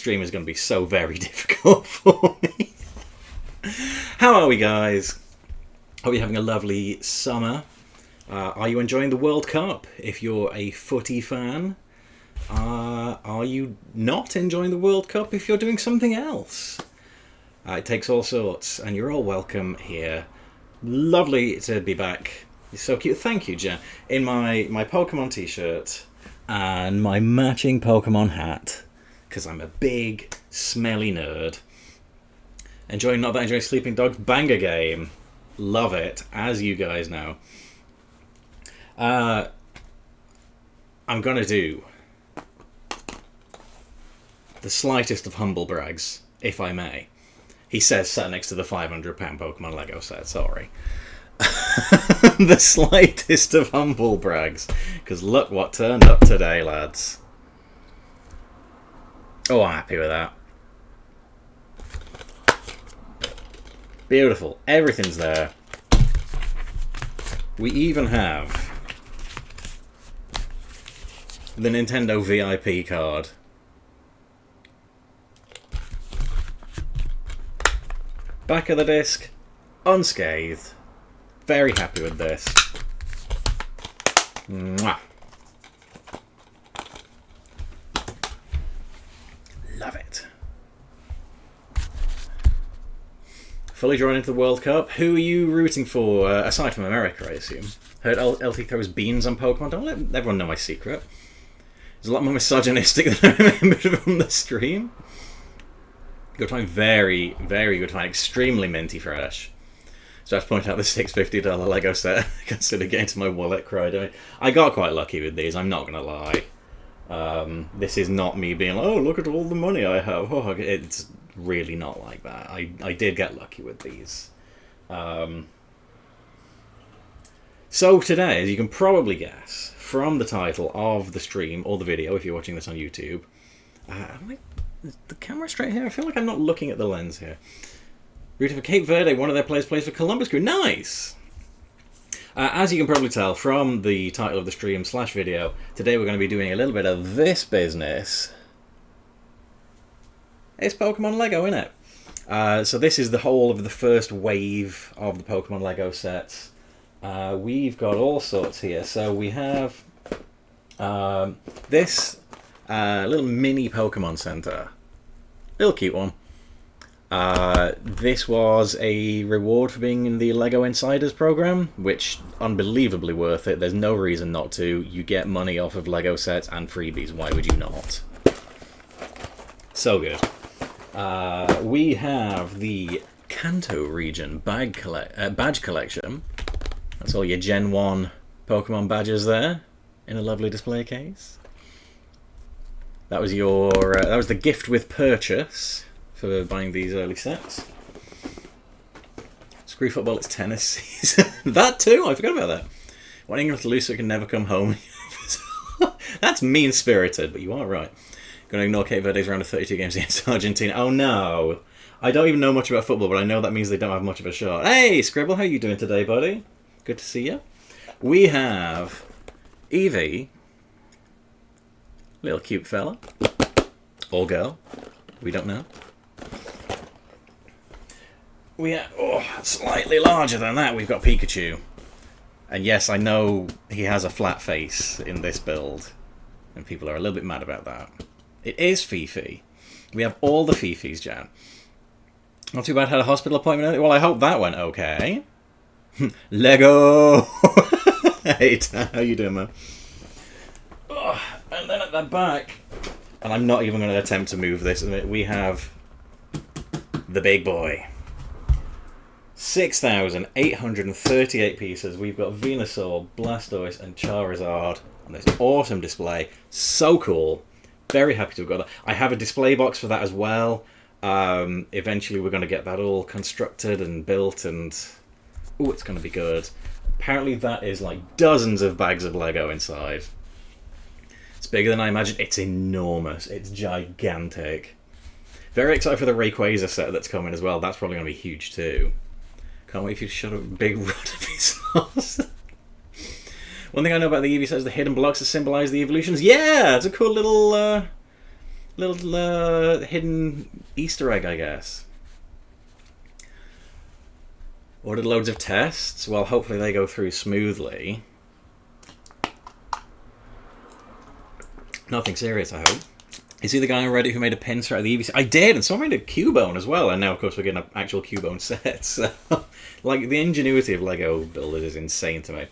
stream is going to be so very difficult for me. How are we, guys? Hope you're having a lovely summer. Are you enjoying the World Cup? If you're a footy fan, are you not enjoying the World Cup if you're doing something else? It takes all sorts, and you're all welcome here. Lovely to be back. You're so cute. Thank you, Jen. In my Pokemon t-shirt and my matching Pokemon hat, because I'm a big, smelly nerd. Enjoying Sleeping Dogs banger game. Love it, as you guys know. I'm going to do the slightest of humble brags, if I may. He says sat next to the £500 Pokemon Lego set, sorry. The slightest of humble brags. Because look what turned up today, lads. Oh, I'm happy with that. Beautiful. Everything's there. We even have the Nintendo VIP card. Back of the disc, unscathed. Very happy with this. Mwah. Love it. Fully drawn into the World Cup. Who are you rooting for, aside from America, I assume? Heard LT throws beans on Pokemon. Don't let everyone know my secret. It's a lot more misogynistic than I remembered from the stream. Good time, very, very good time. Extremely minty fresh. So I have to point out the $650 Lego set. Consider getting to my wallet cried. I got quite lucky with these, I'm not going to lie. This is not me being like, oh, look at all the money I have. Oh, it's really not like that. I did get lucky with these. So today, as you can probably guess, from the title of the stream, or the video, if you're watching this on YouTube, the camera straight here? I feel like I'm not looking at the lens here. Rooting for Cape Verde, one of their players plays for Columbus Crew. Nice! As you can probably tell from the title of the stream / video, today we're going to be doing a little bit of this business. It's Pokemon Lego, innit? So this is the whole of the first wave of the Pokemon Lego sets. We've got all sorts here. So we have this little mini Pokemon Center. Little cute one. This was a reward for being in the Lego Insiders program, which unbelievably worth it. There's no reason not to. You get money off of Lego sets and freebies. Why would you not? So good. We have the Kanto region badge collection. That's all your Gen 1 Pokemon badges there in a lovely display case. That was your that was the gift with purchase for buying these early sets. Screw football, it's tennis season. That too, I forgot about that. Want England to lose so it can never come home. That's mean-spirited, but you are right. Going to ignore Cape Verde's round of 32 games against Argentina. Oh no! I don't even know much about football, but I know that means they don't have much of a shot. Hey, Scribble, how you doing today, buddy? Good to see you. We have Eevee. Little cute fella. Or girl. We don't know. We have, slightly larger than that, we've got Pikachu. And yes, I know he has a flat face in this build. And people are a little bit mad about that. It is Fifi. We have all the Fifis, Jan. Not too bad, had a hospital appointment earlier. Well, I hope that went okay. Lego! Hey, how you doing, man? And then at the back, and I'm not even going to attempt to move this, we have the big boy. 6,838 pieces. We've got Venusaur, Blastoise, and Charizard on this awesome display. So cool. Very happy to have got that. I have a display box for that as well. Eventually we're going to get that all constructed and built, and ooh, it's going to be good. Apparently that is like dozens of bags of Lego inside. It's bigger than I imagined. It's enormous. It's gigantic. Very excited for the Rayquaza set that's coming as well. That's probably going to be huge too. Can't wait for you to shut up, big rod of his sauce. One thing I know about the Eevee set is the hidden blocks that symbolise the evolutions. Yeah, it's a cool little Little hidden Easter egg, I guess. Ordered loads of tests. Well, hopefully they go through smoothly. Nothing serious, I hope. Is he the guy on Reddit who made a pincer out of the EVC? I did, and someone made a Cubone as well, and now, of course, we're getting an actual Cubone set. So, like, the ingenuity of Lego builders is insane to me.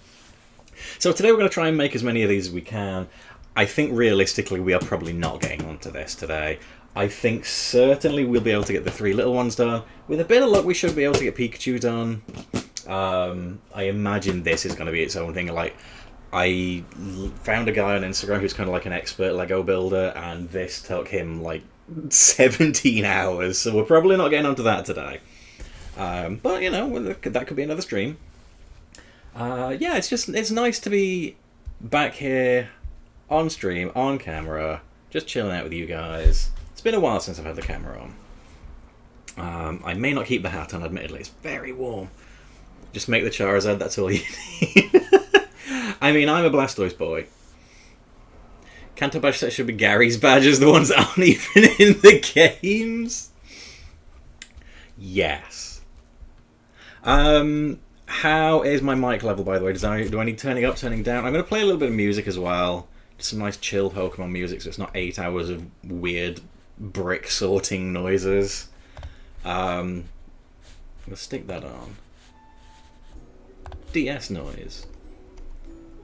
So today we're going to try and make as many of these as we can. I think, realistically, we are probably not getting onto this today. I think certainly we'll be able to get the 3 little ones done. With a bit of luck, we should be able to get Pikachu done. I imagine this is going to be its own thing. Like, I found a guy on Instagram who's kind of like an expert Lego builder, and this took him like 17 hours. So we're probably not getting onto that today. But, you know, that could be another stream. Yeah, it's nice to be back here on stream, on camera, just chilling out with you guys. It's been a while since I've had the camera on. I may not keep the hat on, admittedly. It's very warm. Just make the Charizard, that's all you need. I mean, I'm a Blastoise boy. Kanto badge set should be Gary's badges, the ones that aren't even in the games. Yes. How is my mic level, by the way? Do I need turning up, turning down? I'm going to play a little bit of music as well. Just some nice chill Pokemon music, so it's not 8 hours of weird brick sorting noises. We'll stick that on. DS noise.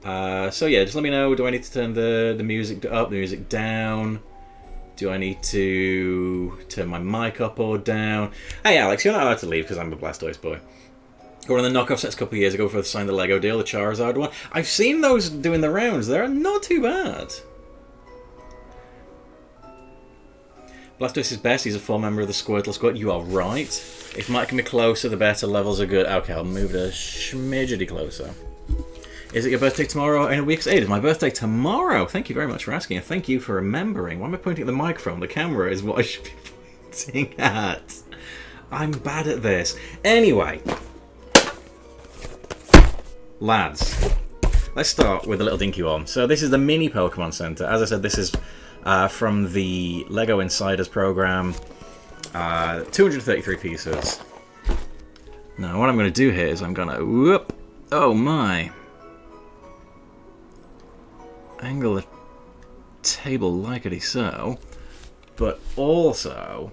So yeah, just let me know. Do I need to turn the music up, the music down? Do I need to turn my mic up or down? Hey Alex, you're not allowed to leave because I'm a Blastoise boy. One of the knockoff sets a couple of years ago for the Sign the Lego deal, the Charizard one. I've seen those doing the rounds. They're not too bad. Blastoise is best. He's a full member of the Squirtle Squad. You are right. If Mike can be closer, the better levels are good. Okay, I'll move it a smidgety closer. Is it your birthday tomorrow in a week's 8? It's my birthday tomorrow. Thank you very much for asking, and thank you for remembering. Why am I pointing at the microphone? The camera is what I should be pointing at. I'm bad at this. Anyway. Lads, let's start with a little dinky one. So this is the mini Pokemon Center. As I said, this is from the Lego Insiders program. 233 pieces. Now what I'm going to do here is I'm going to... Whoop! Oh my! Angle the table likety so. But also...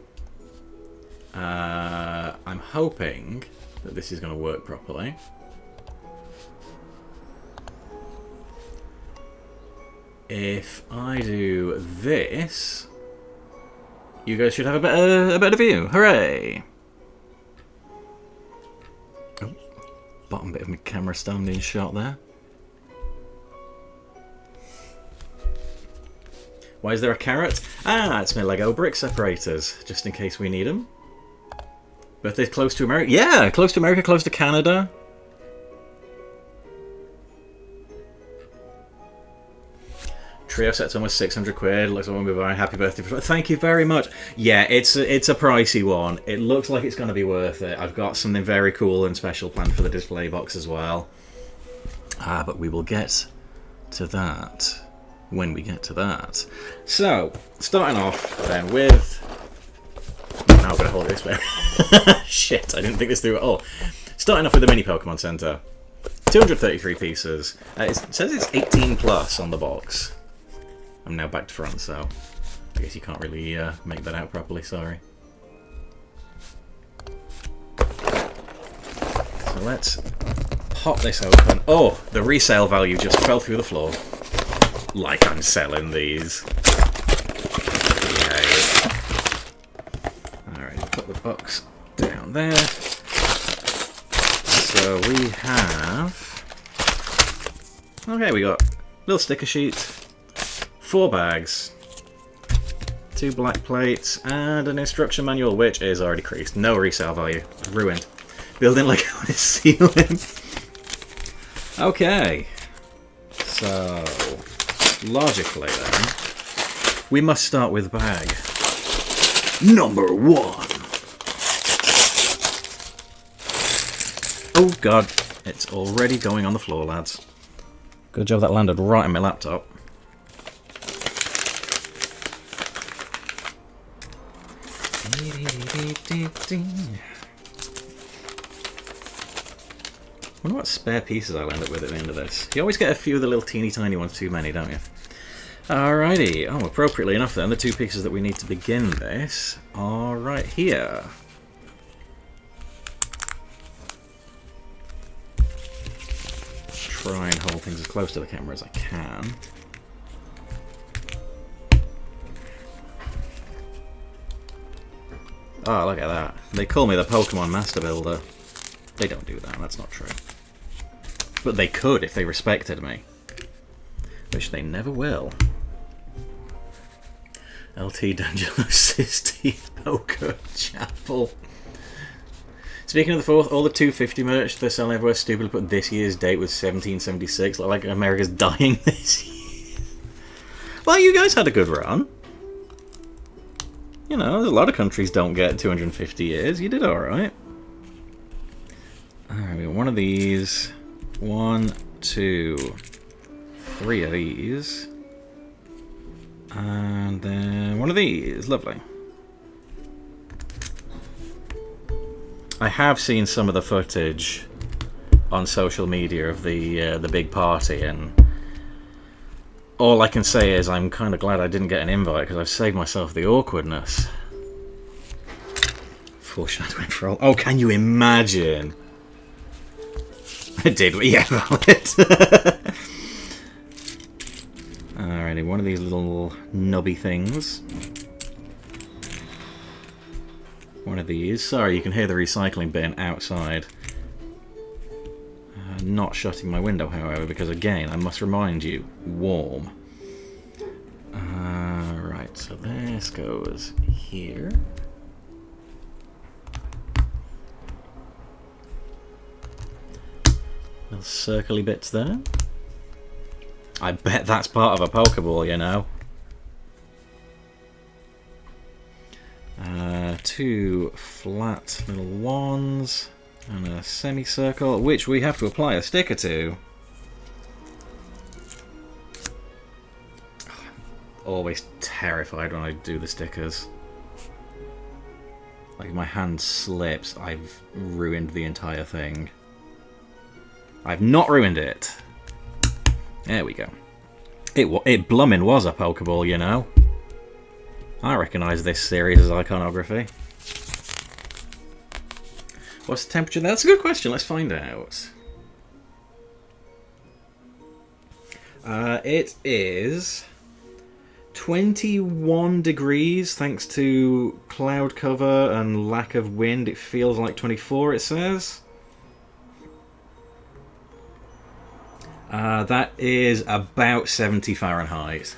I'm hoping that this is going to work properly. If I do this, you guys should have a better view. Hooray! Oh, bottom bit of my camera standing shot there. Why is there a carrot? Ah, it's my Lego brick separators, just in case we need them. Birthday's close to America. Yeah, close to America, close to Canada. Trio set's almost 600 quid. Looks like we'll be buying. Happy birthday. Thank you very much. Yeah, it's a pricey one. It looks like it's going to be worth it. I've got something very cool and special planned for the display box as well. But we will get to that when we get to that. So, starting off then with... Now I'm going to hold it this way. Shit, I didn't think this through at all. Starting off with the mini Pokemon Center. 233 pieces. It says it's 18 plus on the box. I'm now back to front, so I guess you can't really make that out properly, sorry. So let's pop this open. Oh, the resale value just fell through the floor. Like I'm selling these. Yay. Alright, put the box down there. So we have... Okay, we got a little sticker sheet. 4 bags, 2 black plates, and an instruction manual, which is already creased. No resale value. Ruined. Building Lego on his ceiling. Okay. So, logically then, we must start with bag number 1. Oh god, it's already going on the floor, lads. Good job that landed right on my laptop. Wonder what spare pieces I'll end up with at the end of this. You always get a few of the little teeny tiny ones too many, don't you? Alrighty. Oh, appropriately enough then, the two pieces that we need to begin this are right here. Try and hold things as close to the camera as I can. Oh, look at that. They call me the Pokémon Master Builder. They don't do that, that's not true. But they could if they respected me. Which they never will. LT D'Angelo Sisti Poker Chapel. Speaking of the 4th, all the 250 merch they're selling everywhere stupidly put this year's date was 1776. Like America's dying this year. Well, you guys had a good run. You know, a lot of countries don't get 250 years. You did alright. Alright, we got one of these. 1, 2, 3 of these. And then one of these. Lovely. I have seen some of the footage on social media of the big party, and all I can say is I'm kind of glad I didn't get an invite because I've saved myself the awkwardness. Foreshadowing for all. Oh, can you imagine? I did, yeah, valid. Alrighty, one of these little nubby things. One of these. Sorry, you can hear the recycling bin outside. Not shutting my window, however, because again, I must remind you, warm. Right, so this goes here. Little circly bits there. I bet that's part of a Pokeball, you know. 2 flat little wands and a semicircle, which we have to apply a sticker to. I'm always terrified when I do the stickers. Like if my hand slips, I've ruined the entire thing. I've not ruined it. There we go. It blummin' was a Pokeball, you know. I recognise this series as iconography. What's the temperature there? That's a good question. Let's find out. It is 21 degrees thanks to cloud cover and lack of wind. It feels like 24, it says. That is about 70 Fahrenheit.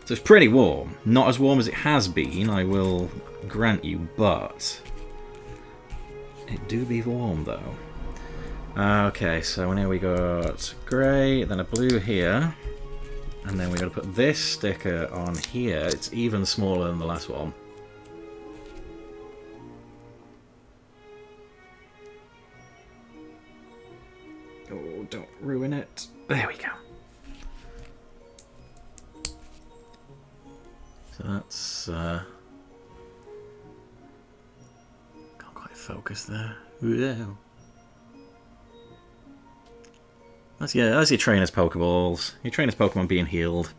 So it's pretty warm. Not as warm as it has been, I will grant you, but it do be warm though. Okay, so now we got grey, then a blue here, and then we got to put this sticker on here. It's even smaller than the last one. Oh, don't ruin it. There we go. So that's can't quite focus there. Yeah. That's your trainer's Pokeballs. Your trainer's Pokemon being healed.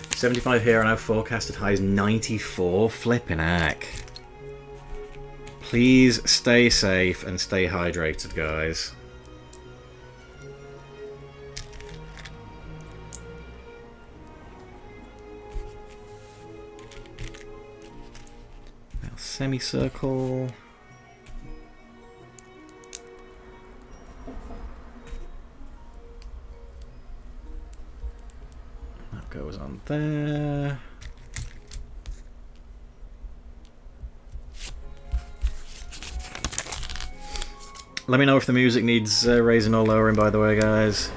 $75 here, and I've forecasted high as 94. Flippin' heck. Please stay safe and stay hydrated, guys. Now, semicircle. That goes on there. Let me know if the music needs raising or lowering, by the way, guys.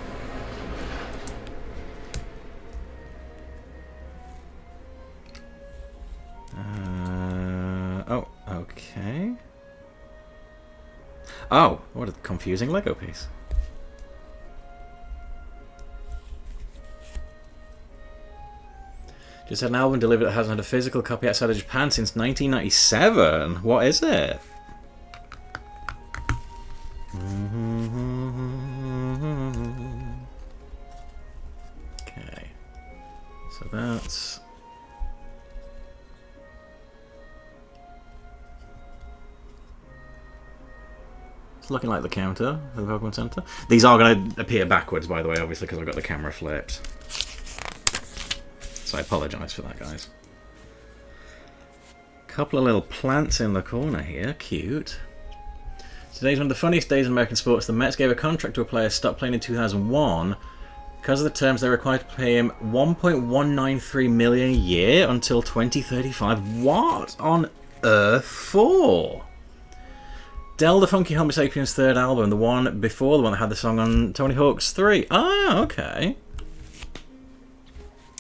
Oh, okay. Oh, what a confusing Lego piece. Just had an album delivered that hasn't had a physical copy outside of Japan since 1997. What is it? Okay. So that's... It's looking like the counter of the Pokemon Center. These are going to appear backwards, by the way, obviously, because I've got the camera flipped. So I apologise for that, guys. Couple of little plants in the corner here. Cute. Today's one of the funniest days in American sports. The Mets gave a contract to a player stopped playing in 2001. Because of the terms, they're required to pay him $1.193 million a year until 2035. What on earth for? Del the Funky Homo Sapiens' third album, the one before the one that had the song on Tony Hawk's 3. Ah, okay.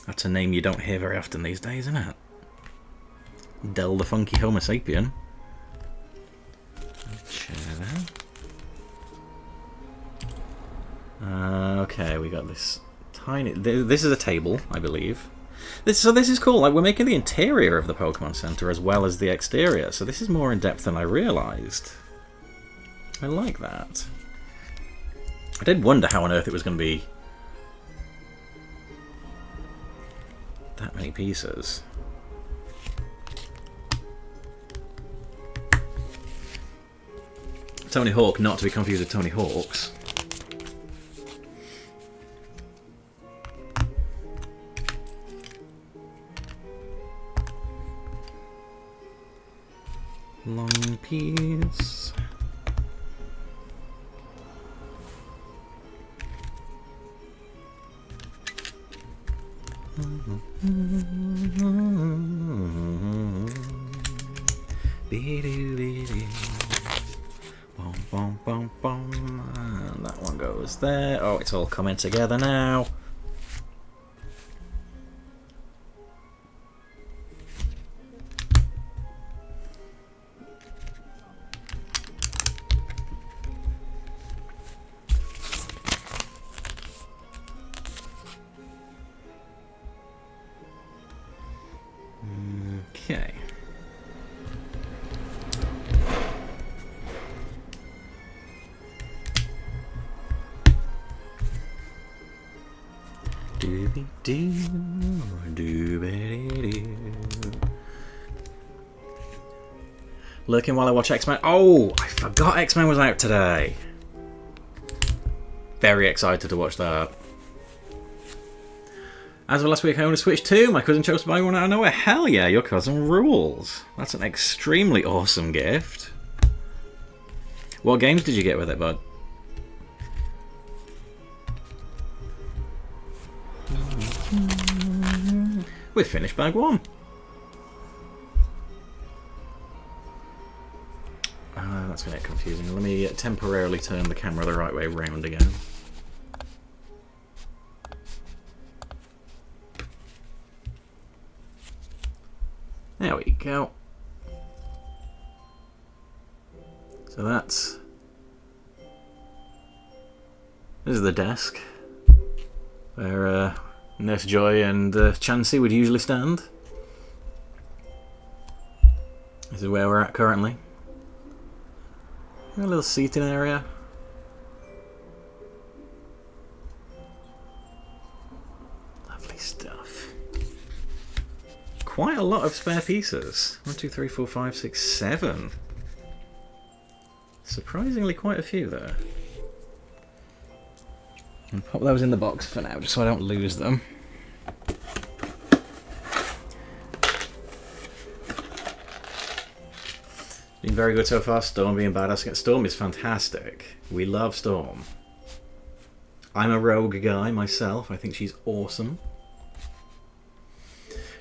That's a name you don't hear very often these days, isn't it? Del the Funky Homo Sapien. Okay, we got this tiny... This is a table, I believe. So this is cool. Like, we're making the interior of the Pokemon Center as well as the exterior. So this is more in depth than I realised. I like that. I did wonder how on earth it was going to be that many pieces. Tony Hawk, not to be confused with Tony Hawk's. Long piece. And that one goes there. Oh, it's all coming together now. Okay. Lurking while I watch X-Men. Oh, I forgot X-Men was out today. Very excited to watch that. As of last week, I owned a Switch 2. My cousin chose to buy one out of nowhere. Hell yeah, your cousin rules. That's an extremely awesome gift. What games did you get with it, bud? We've finished bag one. That's going to get confusing. Let me temporarily turn the camera the right way round again. There we go. So this is the desk where Nurse Joy and Chansey would usually stand. This is where we're at currently. A little seating area. Lovely stuff. Quite a lot of spare pieces. 1, 2, 3, 4, 5, 6, 7. Surprisingly quite a few there. I'll pop those in the box for now, just so I don't lose them. Been very good so far. Storm being badass. Storm is fantastic. We love Storm. I'm a rogue guy myself. I think she's awesome.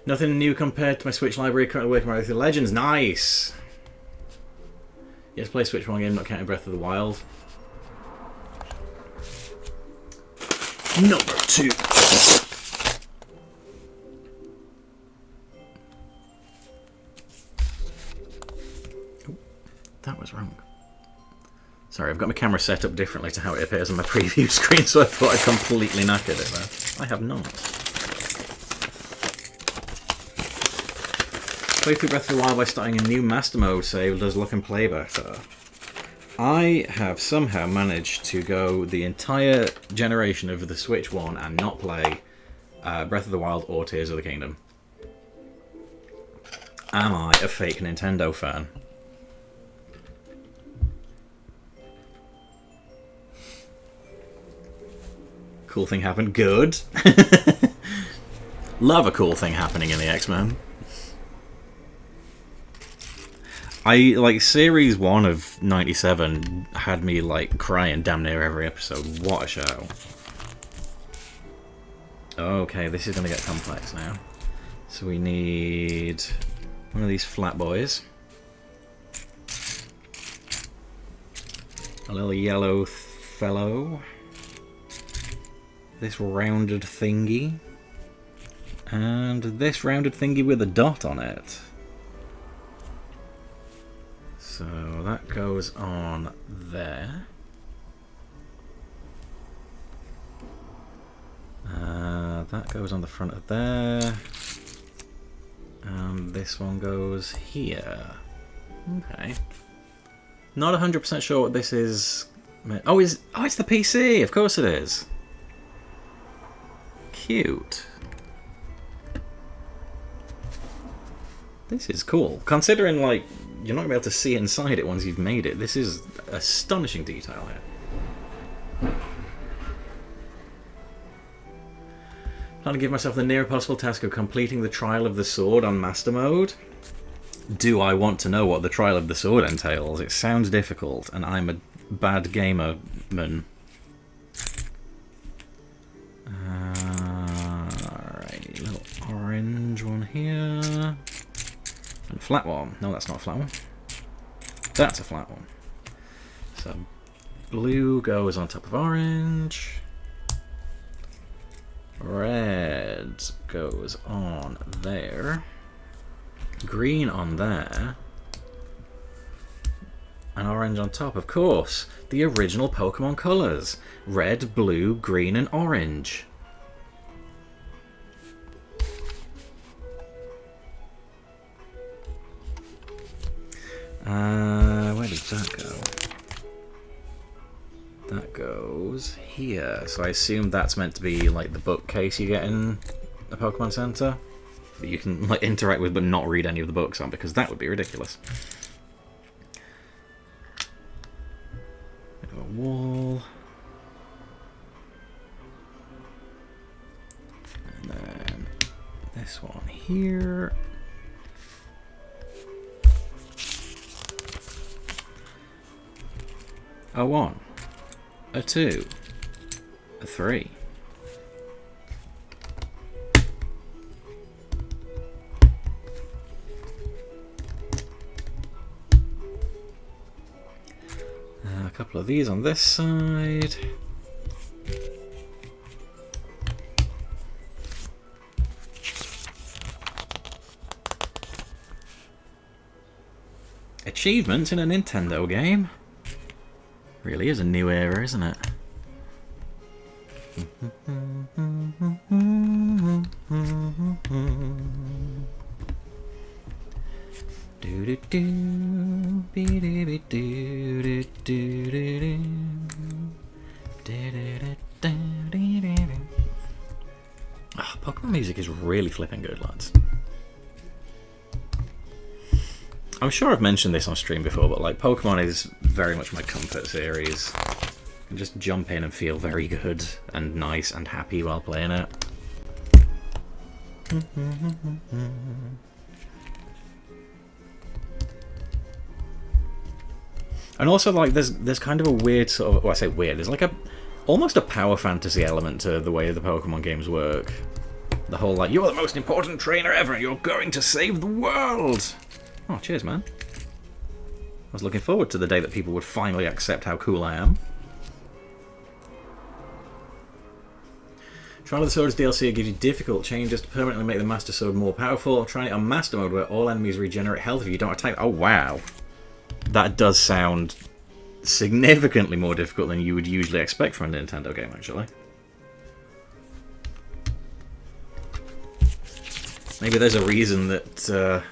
Nothing new compared to my Switch library. Currently working on the Legends. Nice! Yes, play Switch one game, not counting Breath of the Wild. Number 2. Oh, that was wrong. Sorry, I've got my camera set up differently to how it appears on my preview screen, so I thought I completely knackered it there. I have not. Play through Breath of the Wild by starting a new Master Mode save does look and play better. I have somehow managed to go the entire generation of the Switch one and not play Breath of the Wild or Tears of the Kingdom. Am I a fake Nintendo fan? Cool thing happened. Good. Love a cool thing happening in the X-Men. Series 1 of 97 had me, crying damn near every episode. What a show. Okay, this is going to get complex now. So we need one of these flat boys. A little yellow fellow. This rounded thingy. And this rounded thingy with a dot on it. So that goes on there. That goes on the front of there. And this one goes here. Okay. Not 100% sure what this is. Oh, it's the PC! Of course it is. Cute. This is cool. Considering, you're not going to be able to see inside it once you've made it. This is astonishing detail here. Trying to give myself the near possible task of completing the Trial of the Sword on Master Mode. Do I want to know what the Trial of the Sword entails? It sounds difficult, and I'm a bad gamer man. Alright, little orange one here. And a flat one. No, that's not a flat one. That's a flat one. So, blue goes on top of orange. Red goes on there. Green on there. And orange on top, of course. The original Pokemon colours. Red, blue, green and orange. Where did that go? That goes here. So I assume that's meant to be the bookcase you get in a Pokemon Center that you can interact with but not read any of the books on, because that would be ridiculous. Bit of a wall. And then this one here. A 1, a 2, a 3. A couple of these on this side. Achievements in a Nintendo game. Really is a new era, isn't it? Pokemon music is really flipping good, lads. I'm sure I've mentioned this on stream before, but Pokemon is very much my comfort series. I can just jump in and feel very good and nice and happy while playing it. And also, there's kind of a weird sort of... Well, I say weird. There's almost a power fantasy element to the way the Pokemon games work. The whole, you're the most important trainer ever, and you're going to save the world! Oh, cheers, man. I was looking forward to the day that people would finally accept how cool I am. Trial of the Swords DLC gives you difficult changes to permanently make the Master Sword more powerful. Trying it on Master Mode where all enemies regenerate health if you don't attack. Oh, wow. That does sound significantly more difficult than you would usually expect from a Nintendo game, actually. Maybe there's a reason that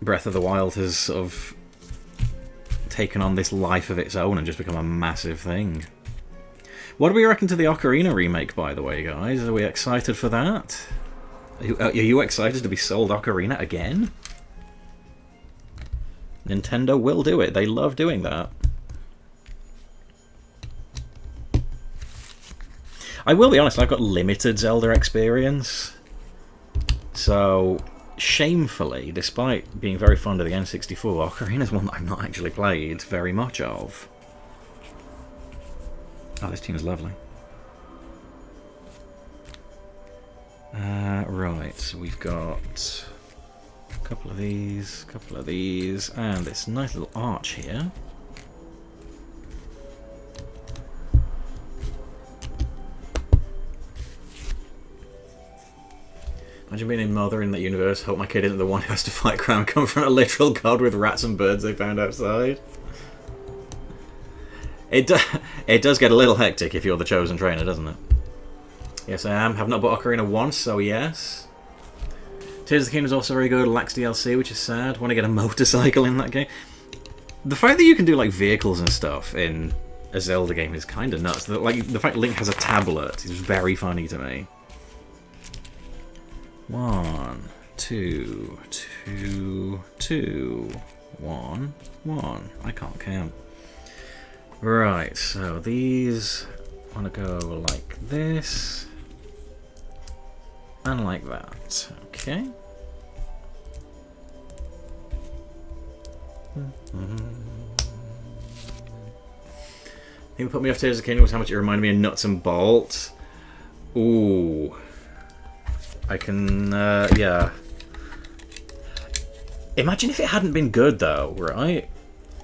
Breath of the Wild has sort of taken on this life of its own and just become a massive thing. What do we reckon to the Ocarina remake, by the way, guys? Are we excited for that? Are you excited to be sold Ocarina again? Nintendo will do it. They love doing that. I will be honest, I've got limited Zelda experience. So, shamefully, despite being very fond of the N64, Ocarina's one that I've not actually played very much of. Oh, this tune is lovely. Right, so we've got a couple of these, and this nice little arch here. Imagine being a mother in that universe. Hope my kid isn't the one who has to fight crime, come from a literal god with rats and birds they found outside. It does get a little hectic if you're the chosen trainer, doesn't it? Yes, I am. Have not bought Ocarina once, so yes. Tears of the Kingdom is also very good. Lacks DLC, which is sad. Want to get a motorcycle in that game. The fact that you can do like vehicles and stuff in a Zelda game is kind of nuts. Like the fact Link has a tablet is very funny to me. 1, 2, 2, 2, 1, 1. I can't count. Right, so these want to go like this and like that. Okay. Thing that put me off Tears of the Kingdom was how much it reminded me of Nuts and Bolts. Ooh. I can, yeah. Imagine if it hadn't been good, though, right?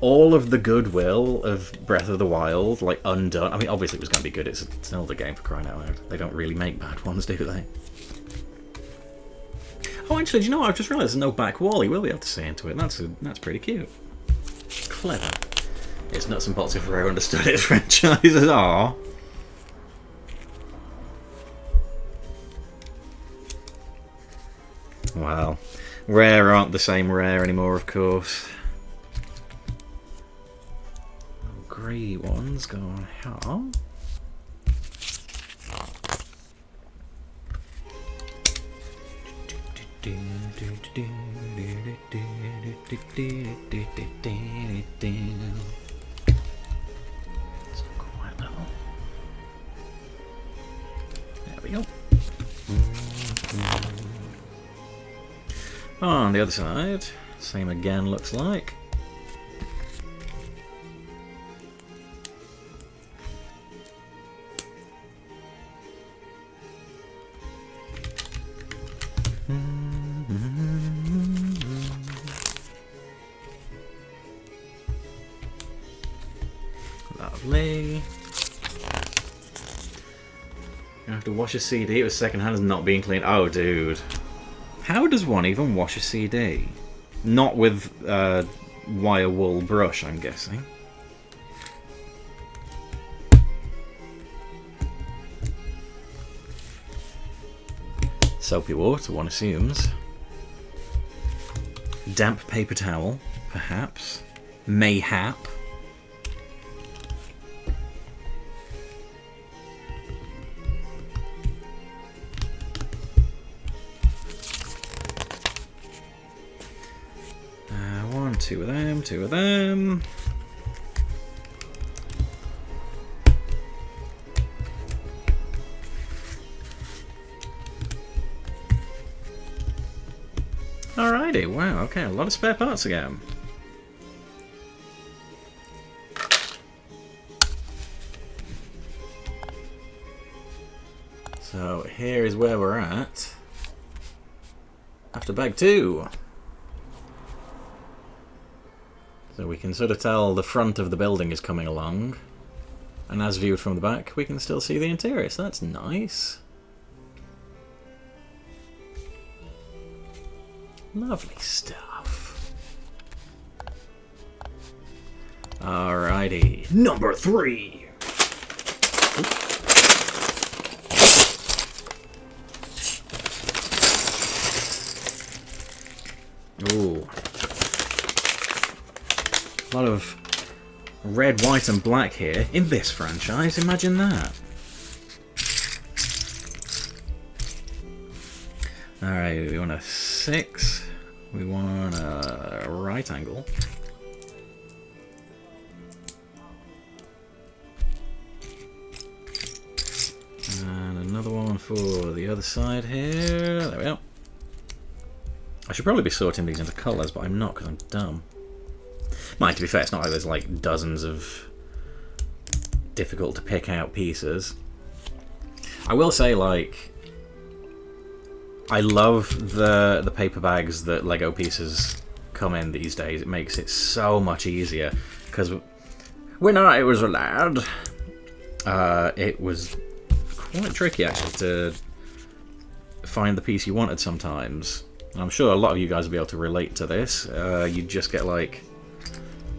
All of the goodwill of Breath of the Wild, like, undone. I mean, obviously it was going to be good. It's an Zelda game, for crying out loud. They don't really make bad ones, do they? Oh, actually, do you know what? I've just realised there's no back wall. You will be able to see into it. That's pretty cute. Clever. It's Nuts and Bolts if I understood its franchises are. Well, Rare aren't the same Rare anymore, of course. Grey ones go on here. It's quite level. There we go. On the other side, same again looks like. Lovely. You have to wash a CD with second hand is not being cleaned. Oh, dude. How does one even wash a CD? Not with wire wool brush, I'm guessing. Soapy water, one assumes. Damp paper towel, perhaps. Mayhap. Two of them, two of them. Alrighty, wow, okay, a lot of spare parts again. So here is where we're at after bag 2. So we can sort of tell the front of the building is coming along, and as viewed from the back we can still see the interior, so that's nice. Lovely stuff. Alrighty, number 3. Ooh. A lot of red, white and black here in this franchise. Imagine that. Alright, we want a 6. We want a right angle. And another one for the other side here. There we go. I should probably be sorting these into colours, but I'm not because I'm dumb. Mind, to be fair, it's not like there's like dozens of difficult to pick out pieces. I will say, like, I love the paper bags that Lego pieces come in these days. It makes it so much easier, because when I was a lad, it was quite tricky actually to find the piece you wanted sometimes. I'm sure a lot of you guys will be able to relate to this. You'd just get like,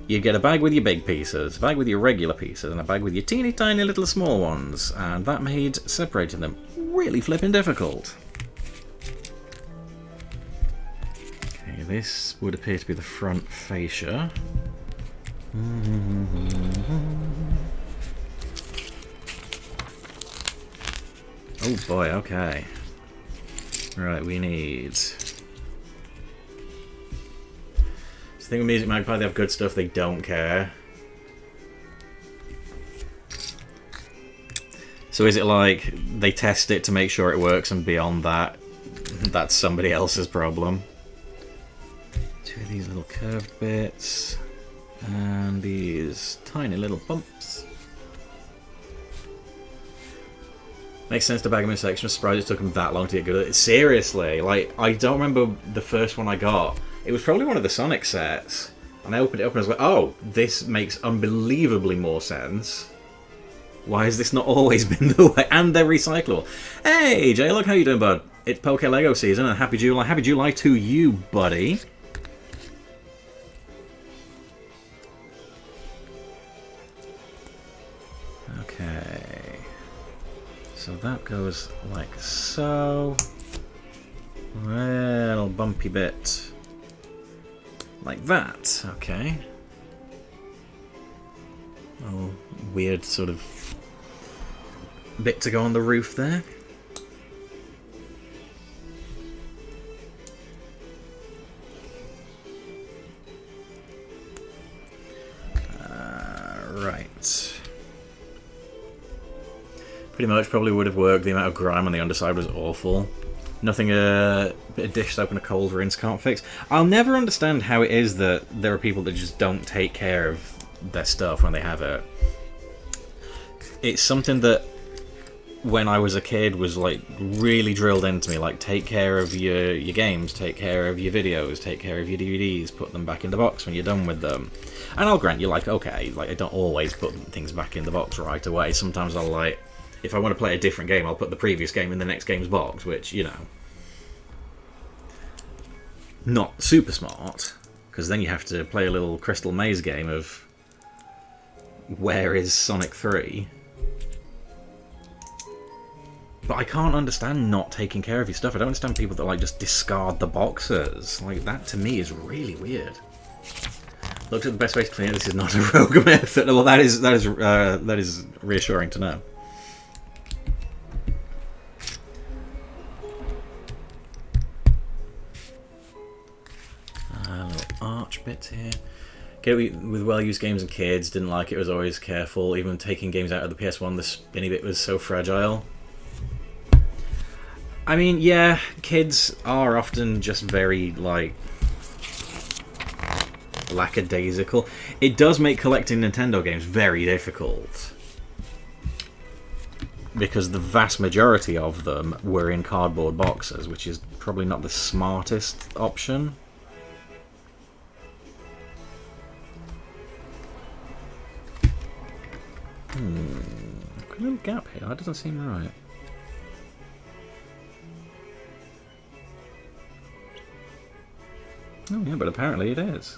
you'd get a bag with your big pieces, a bag with your regular pieces, and a bag with your teeny tiny little small ones, and that made separating them really flipping difficult. Okay, this would appear to be the front fascia. Oh boy, okay. Right, we need... The thing with Music Magpie, they have good stuff, they don't care. So is it like they test it to make sure it works, and beyond that, that's somebody else's problem? 2 of these little curved bits, and these tiny little bumps. Makes sense to bag them in section. I'm surprised it took them that long to get good at it. Seriously, like, I don't remember the first one I got. It was probably one of the Sonic sets, and I opened it up and I was like, oh, this makes unbelievably more sense. Why has this not always been the way? And they're recyclable. Hey, Jay, look, how you doing, bud? It's Poke Lego season, and Happy July. Happy July to you, buddy. Okay. So that goes like so. Little bumpy bit. Like that, okay. Oh, weird sort of bit to go on the roof there. Right. Pretty much probably would have worked. The amount of grime on the underside was awful. Nothing a bit of dish soap and a cold rinse can't fix. I'll never understand how it is that there are people that just don't take care of their stuff when they have it. It's something that when I was a kid was like really drilled into me, like take care of your games, take care of your videos, take care of your DVDs, put them back in the box when you're done with them. And I'll grant you, like, okay, like I don't always put things back in the box right away. Sometimes I'll, like, if I want to play a different game, I'll put the previous game in the next game's box, which, you know, not super smart, because then you have to play a little Crystal Maze game of where is Sonic 3? But I can't understand not taking care of your stuff. I don't understand people that like just discard the boxes. Like, that to me is really weird. Looked at the best way to clean it. This is not a rogue method. Well, that is reassuring to know. Little arch bits here. Get it with well-used games and kids. Didn't like it. Was always careful. Even taking games out of the PS1, the spinny bit was so fragile. I mean, yeah, kids are often just very, like, lackadaisical. It does make collecting Nintendo games very difficult, because the vast majority of them were in cardboard boxes, which is probably not the smartest option. Got a little gap here. That doesn't seem right. Oh yeah, but apparently it is.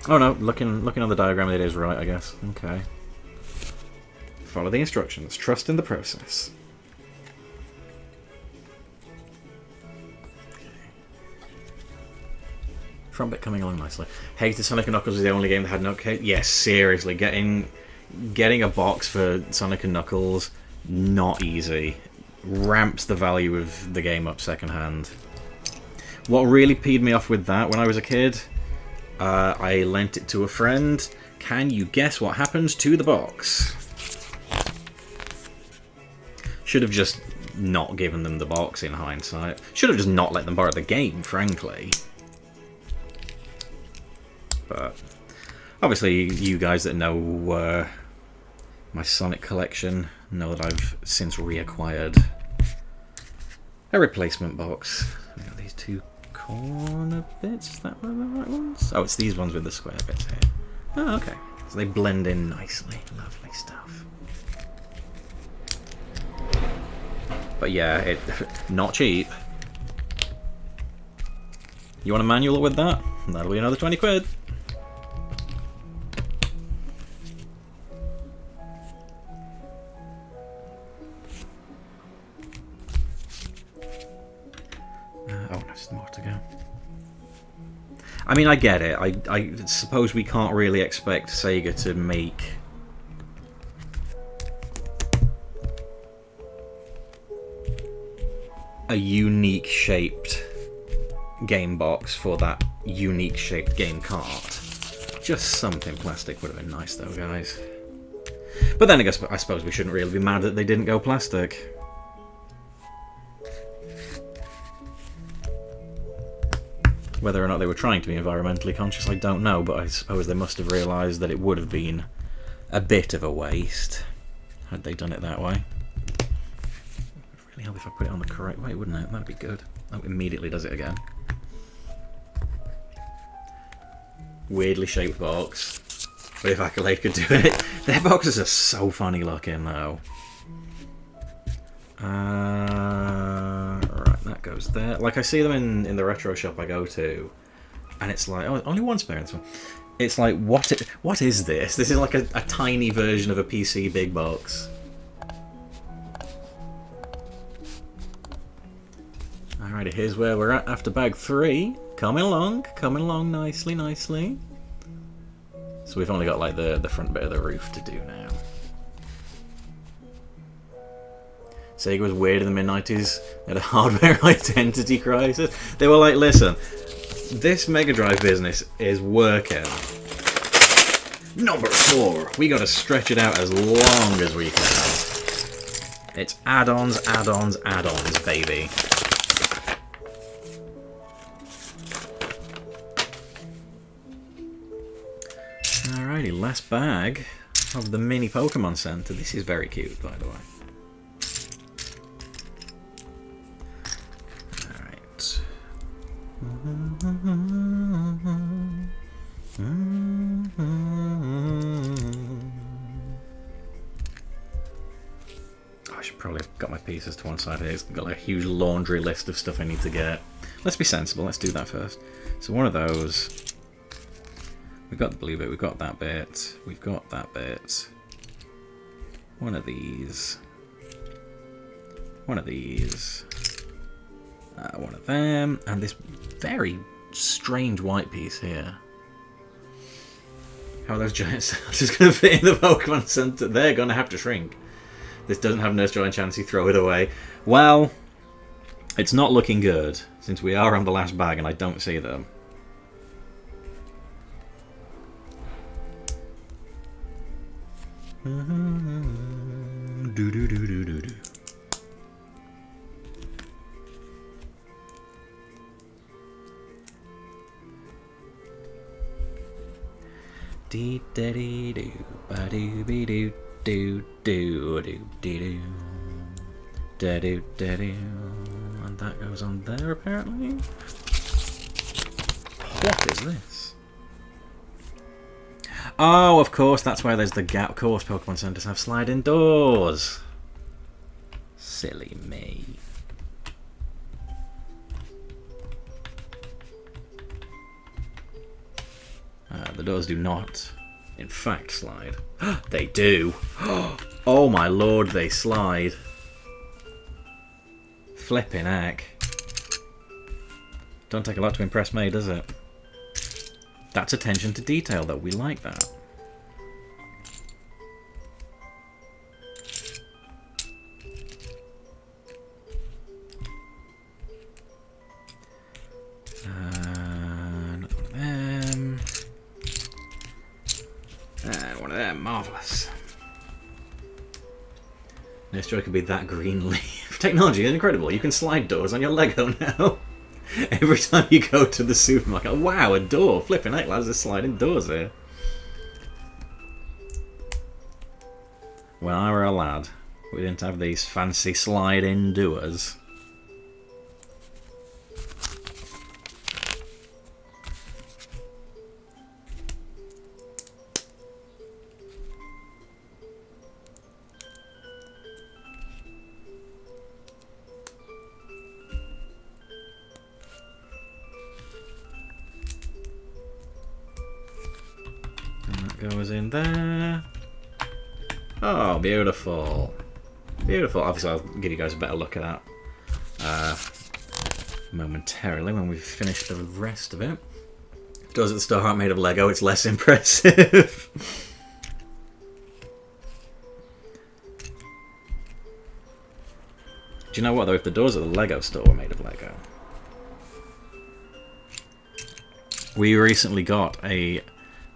Oh no, looking on the diagram, it is right, I guess. Okay. Follow the instructions. Trust in the process. Front bit coming along nicely. Hated Sonic & Knuckles was the only game that had no case. Yes, seriously, getting a box for Sonic & Knuckles, not easy. Ramps the value of the game up secondhand. What really peed me off with that when I was a kid, I lent it to a friend. Can you guess what happens to the box? Should have just not given them the box in hindsight. Should have just not let them borrow the game, frankly. But obviously, you guys that know my Sonic collection know that I've since reacquired a replacement box. We got these two corner bits. Is that one of the right ones? Oh, it's these ones with the square bits here. Oh, okay. So they blend in nicely. Lovely stuff. But yeah, not cheap. You want a manual with that? That'll be another 20 quid. Oh, there's more to go. I mean, I get it. I suppose we can't really expect Sega to make a unique shaped game box for that unique shaped game cart. Just something plastic would have been nice though, guys. But then I suppose we shouldn't really be mad that they didn't go plastic. Whether or not they were trying to be environmentally conscious, I don't know, but I suppose they must have realised that it would have been a bit of a waste had they done it that way. It would really help if I put it on the correct way, wouldn't it? That'd be good. That immediately does it again. Weirdly shaped box. But if Accolade could do it, their boxes are so funny looking though. Right, that goes there. Like I see them in the retro shop I go to, and it's like, oh, only one spare in this one. It's like, what is this? This is like a tiny version of a PC big box. Alrighty, here's where we're at after bag 3. Coming along nicely, nicely. So we've only got like the front bit of the roof to do now. Sega was weird in the mid-90s. They had a hardware identity crisis. They were like, listen, this Mega Drive business is working. Number 4. We got to stretch it out as long as we can. It's add-ons, add-ons, add-ons, baby. Alrighty, last bag of the mini Pokemon Center. This is very cute, by the way. Alright. I should probably have got my pieces to one side here. It's got like a huge laundry list of stuff I need to get. Let's be sensible, let's do that first. So one of those. We've got the blue bit, we've got that bit, we've got that bit. One of these. One of these. One of them. And this very strange white piece here. How are those giant cells just going to fit in the Pokemon Center? They're going to have to shrink. This doesn't have Nurse Joy and Chansey, throw it away. Well, it's not looking good, since we are on the last bag and I don't see them. Do do do do do do. Dee da dee doo ba doo be doo doo doo doo dee doo da doo da doo, and that goes on there apparently. What is this? Oh, of course, that's why there's the gap. Of course, Pokemon Centers have sliding doors. Silly me. The doors do not, in fact, slide. They do. Oh my lord, they slide. Flipping heck. Don't take a lot to impress me, does it? That's attention to detail, though. We like that. Not one of them. And one of them. Marvellous. Next joy could be that green leaf. Technology is incredible. You can slide doors on your Lego now. Every time you go to the supermarket, oh, wow, a door. Flipping heck, lads, there's sliding doors here. When I were a lad, we didn't have these fancy slide-in doors. Goes in there. Oh, beautiful. Beautiful. Obviously, I'll give you guys a better look at that momentarily when we've finished the rest of it. Doors at the store aren't made of Lego, it's less impressive. Do you know what, though? If the doors at the Lego store were made of Lego. We recently got a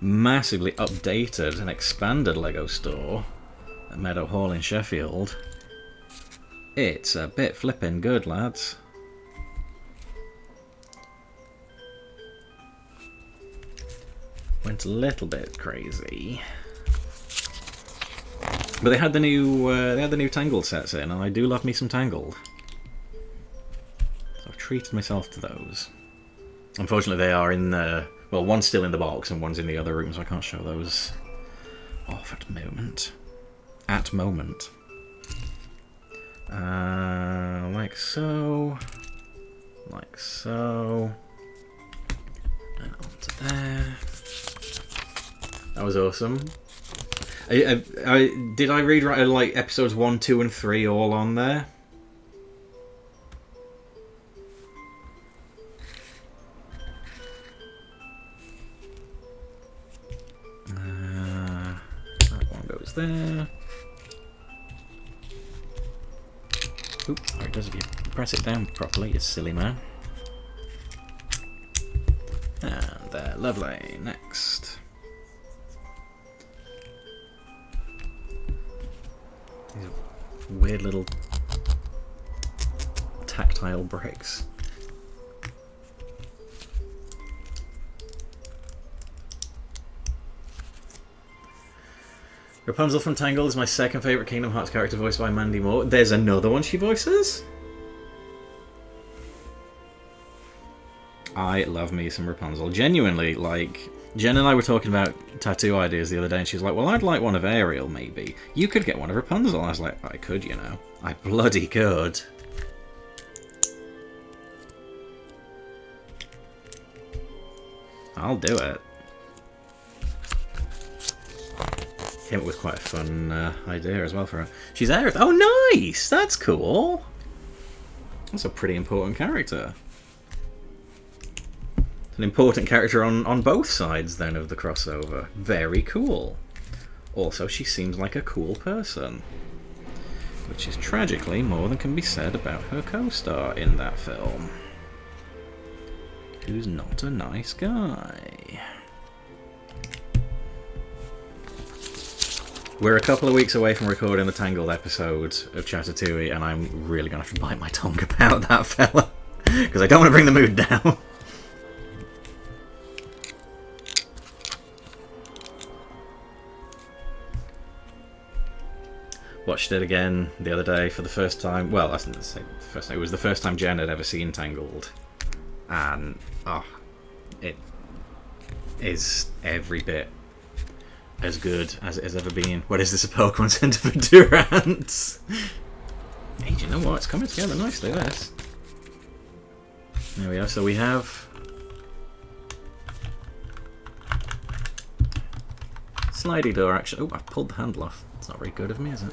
massively updated and expanded Lego store at Meadow Hall in Sheffield. It's a bit flippin' good, lads. Went a little bit crazy, but they had the new Tangled sets in, and I do love me some Tangled. So I've treated myself to those. Unfortunately, they are in the... Well, one's still in the box and one's in the other room, so I can't show those off at the moment. Like so. Like so. And onto there. That was awesome. Did I read right, like episodes 1, 2 and 3 all on there? There. Oop, there it does if you press it down properly, you silly man. And there, lovely. Next. These weird little tactile bricks. Rapunzel from Tangled is my second favourite Kingdom Hearts character voiced by Mandy Moore. There's another one she voices? I love me some Rapunzel. Genuinely, like, Jen and I were talking about tattoo ideas the other day, and she was like, well, I'd like one of Ariel, maybe. You could get one of Rapunzel. And I was like, I could, you know. I bloody could. I'll do it. Came up with quite a fun idea as well for her. She's Aerith. Oh, nice! That's cool. That's a pretty important character. An important character on both sides, then, of the crossover. Very cool. Also, she seems like a cool person. Which is tragically more than can be said about her co-star in that film. Who's not a nice guy. We're a couple of weeks away from recording the Tangled episode of Chatatouille, and I'm really going to have to bite my tongue about that fella. Because I don't want to bring the mood down. Watched it again the other day for the first time. Well, that's not the first time. It was the first time Jen had ever seen Tangled. And, it is every bit as good as it has ever been. What is this, a Pokemon Center for Durants? Hey, do you know what? It's coming together nicely, this. There we are. So we have slidey door action. Oh, I pulled the handle off. It's not very good of me, is it?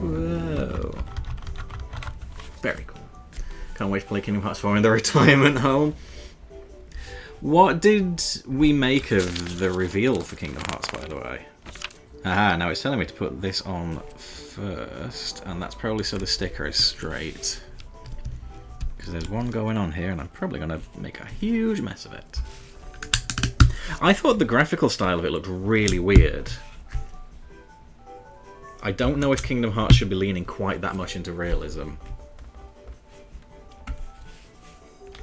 Whoa. Very cool. Can't wait to play Kingdom Hearts 4 in the retirement home. What did we make of the reveal for Kingdom Hearts, by the way? Aha, now it's telling me to put this on first, and that's probably so the sticker is straight. Because there's one going on here, and I'm probably going to make a huge mess of it. I thought the graphical style of it looked really weird. I don't know if Kingdom Hearts should be leaning quite that much into realism.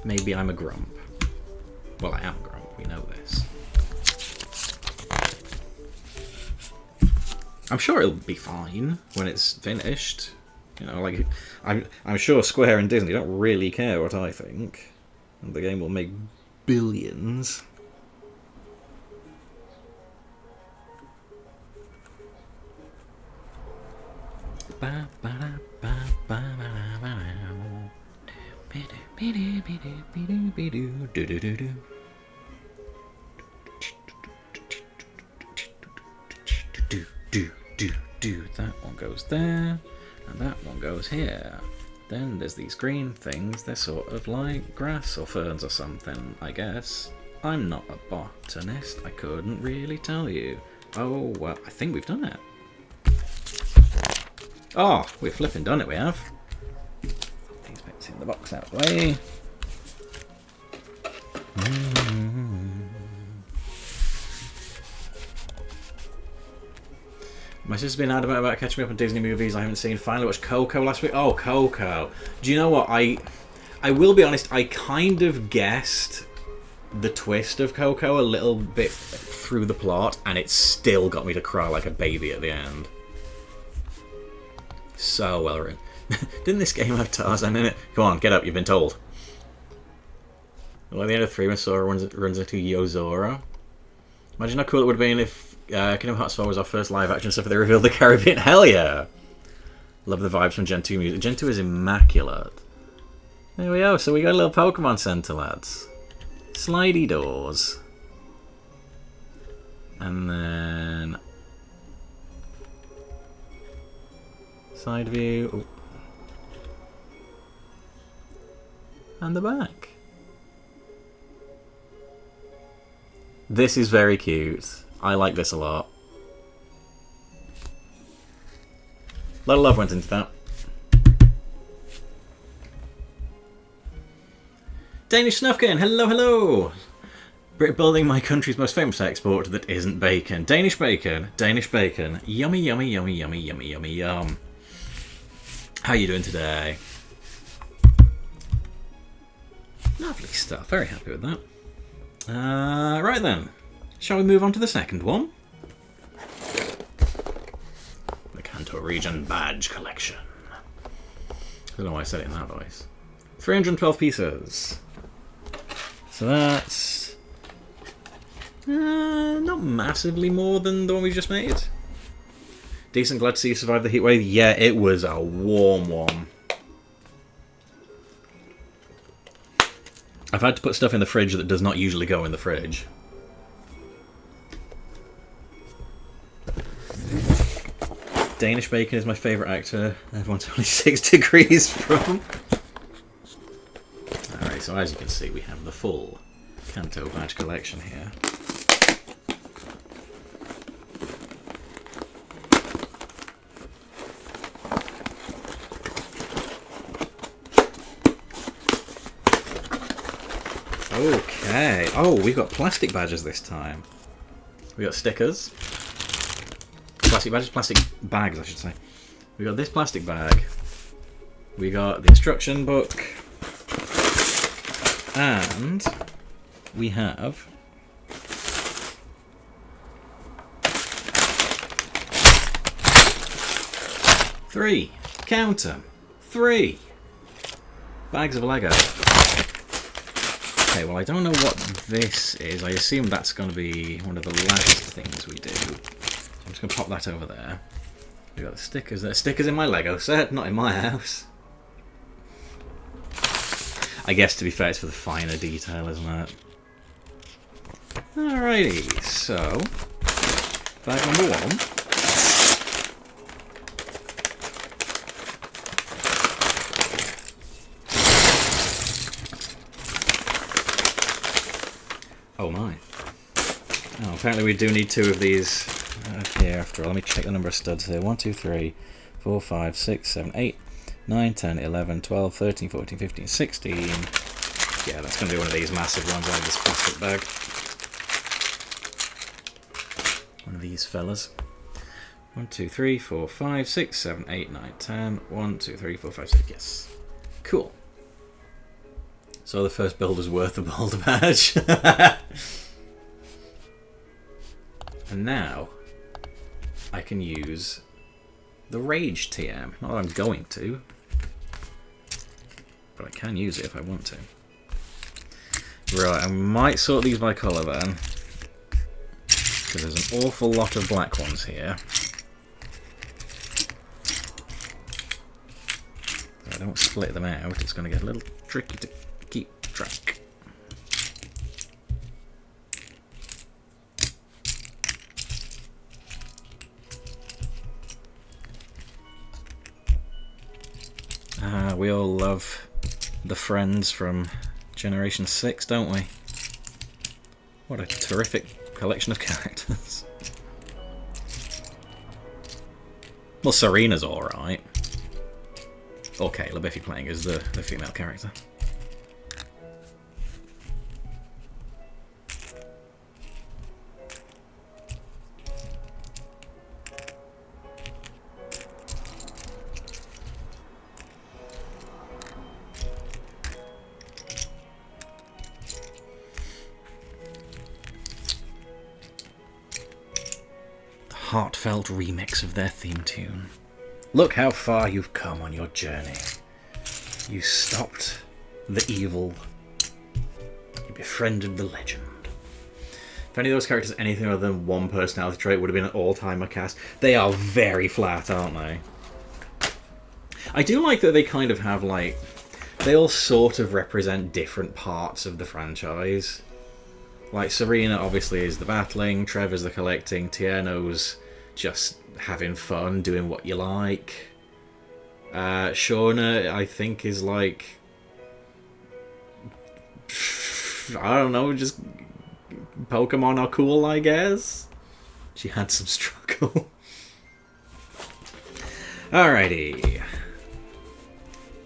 Maybe I'm a grump. Well, I am a grump, we know this. I'm sure it'll be fine when it's finished. You know, like, I'm sure Square and Disney don't really care what I think. And the game will make billions. That one goes there, and that one goes here. Then there's these green things. They're sort of like grass or ferns or something, I guess. I'm not a botanist. I couldn't really tell you. Oh, well, I think we've done it. Oh, we've flipping done it, we have. Put these bits in the box out of the way. My sister's been adamant about catching me up on Disney movies I haven't seen. Finally watched Coco last week. Oh, Coco. Do you know what? I will be honest, I kind of guessed the twist of Coco a little bit through the plot, and it still got me to cry like a baby at the end. So well written. Didn't this game have Tarzan in it? Come on, get up, you've been told. Well, at the end of 3 when Sora runs into Yozora. Imagine how cool it would have been if Kingdom Hearts 4 was our first live action stuff, they revealed the Caribbean. Hell yeah! Love the vibes from Gen 2 music. Gen 2 is immaculate. There we go, so we got a little Pokemon Center, lads. Slidey doors. And then... side view. Ooh. And the back. This is very cute. I like this a lot. A lot of love went into that. Danish Snufkin, hello, hello! Brit building my country's most famous export that isn't bacon. Danish bacon, Danish bacon. Yummy, yummy, yummy, yummy, yummy, yummy, yum. How are you doing today? Lovely stuff, very happy with that. Right then, shall we move on to the second one? The Kanto Region Badge Collection. I don't know why I said it in that voice. 312 pieces. So that's not massively more than the one we just made. Decent, glad to see you survived the heatwave. Yeah, it was a warm one. I've had to put stuff in the fridge that does not usually go in the fridge. Danish bacon is my favourite actor. Everyone's only 6 degrees from. Alright, so as you can see, we have the full Kanto badge collection here. Okay. Oh, we've got plastic badges this time. We got stickers. Plastic badges, plastic bags, I should say. We got this plastic bag. We got the instruction book. And we have three. Count 'em. 3 bags of Lego. Okay, well, I don't know what this is. I assume that's going to be one of the last things we do. I'm just going to pop that over there. We've got the stickers there. Stickers in my Lego set, not in my house. I guess, to be fair, it's for the finer detail, isn't it? Alrighty, so... bag number 1. Oh my. Oh, apparently we do need 2 of these here after all. Let me check the number of studs here. 1, 2, 3, 4, 5, 6, 7, 8, 9, 10, 11, 12, 13, 14, 15, 16. Yeah, that's going to be one of these massive ones out of this plastic bag. One of these fellas. 1, 2, 3, 4, 5, 6, 7, 8, 9, 10. 1, 2, 3, 4, 5, 6. Yes. Cool. So the first build is worth the Boulder Badge. And now I can use the Rage TM. Not that I'm going to, but I can use it if I want to. Right, I might sort these by colour then, because there's an awful lot of black ones here. If I don't split them out, it's going to get a little tricky to keep track. We all love the friends from Generation 6, don't we? What a terrific collection of characters. Well, Serena's alright. Or Caleb, if you're playing as the female character. Heartfelt remix of their theme tune. Look how far you've come on your journey. You stopped the evil. You befriended the legend. If any of those characters anything other than one personality trait would have been an all-timer cast. They are very flat, aren't they? I do like that they kind of have, like, they all sort of represent different parts of the franchise. Like, Serena obviously is the battling, Trevor's the collecting, Tierno's just having fun, doing what you like. Shauna, I think, is like, I don't know, just Pokemon are cool, I guess. She had some struggle. Alrighty.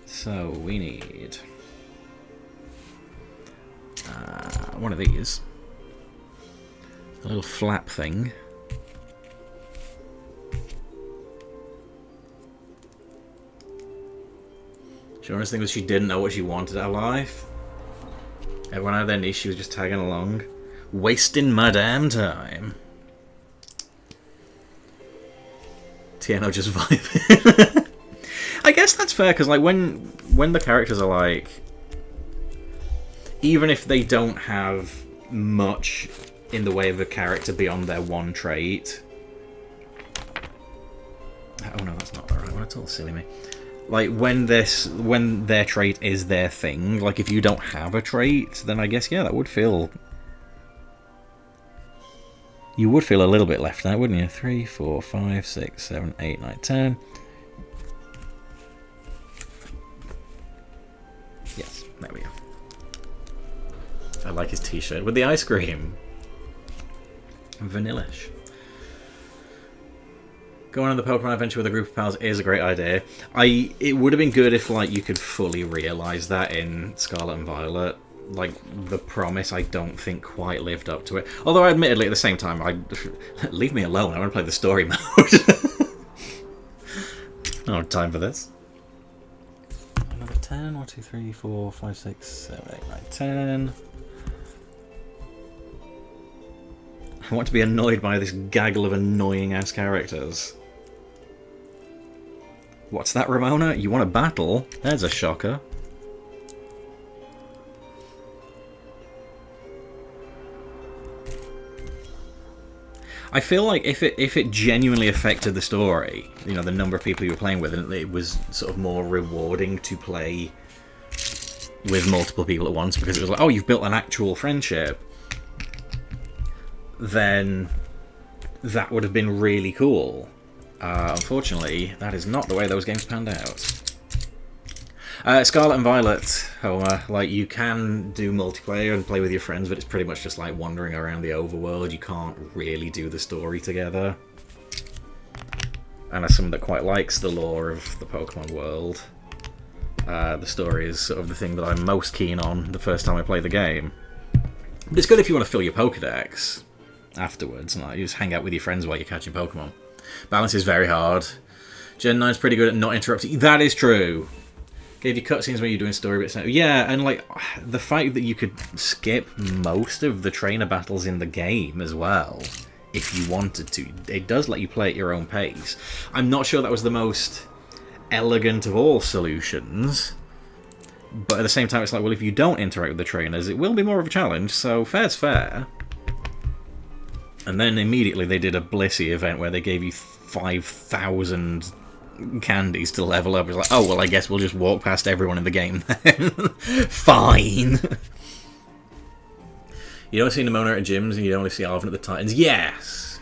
So, we need one of these. A little flap thing. Shauna's thing was she didn't know what she wanted out of life. Everyone had their niche, she was just tagging along. Wasting my damn time. Tieno just vibing. I guess that's fair, because like when the characters are like, even if they don't have much in the way of a character beyond their one trait. Oh no, that's not the right one at all, silly me. Like, when their trait is their thing, like, if you don't have a trait, then I guess, yeah, that would feel... You would feel a little bit left out, wouldn't you? 3, 4, 5, 6, 7, 8, 9, 10. Yes, there we go. I like his t-shirt with the ice cream. Vanillish. Going on the Pokemon adventure with a group of pals is a great idea. It would have been good if like you could fully realise that in Scarlet and Violet. Like, the promise, I don't think quite lived up to it. Although, admittedly, at the same time, leave me alone. I want to play the story mode. I don't have time for this. Another 10. 1, 2, 3, 4, 5, 6, 7, 8, 9, 10. I want to be annoyed by this gaggle of annoying-ass characters. What's that, Ramona? You want a battle? There's a shocker. I feel like if it genuinely affected the story, you know, the number of people you were playing with, and it was sort of more rewarding to play with multiple people at once, because it was like, oh, you've built an actual friendship, then that would have been really cool. Unfortunately, that is not the way those games panned out. Scarlet and Violet, Homer. Like, you can do multiplayer and play with your friends, but it's pretty much just like wandering around the overworld. You can't really do the story together. And as someone that quite likes the lore of the Pokemon world, the story is sort of the thing that I'm most keen on the first time I play the game. But it's good if you want to fill your Pokedex afterwards, and like, you just hang out with your friends while you're catching Pokemon. Balance is very hard. Gen 9's pretty good at not interrupting. That is true. Gave you cutscenes when you're doing story bits. Yeah, and like the fact that you could skip most of the trainer battles in the game as well, if you wanted to. It does let you play at your own pace. I'm not sure that was the most elegant of all solutions, but at the same time it's like, well, if you don't interact with the trainers, it will be more of a challenge, so fair's fair. And then immediately they did a Blissey event where they gave you 5,000 candies to level up. It's like, oh, well, I guess we'll just walk past everyone in the game then. Fine. You don't see Nemona at gyms and you only see Arven at the Titans. Yes!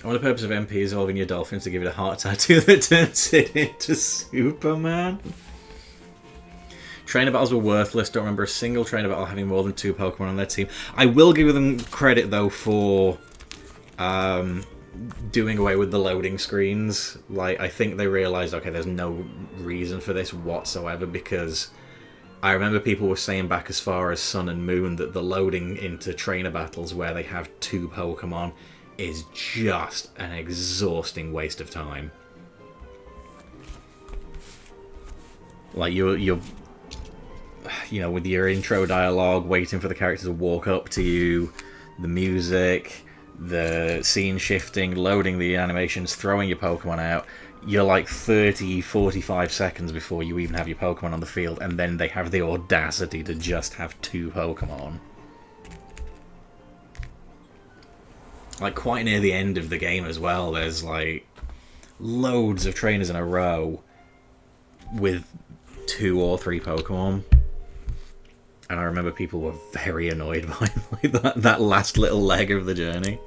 One of the purpose of MP is evolving your dolphins to give it a heart tattoo that turns it into Superman. Trainer battles were worthless. Don't remember a single trainer battle having more than 2 Pokemon on their team. I will give them credit, though, for doing away with the loading screens. Like, I think they realised, okay, there's no reason for this whatsoever, because I remember people were saying back as far as Sun and Moon that the loading into trainer battles where they have 2 Pokemon is just an exhausting waste of time. Like, you're you know, with your intro dialogue, waiting for the character to walk up to you, the music, the scene shifting, loading the animations, throwing your Pokemon out, you're like 30, 45 seconds before you even have your Pokemon on the field, and then they have the audacity to just have 2 Pokemon. Like, quite near the end of the game as well, there's like loads of trainers in a row with 2 or 3 Pokemon. And I remember people were very annoyed by like, that last little leg of the journey.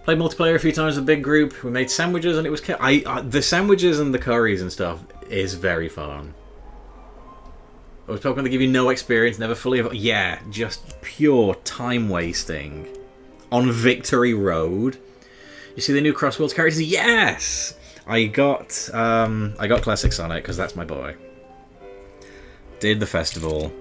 Played multiplayer a few times with a big group. We made sandwiches and it was... the sandwiches and the curries and stuff is very fun. I was talking to give you no experience, never fully... Yeah, just pure time wasting. On Victory Road. You see the new Crossworlds characters? Yes! I got Classic Sonic, because that's my boy. Did the festival.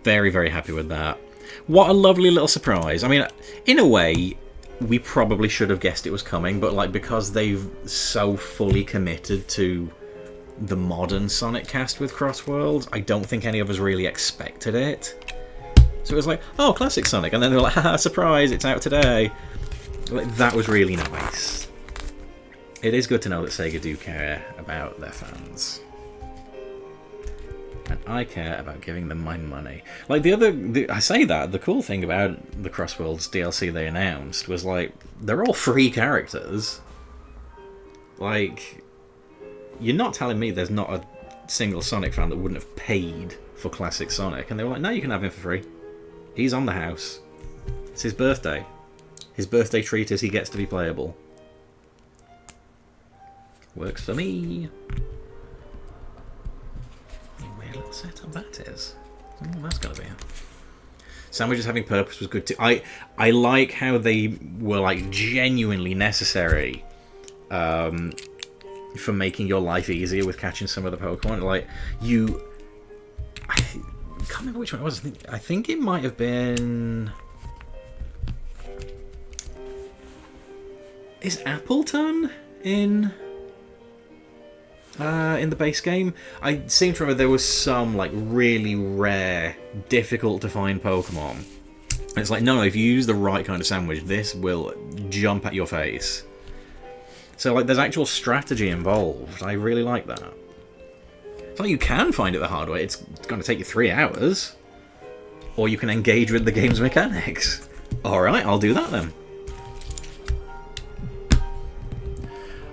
Very, very happy with that. What a lovely little surprise. I mean, in a way, we probably should have guessed it was coming, but like because they've so fully committed to the modern Sonic cast with Crossworlds, I don't think any of us really expected it. So it was like, oh, Classic Sonic, and then they're like, haha, surprise, it's out today. Like, that was really nice. It is good to know that Sega do care about their fans. And I care about giving them my money. Like, I say that, the cool thing about the Crossworlds DLC they announced was, like, they're all free characters. Like, you're not telling me there's not a single Sonic fan that wouldn't have paid for Classic Sonic. And they were like, no, you can have him for free. He's on the house. It's his birthday. His birthday treat is he gets to be playable. Works for me. Weird little setup that is. Oh, that's gotta be it. Sandwiches having purpose was good too. I like how they were like genuinely necessary for making your life easier with catching some of the Pokemon. Like I can't remember which one it was. I think it might have been. Is Appleton in the base game? I seem to remember there was some like really rare, difficult to find Pokemon. And it's like, no, if you use the right kind of sandwich, this will jump at your face. So like, there's actual strategy involved. I really like that. It's like you can find it the hard way. It's going to take you 3 hours, or you can engage with the game's mechanics. All right, I'll do that then.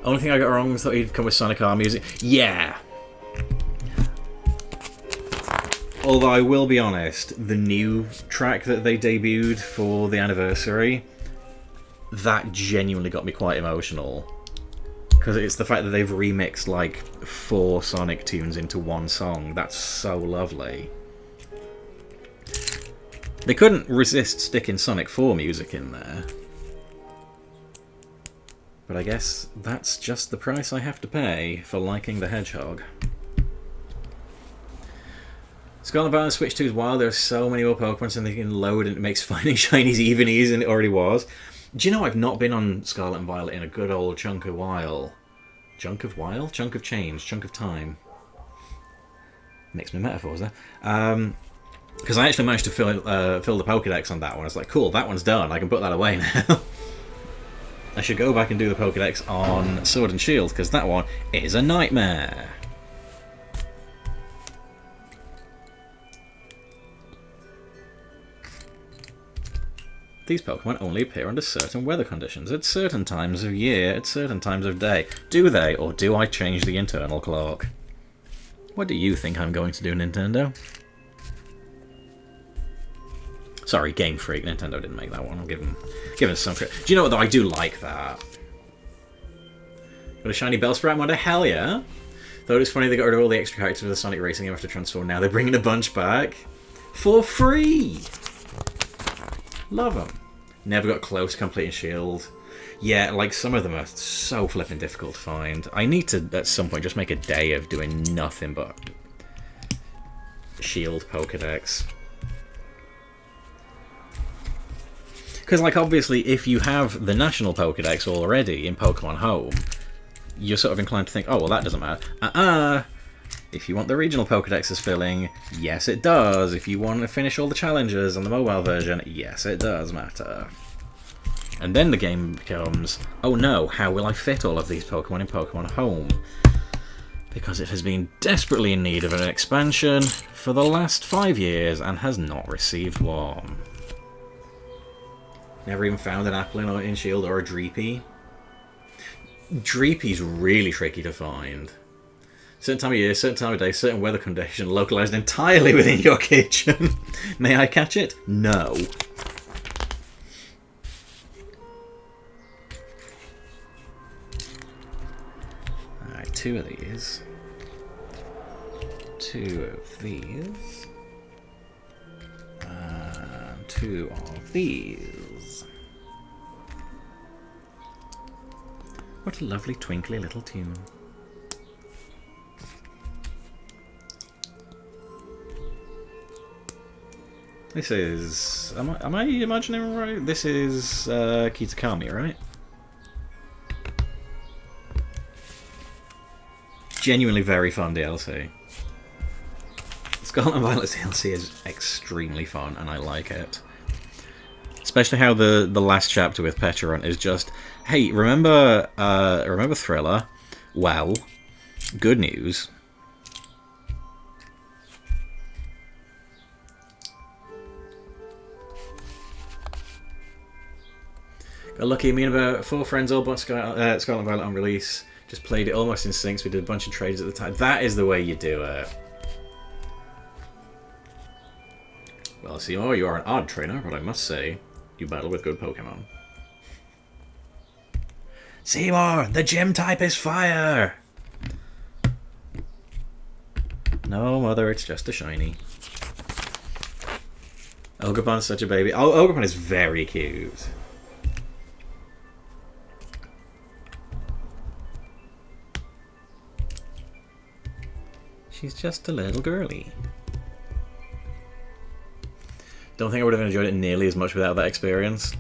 Only thing I got wrong was that he'd come with Sonic R music. Yeah. Although I will be honest, the new track that they debuted for the anniversary, that genuinely got me quite emotional. Because it's the fact that they've remixed like 4 Sonic tunes into one song. That's so lovely. They couldn't resist sticking Sonic 4 music in there. But I guess that's just the price I have to pay for liking the Hedgehog. Scarlet Violet Switch 2 is wild. There are so many more Pokemon and they can load and it makes finding shinies even easier than it already was. Do you know I've not been on Scarlet and Violet in a good old chunk of while? Chunk of while? Chunk of change. Chunk of time. Mix my metaphors there. Because I actually managed to fill the Pokédex on that one. I was like, cool, that one's done. I can put that away now. I should go back and do the Pokédex on Sword and Shield, because that one is a nightmare. These Pokemon only appear under certain weather conditions, at certain times of year, at certain times of day. Do they, or do I change the internal clock? What do you think I'm going to do, Nintendo? Sorry, Game Freak. Nintendo didn't make that one. I'll give them some credit. Do you know what, though? I do like that. Got a shiny Bellsprout modder? Hell yeah. Thought it was funny they got rid of all the extra characters with the Sonic Racing game after Transform. Now they're bringing a bunch back. For free! Love them. Never got close to completing Shield. Yeah, like some of them are so flipping difficult to find. I need to, at some point, just make a day of doing nothing but Shield Pokédex. Because, like, obviously, if you have the National Pokédex already in Pokemon Home, you're sort of inclined to think, oh, well, that doesn't matter. If you want the regional Pokédexes filling, yes, it does. If you want to finish all the challenges on the mobile version, yes, it does matter. And then the game becomes, oh no, how will I fit all of these Pokemon in Pokemon Home? Because it has been desperately in need of an expansion for the last 5 years and has not received one. Never even found an Applin in Shield or a Dreepy. Dreepy's really tricky to find. Certain time of year, certain time of day, certain weather condition, localized entirely within your kitchen. May I catch it? No. Alright, 2 of these. 2 of these. And 2 of these. What a lovely twinkly little tune. This is... Am I imagining right? This is Kitakami, right? Genuinely very fun DLC. Scarlet and Violet's DLC is extremely fun, and I like it. Especially how the last chapter with Pecharunt is just, hey, remember Thriller? Well, good news. Got lucky, me and about 4 friends all bought Scarlet and Violet on release. Just played it almost in syncs. We did a bunch of trades at the time. That is the way you do it. Well, Seymour, you are an odd trainer, but I must say, you battle with good Pokemon. Seymour, the gym type is fire! No, mother, it's just a shiny. Ogerpon's such a baby. Oh, Ogerpon is very cute. She's just a little girly. Don't think I would have enjoyed it nearly as much without that experience.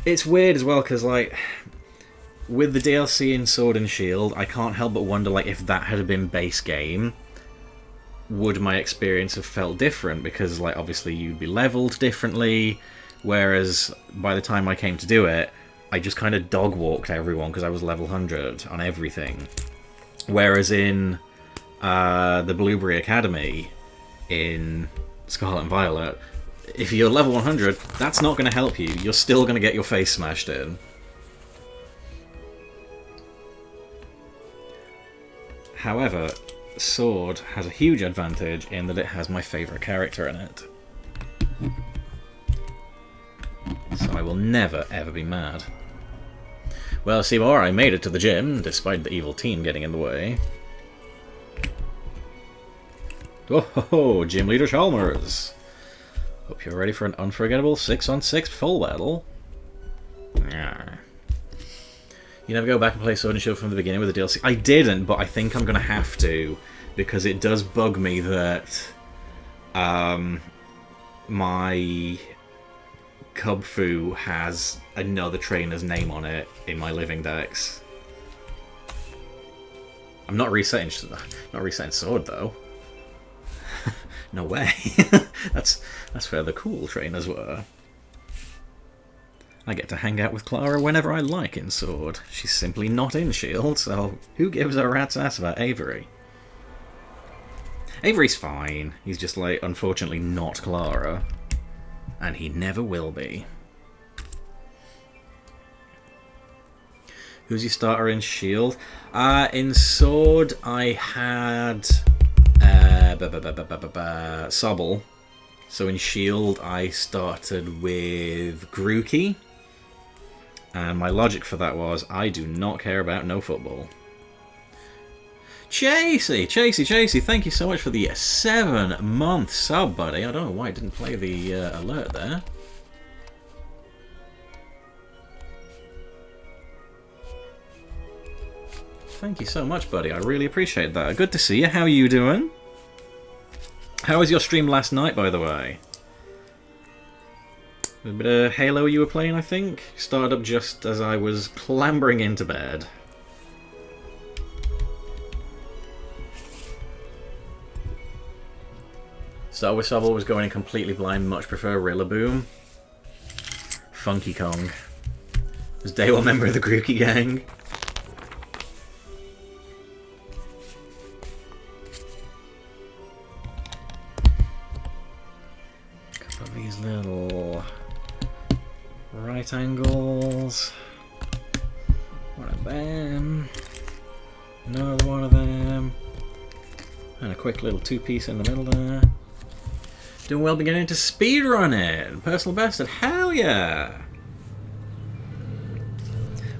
It's weird as well, because, like, with the DLC in Sword and Shield, I can't help but wonder, like, if that had been base game, would my experience have felt different? Because, like, obviously you'd be leveled differently, whereas by the time I came to do it, I just kind of dog-walked everyone because I was level 100 on everything. Whereas in the Blueberry Academy in Scarlet and Violet, if you're level 100, that's not going to help you. You're still going to get your face smashed in. However, Sword has a huge advantage in that it has my favourite character in it. So I will never, ever be mad. Well, Seymour, I made it to the gym, despite the evil team getting in the way. Oh, Gym Leader Chalmers. Hope you're ready for an unforgettable 6-on-6 full battle. Yeah. You never go back and play Sword and Shield from the beginning with the DLC? I didn't, but I think I'm going to have to, because it does bug me that my Kubfu has another trainer's name on it in my living decks. I'm not resetting Sword though. No way. That's where the cool trainers were. I get to hang out with Clara whenever I like in Sword. She's simply not in Shield, so who gives a rat's ass about Avery? Avery's fine. He's just, like, unfortunately not Clara. And he never will be. Who's your starter in Shield? In Sword, I had Sobble. So in Shield, I started with Grookey. And my logic for that was, I do not care about no football. Chasey, thank you so much for the 7-month sub, buddy. I don't know why I didn't play the alert there. Thank you so much, buddy. I really appreciate that. Good to see you. How are you doing? How was your stream last night, by the way? A bit of Halo you were playing, I think? Started up just as I was clambering into bed. Start with Sobble was going in completely blind. Much prefer Rillaboom. Funky Kong. Was day one member of the Grookey gang. Couple of these little right angles. One of them. Another one of them. And a quick little two-piece in the middle there. Doing well beginning to speedrun it. Personal best at hell yeah.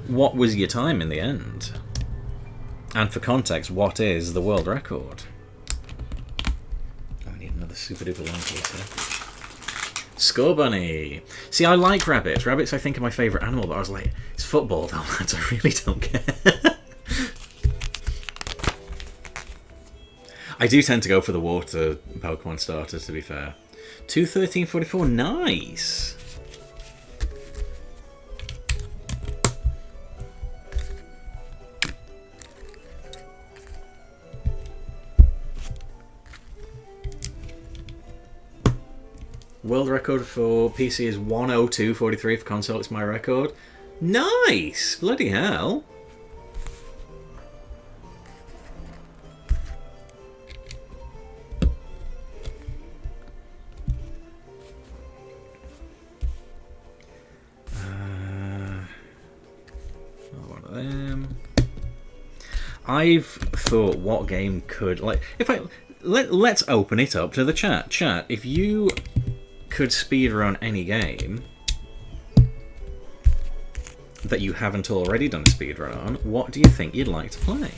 What was your time in the end? And for context, what is the world record? I need another super duper long piece here. Score Bunny. See, I like rabbits. Rabbits I think are my favourite animal, but I was like, it's football though, lads. I really don't care. I do tend to go for the water Pokemon starters, to be fair. 213.44, nice! World record for PC is 102.43 for console, it's my record. Nice! Bloody hell! I've thought what game could, like, if I let's open it up to the chat. If you could speedrun any game that you haven't already done a speedrun on, what do you think you'd like to play?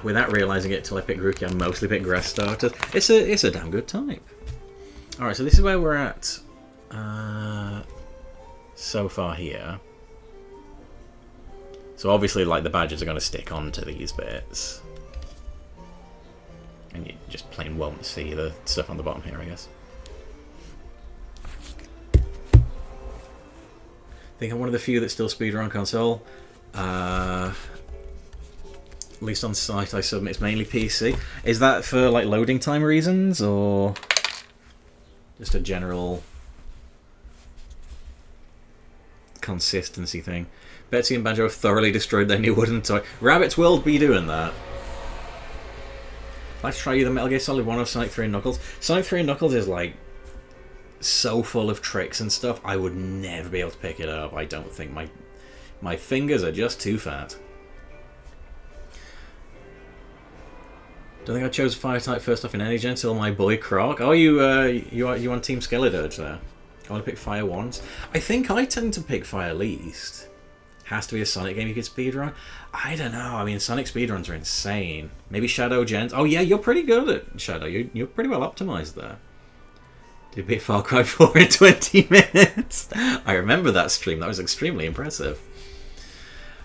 Without realizing it till I pick Grookey, I mostly pick grass starters. It's a damn good type. All right, so this is where we're at so far here. So obviously, like, the badges are going to stick onto these bits. And you just plain won't see the stuff on the bottom here, I guess. I think I'm one of the few that still speedrun console. At least on site I submit, it's mainly PC. Is that for, like, loading time reasons, or just a general consistency thing? Betsy and Banjo have thoroughly destroyed their new wooden toy. Rabbits will be doing that. I'd like to try either Metal Gear Solid 1 or Sonic 3 and Knuckles. Sonic 3 and Knuckles is, like, so full of tricks and stuff, I would never be able to pick it up. I don't think my fingers are just too fat. Don't think I chose Fire type first off in any gen until my boy Croc. Oh, you on Team Skeledirge there? I want to pick fire once. I think I tend to pick fire least. Has to be a Sonic game you could speedrun? I don't know. I mean, Sonic speedruns are insane. Maybe Shadow Gens. Oh yeah, you're pretty good at Shadow. You're pretty well optimized there. Did beat Far Cry 4 in 20 minutes. I remember that stream. That was extremely impressive.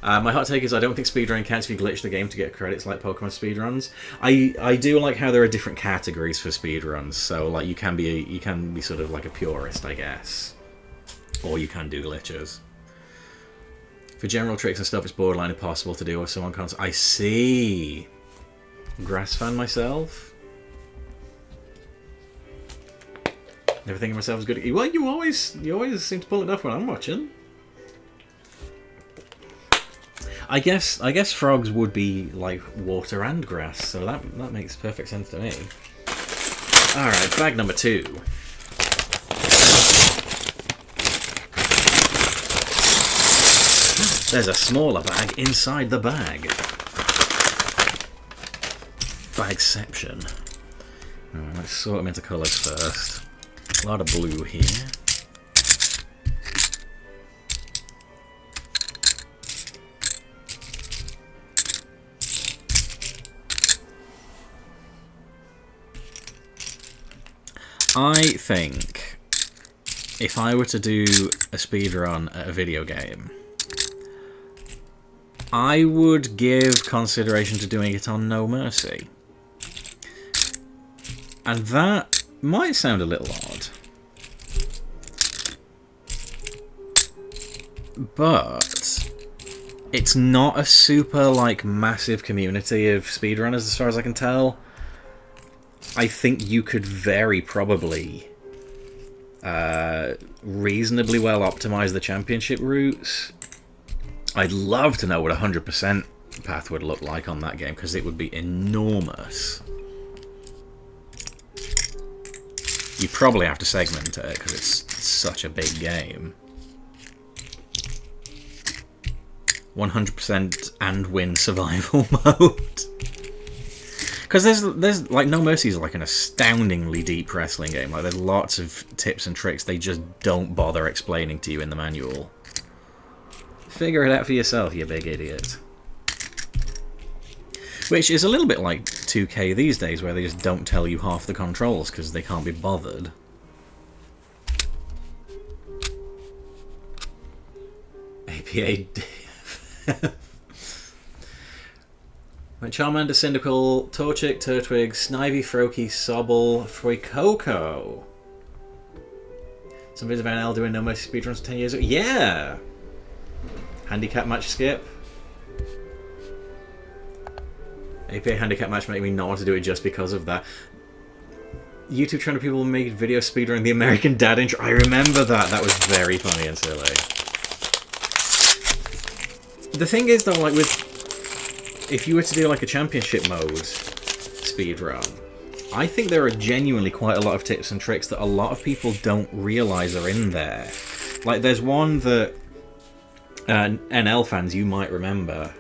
My hot take is I don't think speedrunning counts if you glitch the game to get credits like Pokemon speedruns. I do like how there are different categories for speedruns. So like you can be sort of like a purist, I guess, or you can do glitches. For general tricks and stuff, it's borderline impossible to do with someone console. I see. Grass fan myself. Never thinking myself as good at you. Well, you always seem to pull it off when I'm watching. I guess frogs would be like water and grass, so that makes perfect sense to me. All right, bag number 2. There's a smaller bag inside the bag. Bagception. Right, let's sort them into colours first. A lot of blue here. I think if I were to do a speedrun at a video game, I would give consideration to doing it on No Mercy. And that might sound a little odd, but it's not a super like massive community of speedrunners as far as I can tell. I think you could very probably reasonably well optimize the championship routes. I'd love to know what a 100% path would look like on that game, because it would be enormous. You probably have to segment it, because it's such a big game. 100% and win survival mode. Because there's like No Mercy is like an astoundingly deep wrestling game. Like there's lots of tips and tricks they just don't bother explaining to you in the manual. Figure it out for yourself, you big idiot. Which is a little bit like 2K these days, where they just don't tell you half the controls because they can't be bothered. APA. Charmander, Cyndaquil, Torchic, Turtwig, Snivy, Froakie, Sobble, Fuecoco. Some videos about L doing No Mercy speedruns 10 years ago. Yeah! Handicap match skip. APA handicap match made me not want to do it just because of that. YouTube trying to people make video speedrun the American Dad intro. I remember that. That was very funny and silly. The thing is though, like if you were to do like a championship mode speedrun, I think there are genuinely quite a lot of tips and tricks that a lot of people don't realise are in there. Like there's one that NL fans you might remember,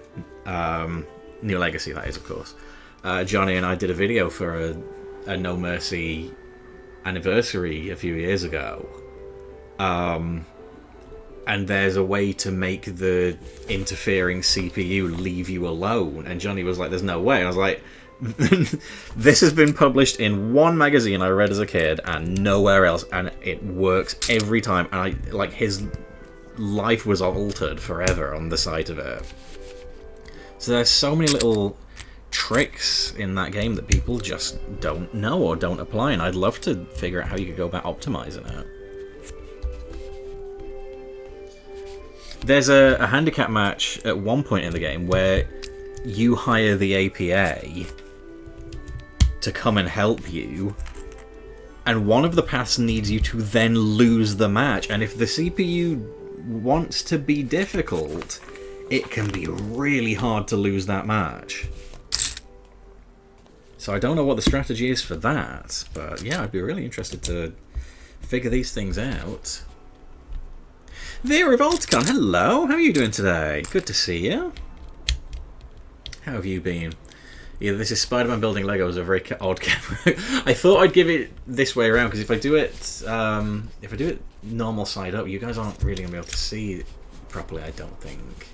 New Legacy that is of course. Johnny and I did a video for a No Mercy anniversary a few years ago. And there's a way to make the interfering CPU leave you alone. And Johnny was like, there's no way. And I was like, this has been published in one magazine I read as a kid and nowhere else. And it works every time. And his life was altered forever on the sight of it. So there's so many little tricks in that game that people just don't know or don't apply. And I'd love to figure out how you could go about optimizing it. There's a handicap match at one point in the game where you hire the APA to come and help you, and one of the paths needs you to then lose the match, and if the CPU wants to be difficult, it can be really hard to lose that match. So I don't know what the strategy is for that, but yeah, I'd be really interested to figure these things out. Vera Volticon, hello! How are you doing today? Good to see you. How have you been? Yeah, this is Spider-Man building Legos, a very odd camera. I thought I'd give it this way around because if I do it normal side up, you guys aren't really gonna be able to see it properly. I don't think.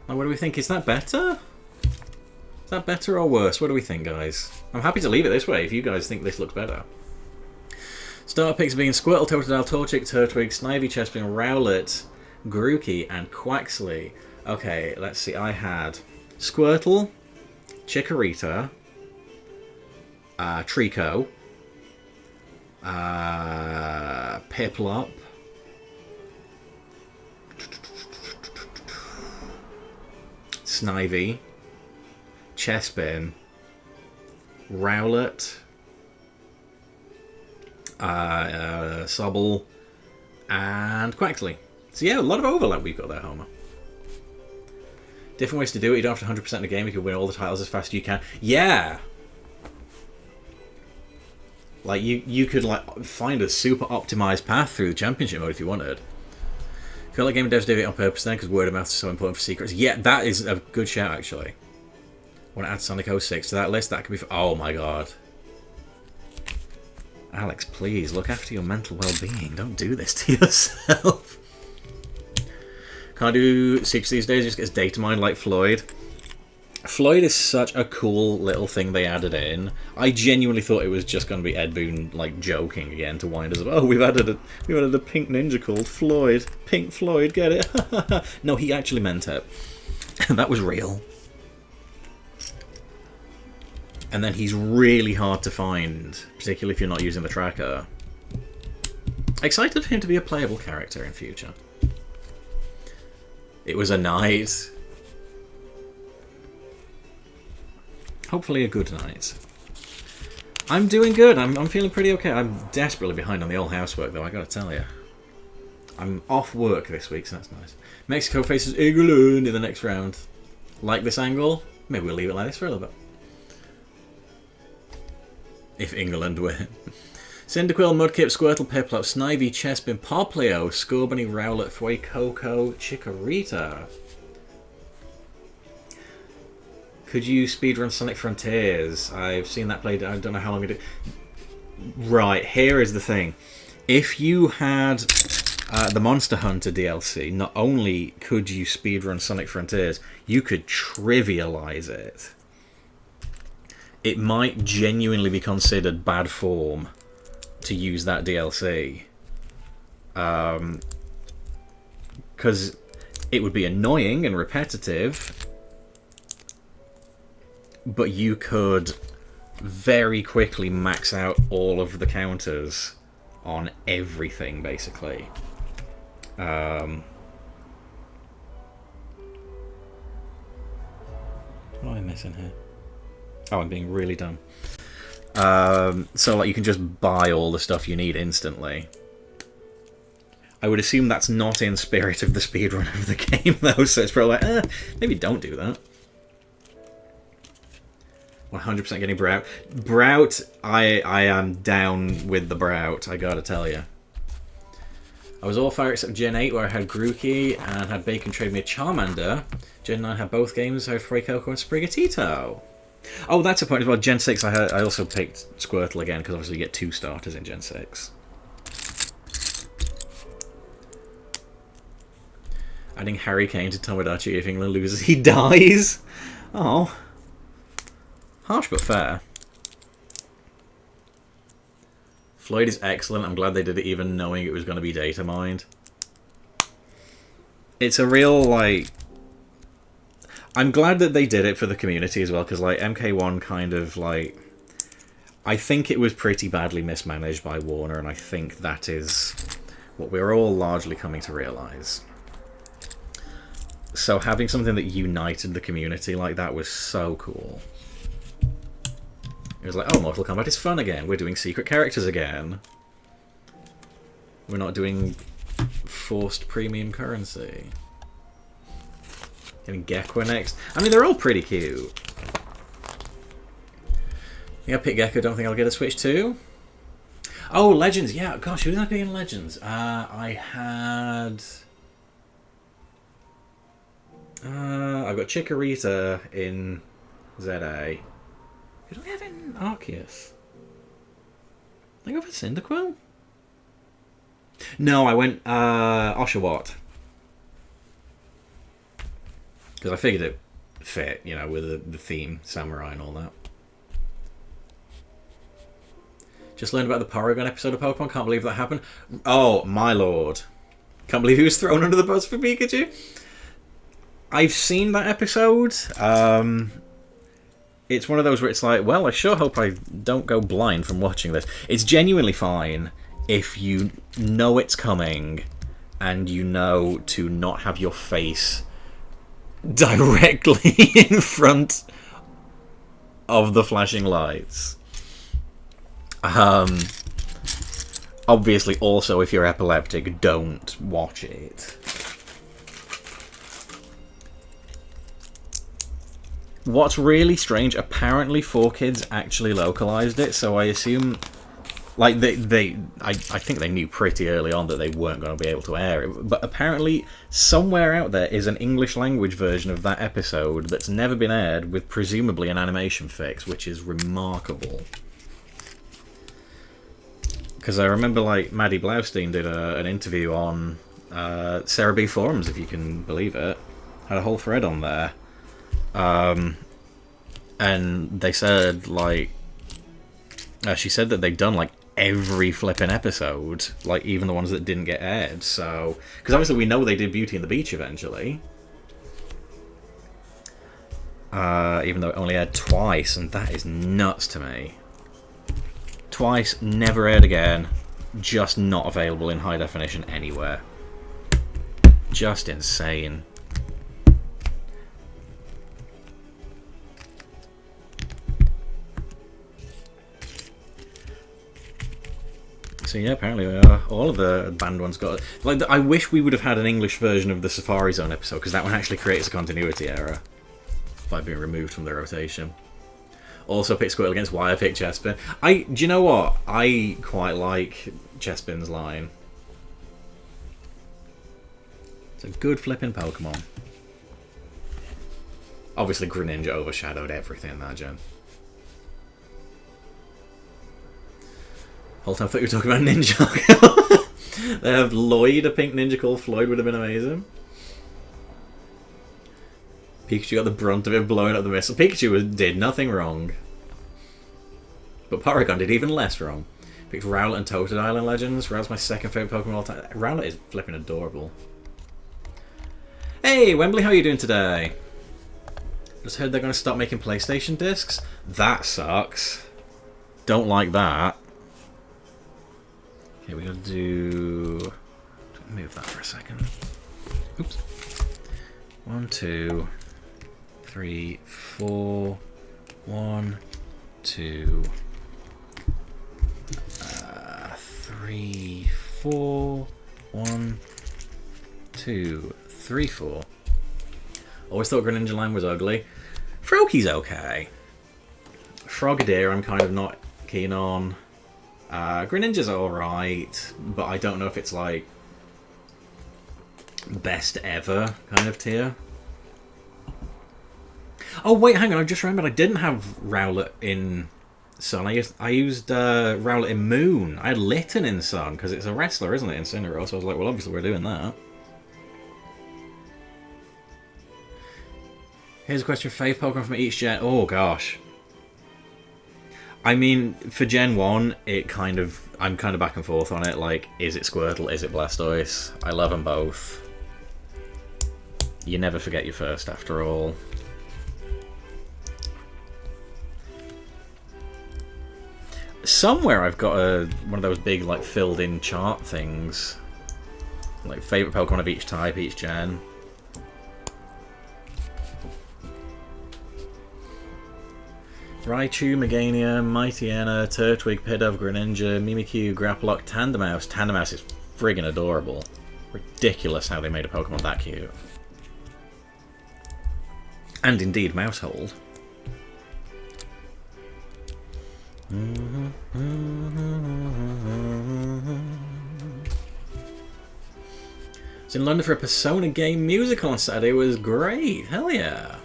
Now, what do we think? Is that better? Is that better or worse? What do we think, guys? I'm happy to leave it this way if you guys think this looks better. Starter picks being Squirtle, Totodile, Torchic, Turtwig, Snivy, Chespin, Rowlet, Grookey, and Quaxley. Okay, let's see. I had Squirtle, Chikorita, Trico, Piplup, Snivy, Chespin, Rowlet, Sobble, and Quaxley. So yeah, a lot of overlap we've got there, Homer. Different ways to do it. You don't have to 100% the game. You can win all the titles as fast as you can. Yeah! Like, you could like find a super optimized path through the championship mode if you wanted. I feel like game devs did it on purpose then, because word of mouth is so important for secrets. Yeah, that is a good shout, actually. Want to add Sonic 06 to that list? That could be... Oh my god. Alex, please, look after your mental well-being. Don't do this to yourself. Can't do secrets these days, just gets data mined like Floyd. Floyd is such a cool little thing they added in. I genuinely thought it was just going to be Ed Boon like joking again to wind us up. Oh, we've added a pink ninja called Floyd. Pink Floyd, get it? No, he actually meant it. That was real. And then he's really hard to find, particularly if you're not using the tracker. Excited for him to be a playable character in future. It was a night. Hopefully a good night. I'm doing good. I'm feeling pretty okay. I'm desperately behind on the old housework, though, I gotta tell you. I'm off work this week, so that's nice. Mexico faces England in the next round. Like this angle? Maybe we'll leave it like this for a little bit. If England win. Cyndaquil, Mudkip, Squirtle, Piplup, Snivy, Chespin, Poplio, Scorbunny, Rowlet, Fuecoco, Chikorita. Could you speedrun Sonic Frontiers? I've seen that played. I don't know how long it. Right, here is the thing. If you had the Monster Hunter DLC, not only could you speedrun Sonic Frontiers, you could trivialize it. It might genuinely be considered bad form to use that DLC. Because it would be annoying and repetitive, but you could very quickly max out all of the counters on everything, basically. What am I missing here? Oh, I'm being really dumb. So, like, you can just buy all the stuff you need instantly. I would assume that's not in spirit of the speedrun of the game, though, so it's probably like, maybe don't do that. 100% getting Brout. Brout, I am down with the Brout, I gotta tell you. I was all fire except Gen 8, where I had Grookey and had Bacon trade me a Charmander. Gen 9 had both games, so I had Fuecoco and Sprigatito. Oh, that's a point as well. Gen 6, I also picked Squirtle again, because obviously you get 2 starters in Gen 6. Adding Harry Kane to Tomodachi, if England loses, he dies! Oh. Harsh but fair. Floyd is excellent. I'm glad they did it even knowing it was going to be data mined. It's a real, like... I'm glad that they did it for the community as well, because, like, MK1 kind of, like... I think it was pretty badly mismanaged by Warner, and I think that is what we're all largely coming to realise. So having something that united the community like that was so cool. It was like, oh, Mortal Kombat is fun again. We're doing secret characters again. We're not doing forced premium currency. Getting Gekko next. I mean, they're all pretty cute. Yeah, pick Gekko. Don't think I'll get a Switch too. Oh, Legends. Yeah, gosh, who did I pick in Legends? I had... I've got Chikorita in ZA. Who do we have in Arceus? I go for Cyndaquil? No, I went Oshawott. Because I figured it fit, you know, with the theme, samurai and all that. Just learned about the Porygon episode of Pokemon. Can't believe that happened. Oh, my lord. Can't believe he was thrown under the bus for Pikachu. I've seen that episode. It's one of those where it's like, well, I sure hope I don't go blind from watching this. It's genuinely fine if you know it's coming and you know to not have your face directly in front of the flashing lights. Obviously, also, if you're epileptic, don't watch it. What's really strange, apparently 4Kids actually localized it, so I assume, like, I think they knew pretty early on that they weren't going to be able to air it, but apparently somewhere out there is an English language version of that episode that's never been aired with presumably an animation fix, which is remarkable. Because I remember, like, Maddie Blaustein did an interview on Sarah B forums, if you can believe it. Had a whole thread on there. And they said, like, she said that they'd done, like, every flipping episode, like, even the ones that didn't get aired, so... Because obviously we know they did Beauty and the Beach eventually. Even though it only aired twice, and that is nuts to me. Twice, never aired again, just not available in high definition anywhere. Just insane. So yeah, apparently all of the banned ones got... Like, I wish we would have had an English version of the Safari Zone episode, because that one actually creates a continuity error by being removed from the rotation. Also picked Squirtle against why I picked Chespin. Do you know what? I quite like Chespin's line. It's a good flipping Pokemon. Obviously Greninja overshadowed everything in that gen. Whole time I thought you were talking about Ninja. They have Lloyd, a pink ninja called Floyd, would have been amazing. Pikachu got the brunt of it blowing up the missile. Pikachu did nothing wrong. But Porygon did even less wrong. Picked Rowlet and Totodile in Legends. Rowlet's my second favourite Pokemon of all time. Rowlet is flipping adorable. Hey, Wembley, how are you doing today? Just heard they're going to stop making PlayStation discs. That sucks. Don't like that. Okay, we got to do... Move that for a second. Oops. 1, 2, 3, 4. 1, 2, 3, 4. 1, 2, 3, 4. Always thought Greninja line was ugly. Froakie's okay. Frogadier I'm kind of not keen on. Greninja's alright, but I don't know if it's like best ever kind of tier. Oh wait, hang on, I just remembered I didn't have Rowlet in Sun. I used Rowlet in Moon. I had Litten in Sun, because it's a wrestler, isn't it, in Incineroar, so I was like, well, obviously we're doing that. Here's a question: fave Pokemon from each gen. Oh gosh. I mean, for Gen 1, I'm kind of back and forth on it. Like, is it Squirtle? Is it Blastoise? I love them both. You never forget your first, after all. Somewhere I've got one of those big, like, filled-in chart things. Like, favourite Pokemon of each type, each gen. Raichu, Meganium, Mightyena, Turtwig, Pidove, Greninja, Mimikyu, Grapploct, Tandemaus. Tandemaus is friggin' adorable. Ridiculous how they made a Pokemon that cute. And indeed, Mousehold. was in London for a Persona game musical on Saturday. It was great. Hell yeah.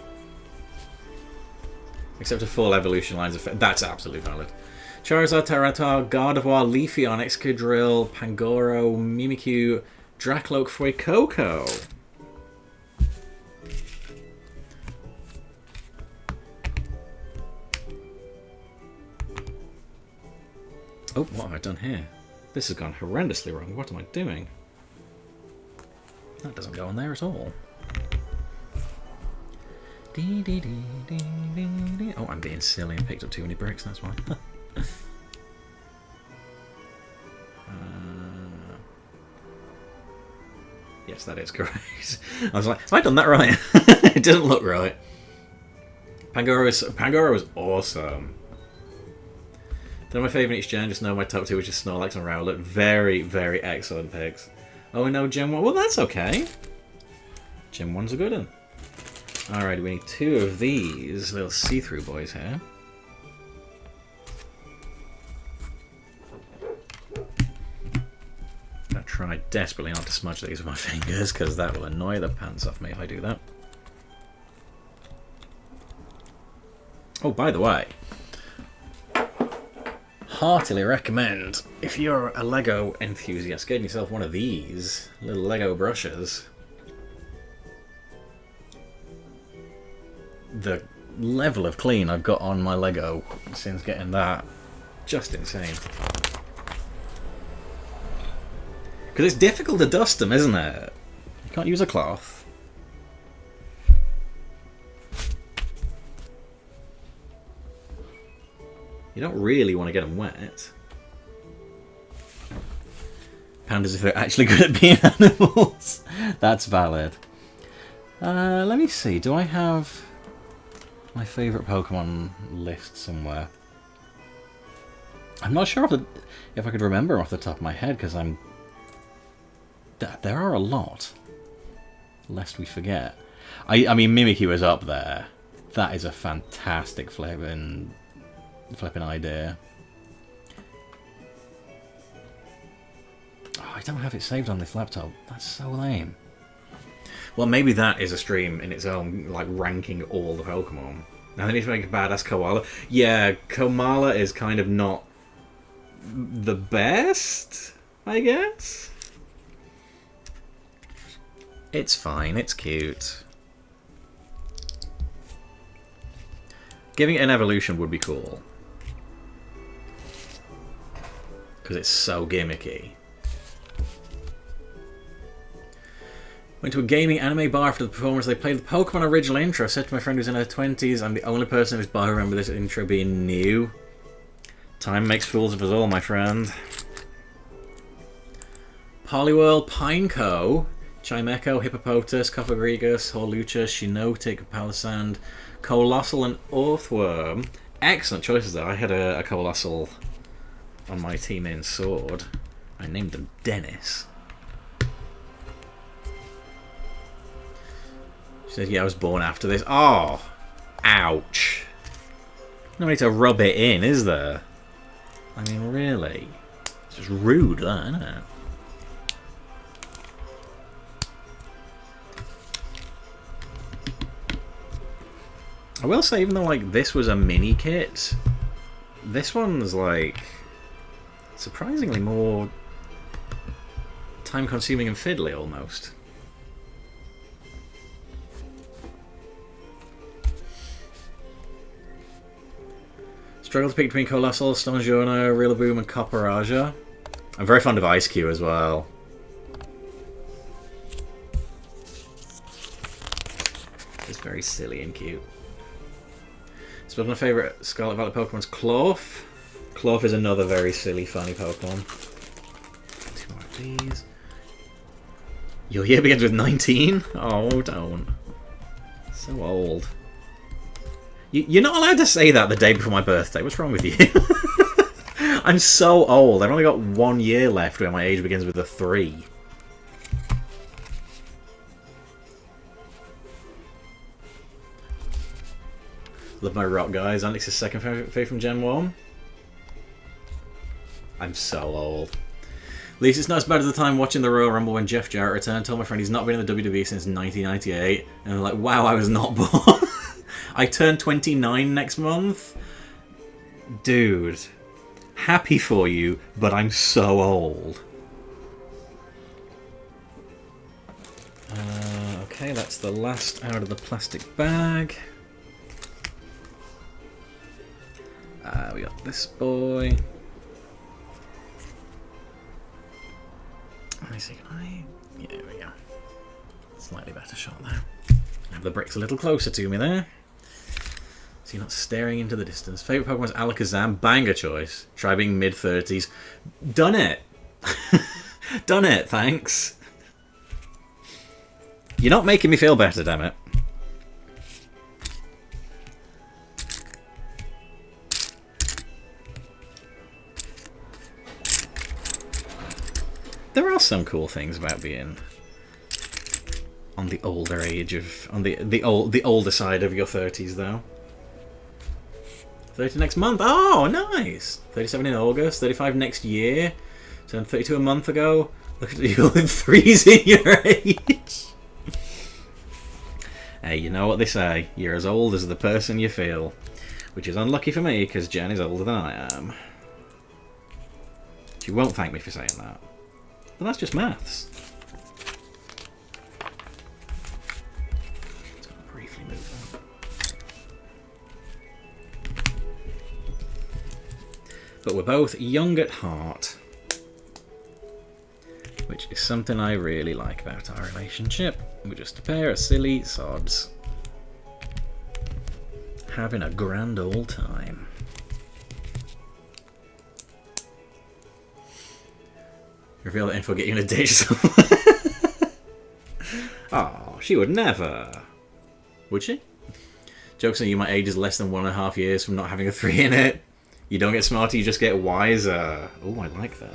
Except for full evolution lines of... That's absolutely valid. Charizard, Tyranitar, Gardevoir, Leafeon, Excadrill, Pangoro, Mimikyu, Dracloak, Fuecoco. Oh, what have I done here? This has gone horrendously wrong. What am I doing? That doesn't go on there at all. Oh, I'm being silly and picked up too many bricks, that's why. Yes, that is correct. I was like, have I done that right? It doesn't look right. Pangoro is awesome. They're my favourite each gen, just know my top two, which is Snorlax and Rowlet. Very, very excellent picks. Oh, no, Gen 1. Well, that's okay. Gen 1's a good one. Alright, we need two of these little see-through boys here. I try desperately not to smudge these with my fingers, because that will annoy the pants off me if I do that. Oh, by the way, heartily recommend, if you're a Lego enthusiast, getting yourself one of these little Lego brushes. The level of clean I've got on my Lego since getting that, just insane. Because it's difficult to dust them, isn't it? You can't use a cloth. You don't really want to get them wet. Pandas if they're actually good at being animals. That's valid. Let me see, do I have my favourite Pokemon list somewhere? I'm not sure if I could remember off the top of my head, because there are a lot, lest we forget. I mean, Mimikyu is up there. That is a fantastic flipping idea. Oh, I don't have it saved on this laptop. That's so lame. Well, maybe that is a stream in its own, like, ranking all the Pokemon. Now they need to make a badass Koala. Yeah, Komala is kind of not the best, I guess? It's fine, it's cute. Giving it an evolution would be cool. Because it's so gimmicky. Went to a gaming anime bar after the performance. They played the Pokemon original intro. Said to my friend who's in her 20s, I'm the only person in this bar who remember this intro being new. Time makes fools of us all, my friend. Poliwhirl, Pineco, Chimecho, Hippopotas, Cofagrigus, Horlucha, Shinotic, Palisand, Colossal and Earthworm. Excellent choices there. I had a Colossal on my team in Sword. I named him Dennis. She said, yeah, I was born after this. Oh! Ouch. No need to rub it in, is there? I mean, really? It's just rude, that, isn't it? I will say, even though like this was a mini kit, this one's like surprisingly more time-consuming and fiddly almost. Struggle to pick between Colossal, Stonjourner, Rillaboom, and Copperaja. I'm very fond of Ice Cube as well. It's very silly and cute. So my favourite Scarlet Violet Pokemon's Clorf. Clorf is another very silly, funny Pokemon. Two more of these. Your year begins with 19? Oh, don't. So old. You're not allowed to say that the day before my birthday. What's wrong with you? I'm so old. I've only got 1 year left where my age begins with a 3. Love my rock, guys. Anix's second favourite from Gen 1. I'm so old. At least it's not as bad as the time watching the Royal Rumble when Jeff Jarrett returned. Told my friend he's not been in the WWE since 1998. And I'm like, wow, I was not born. I turn 29 next month. Dude. Happy for you, but I'm so old. Okay, that's the last out of the plastic bag. We got this boy. Let me see, can I... Yeah, there we go. Slightly better shot there. Have the bricks a little closer to me there. So you're not staring into the distance. Favourite Pokemon is Alakazam. Banger choice. Try being mid-30s. Done it! Done it, thanks. You're not making me feel better, damn it. There are some cool things about being on the older age of the older side of your 30s, though. 30 next month. Oh, nice. 37 in August. 35 next year. Turned 32 a month ago. Look at you with 3s in your age. Hey, you know what they say. You're as old as the person you feel, which is unlucky for me because Jen is older than I am. She won't thank me for saying that. But that's just maths. Just gonna briefly move that. But we're both young at heart, which is something I really like about our relationship. We're just a pair of silly sods having a grand old time. Reveal that info, get you in a ditch somewhere. Oh, she would never. Would she? Joke's on you, my age is less than 1.5 years from not having a 3 in it. You don't get smarter, you just get wiser. Oh, I like that.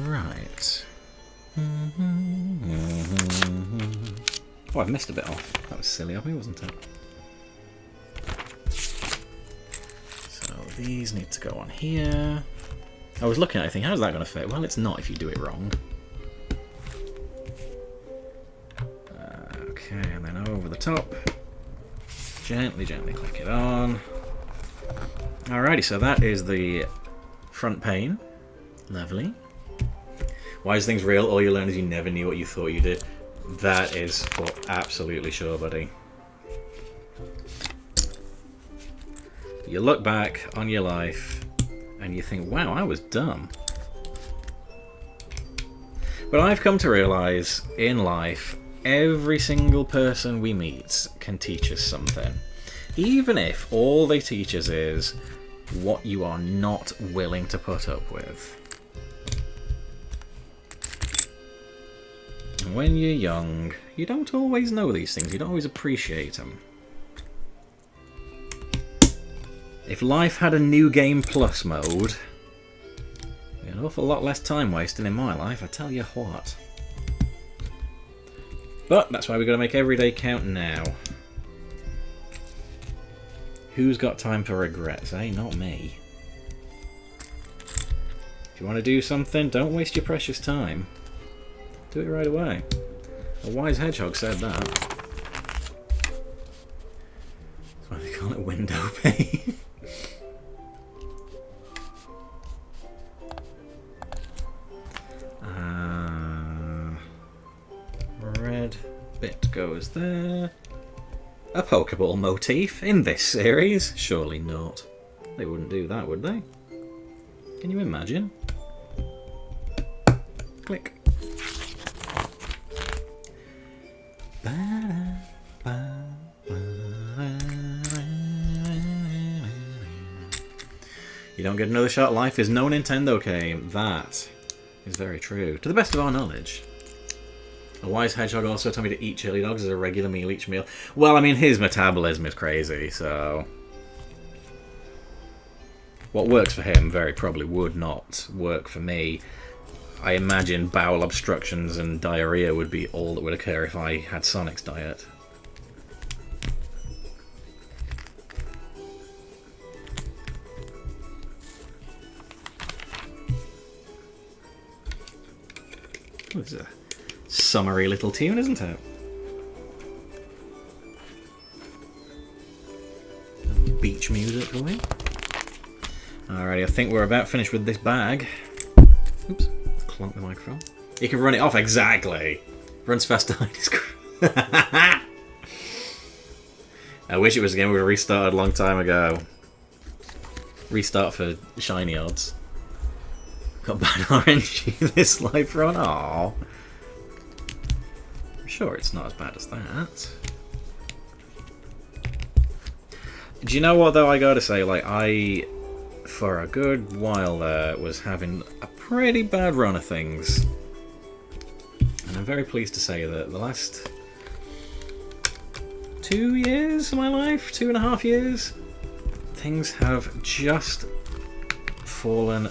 Right. Oh, I've missed a bit off. That was silly of me, wasn't it? So these need to go on here. I was looking at it thinking, how's that going to fit? Well, it's not if you do it wrong. Okay, and then over the top. Gently, gently click it on. Alrighty, so that is the front pane. Lovely. Why is things real? All you learn is you never knew what you thought you did. That is for absolutely sure, buddy. You look back on your life and you think, wow, I was dumb. But I've come to realise in life, every single person we meet can teach us something. Even if all they teach us is what you are not willing to put up with. And when you're young, you don't always know these things, you don't always appreciate them. If life had a new game plus mode, an awful lot less time wasted in my life, I tell you what. But that's why we've got to make every day count now. Who's got time for regrets, eh? Not me. If you want to do something, don't waste your precious time. Do it right away. A wise hedgehog said that. That's why they call it window pane. Red bit goes there. A Pokeball motif in this series? Surely not. They wouldn't do that, would they? Can you imagine? Click. You don't get another shot. Life is no Nintendo game. That is very true. To the best of our knowledge. A wise hedgehog also told me to eat chili dogs as a regular meal each meal. Well, I mean, his metabolism is crazy, so... What works for him very probably would not work for me. I imagine bowel obstructions and diarrhea would be all that would occur if I had Sonic's diet. It's a summery little tune, isn't it? Beach music for me. Alrighty, I think we're about finished with this bag. Oops, clunk the microphone. You can run it off, exactly. Runs fast behind his crew. I wish it was a game we restarted a long time ago. Restart for shiny odds. Got bad RNG this life run. Aww. I'm sure it's not as bad as that. Do you know what though? I gotta say, like, for a good while there was having a pretty bad run of things. And I'm very pleased to say that the last 2 years of my life, 2.5 years, things have just fallen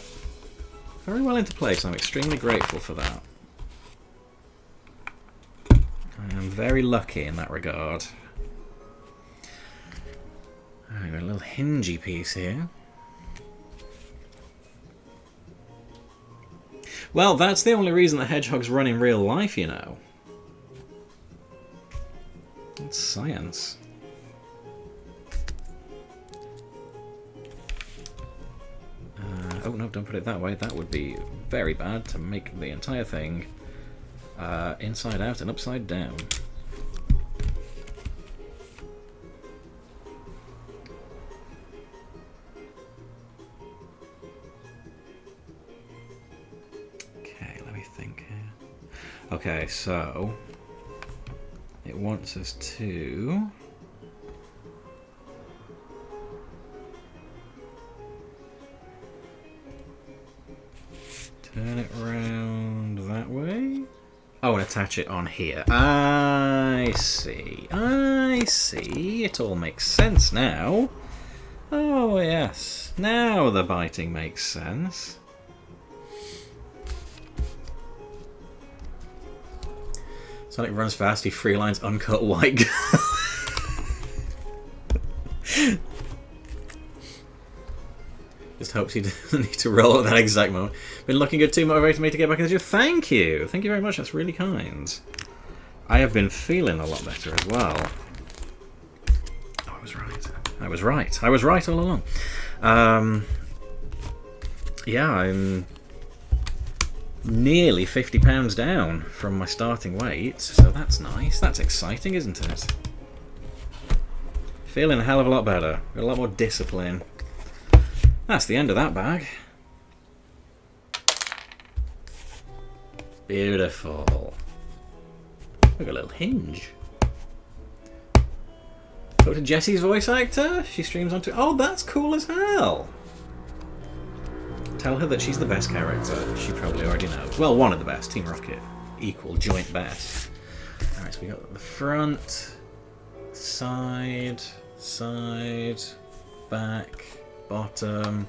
very well into place. I'm extremely grateful for that. I am very lucky in that regard. I've got a little hingy piece here. Well, that's the only reason that hedgehogs run in real life, you know. It's science. Oh no, don't put it that way. That would be very bad to make the entire thing inside out and upside down. Okay, let me think here. Okay, so it wants us to turn it round that way. Oh, and attach it on here. I see. I see. It all makes sense now. Oh, yes. Now the biting makes sense. Sonic runs fast, he freelines uncut white girl. Just hopes he doesn't need to roll at that exact moment. Been looking good too, motivated me to get back in the gym. Thank you! Thank you very much, that's really kind. I have been feeling a lot better as well. Oh, I was right. I was right. I was right all along. Yeah, I'm nearly 50 pounds down from my starting weight, so that's nice. That's exciting, isn't it? Feeling a hell of a lot better. Got a lot more discipline. That's the end of that bag. Beautiful. We've got a little hinge. Talk to Jessie's voice actor. She streams onto... Oh, that's cool as hell. Tell her that she's the best character. She probably already knows. Well, one of the best. Team Rocket. Equal, joint best. Alright, so we got the front, side, back, bottom,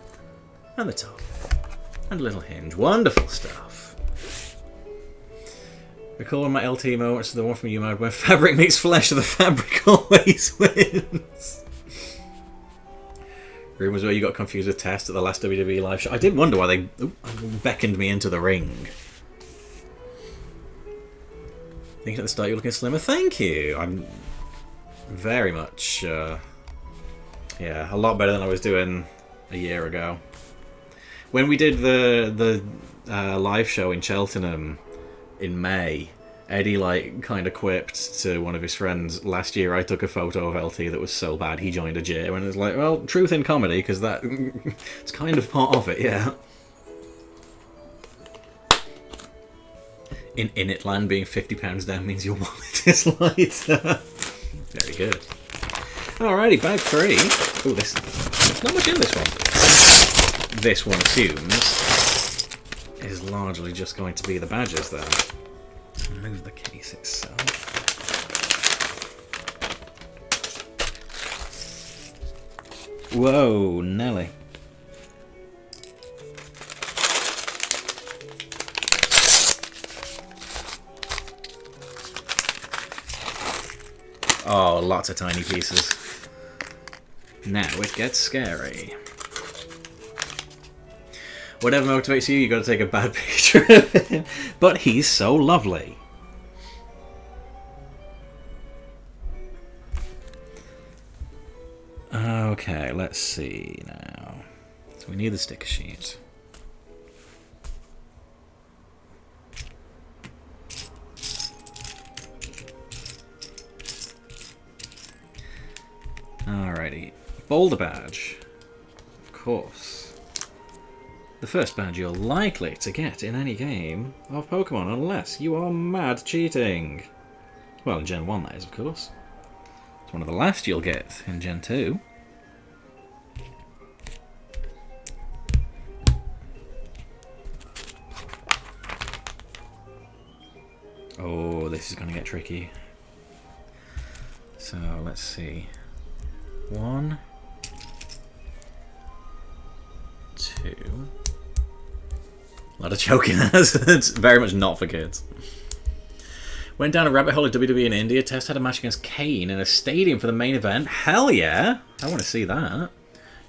and the top. And a little hinge. Wonderful stuff. Recall one of my LT moments, the one from you mode, when fabric meets flesh, the fabric always wins. Rumours where you got confused with Test at the last WWE live show. I did wonder why they beckoned me into the ring. Thinking at the start you're looking slimmer. Thank you. I'm very much, yeah, a lot better than I was doing a year ago. When we did the live show in Cheltenham in May, Eddie kind of quipped to one of his friends, last year I took a photo of LT that was so bad he joined a gym, and it's like, well, truth in comedy, because that it's kind of part of it, yeah. In Initland, being 50 pounds down means your wallet is lighter. Very good. Alrighty, bag 3. Oh, there's not much in this one. This one assumes is largely just going to be the badges there. Move the case itself. Whoa, Nelly. Oh, lots of tiny pieces. Now it gets scary. Whatever motivates you, you got to take a bad picture of him. But he's so lovely. Okay, let's see now. So we need the sticker sheet. Alrighty. Boulder badge. Of course. The first badge you're likely to get in any game of Pokemon, unless you are mad cheating. Well, in Gen 1 that is, of course. It's one of the last you'll get in Gen 2. Oh, this is going to get tricky. So, let's see. 1, 2. A lot of choking. It's very much not for kids. Went down a rabbit hole at WWE in India. Test had a match against Kane in a stadium for the main event. Hell yeah! I want to see that.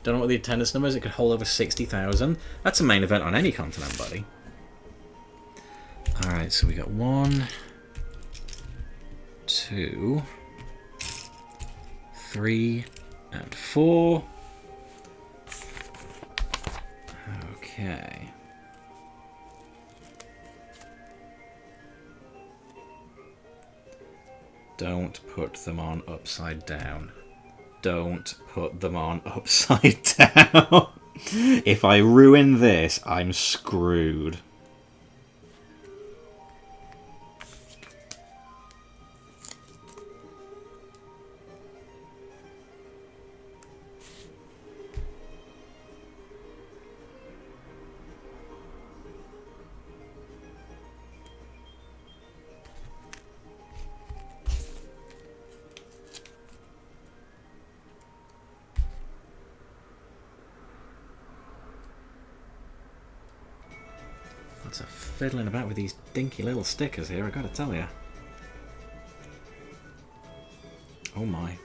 Don't know what the attendance number is. It could hold over 60,000. That's a main event on any continent, buddy. Alright, so we got 1, 2, 3, and 4. Okay. Don't put them on upside down. Don't put them on upside down. If I ruin this, I'm screwed. Lots of fiddling about with these dinky little stickers here, I gotta tell you. Oh my.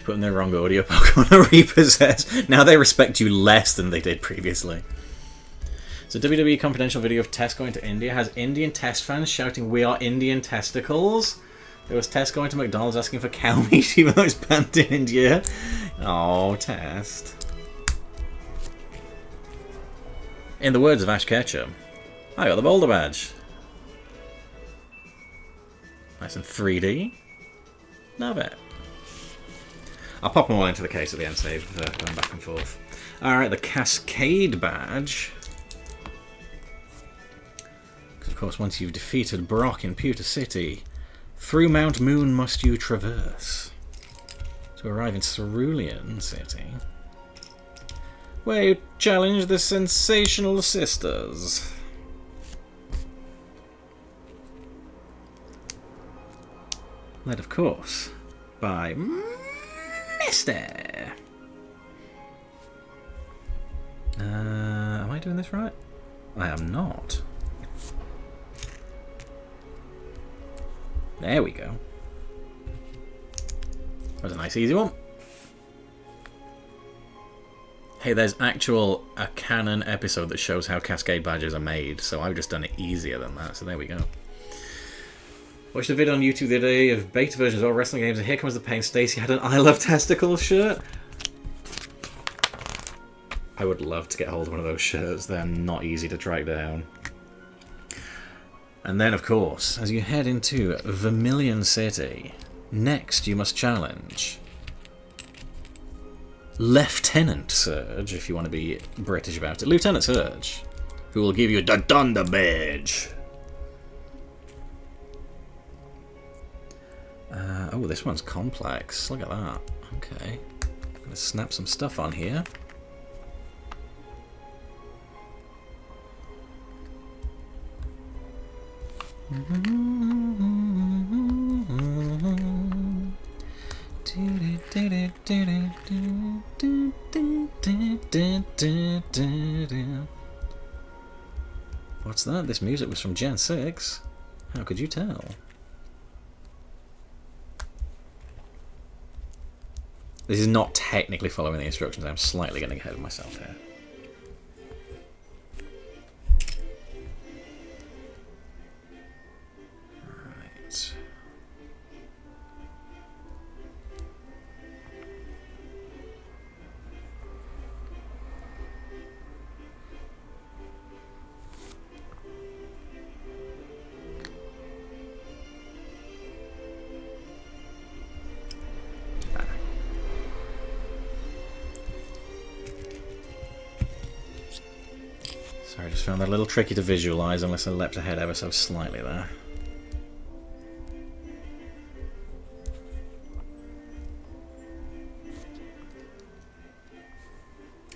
Put in the wrong audio, Pokemon are repossessed. Now they respect you less than they did previously. So WWE confidential video of Tess going to India has Indian Tess fans shouting, "We are Indian testicles." There was Tess going to McDonald's asking for cow meat even though it's banned in India. Oh, Tess. In the words of Ash Ketchum, I got the Boulder badge. Nice in 3D. Love it. I'll pop them all into the case at the end stage with going back and forth. Alright, the Cascade badge. Because of course once you've defeated Brock in Pewter City, through Mount Moon must you traverse to arrive in Cerulean City, where you challenge the Sensational Sisters. Led of course by Mister. Am I doing this right? I am not. There we go. That was a nice easy one. Hey, there's a canon episode that shows how Cascade badges are made, so I've just done it easier than that, so there we go. Watched a video on YouTube the other day of beta versions of all wrestling games, and here comes the pain. Stacey had an I Love Testicles shirt. I would love to get hold of one of those shirts. They're not easy to track down. And then, of course, as you head into Vermilion City, next you must challenge Lieutenant Surge, if you want to be British about it. Lieutenant Surge, who will give you the Thunder Badge. Oh, this one's complex. Look at that. Okay. I'm going to snap some stuff on here. Am What's that? This music was from Gen 6. How could you tell? This is not technically following the instructions. I'm slightly getting ahead of myself here. Right. Sorry, I just found that a little tricky to visualise unless I leapt ahead ever so slightly there.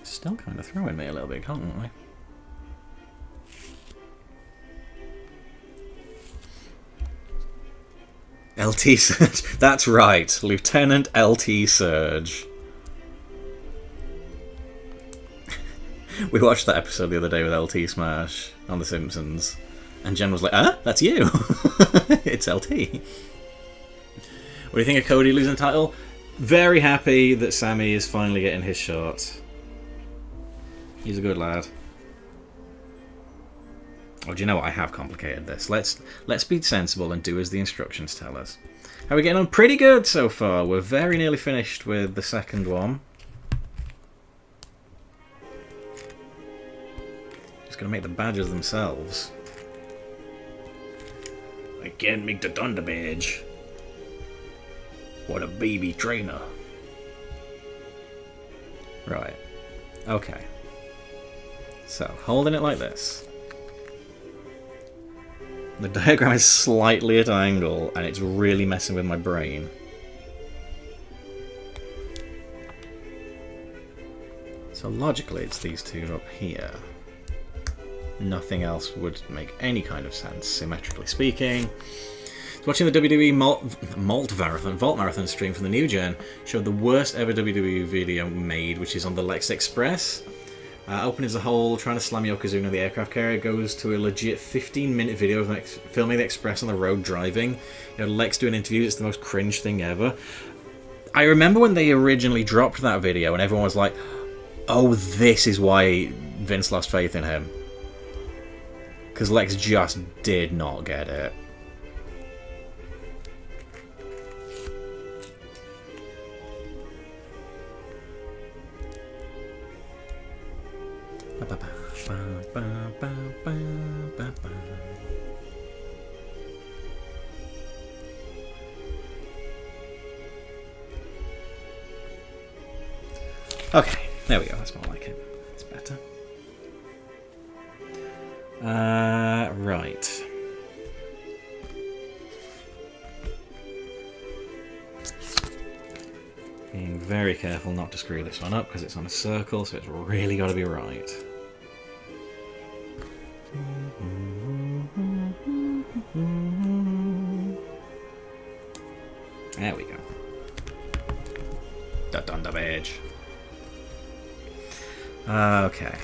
Still kind of throwing me a little bit, can't we? LT Surge. That's right, Lieutenant LT Surge. We watched that episode the other day with LT Smash on The Simpsons, and Jen was like, "Ah, that's you." It's LT. What do you think of Cody losing the title? Very happy that Sammy is finally getting his shot. He's a good lad. Oh, do you know what? I have complicated this. Let's be sensible and do as the instructions tell us. How are we getting on? Pretty good so far. We're very nearly finished with the second one. Just gonna make the badges themselves. I can't make the Thunder Badge. What a baby trainer. Right. Okay. So, holding it like this. The diagram is slightly at an angle, and it's really messing with my brain. So logically, it's these two up here. Nothing else would make any kind of sense, symmetrically speaking. Watching the WWE Vault Marathon stream from the new gen showed the worst ever WWE video made, which is on the Lex Express. Opening as a whole, trying to slam Yokozuna in the aircraft carrier, goes to a legit 15-minute video of filming the Express on the road driving. You know, Lex doing interviews, it's the most cringe thing ever. I remember when they originally dropped that video and everyone was like, oh, this is why Vince lost faith in him. Because Lex just did not get it. Okay, there we go, that's more like it. It's better. Right. Being very careful not to screw this one up because it's on a circle, so it's really got to be right. There we go. The Thunder Badge. Okay.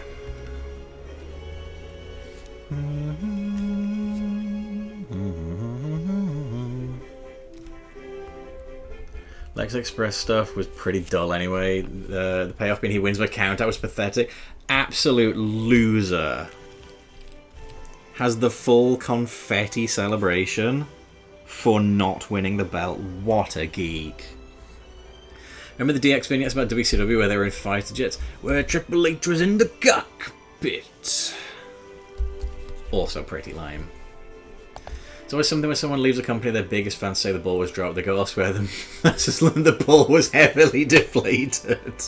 Lex Express stuff was pretty dull anyway. The payoff being he wins by count, that was pathetic. Absolute loser. Has the full confetti celebration for not winning the belt. What a geek. Remember the DX vignettes about WCW where they were in fighter jets? Where Triple H was in the cockpit. Also pretty lame. It's always something when someone leaves a company their biggest fans say the ball was dropped, they go elsewhere, then that's just when the ball was heavily deflated.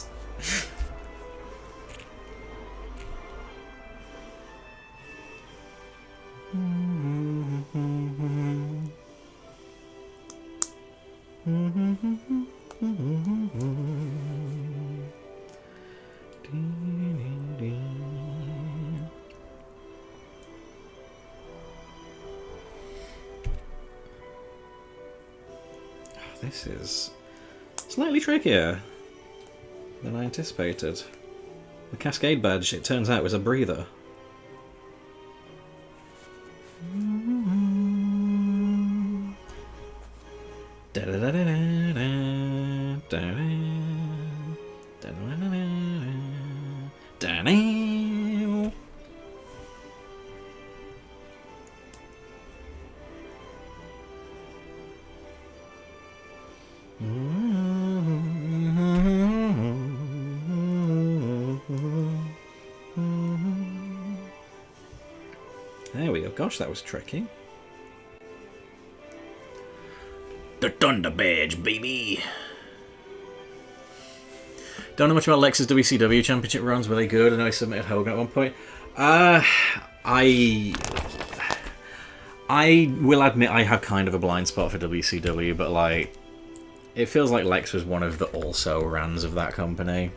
This is slightly trickier. than I anticipated. The Cascade badge, it turns out, was a breather. There we go. Gosh, that was tricky. The Thunder Badge, baby! Don't know much about Lex's WCW Championship runs. Were they good? I know he submitted Hogan at one point. I will admit I have kind of a blind spot for WCW, but like, it feels like Lex was one of the also-rans of that company.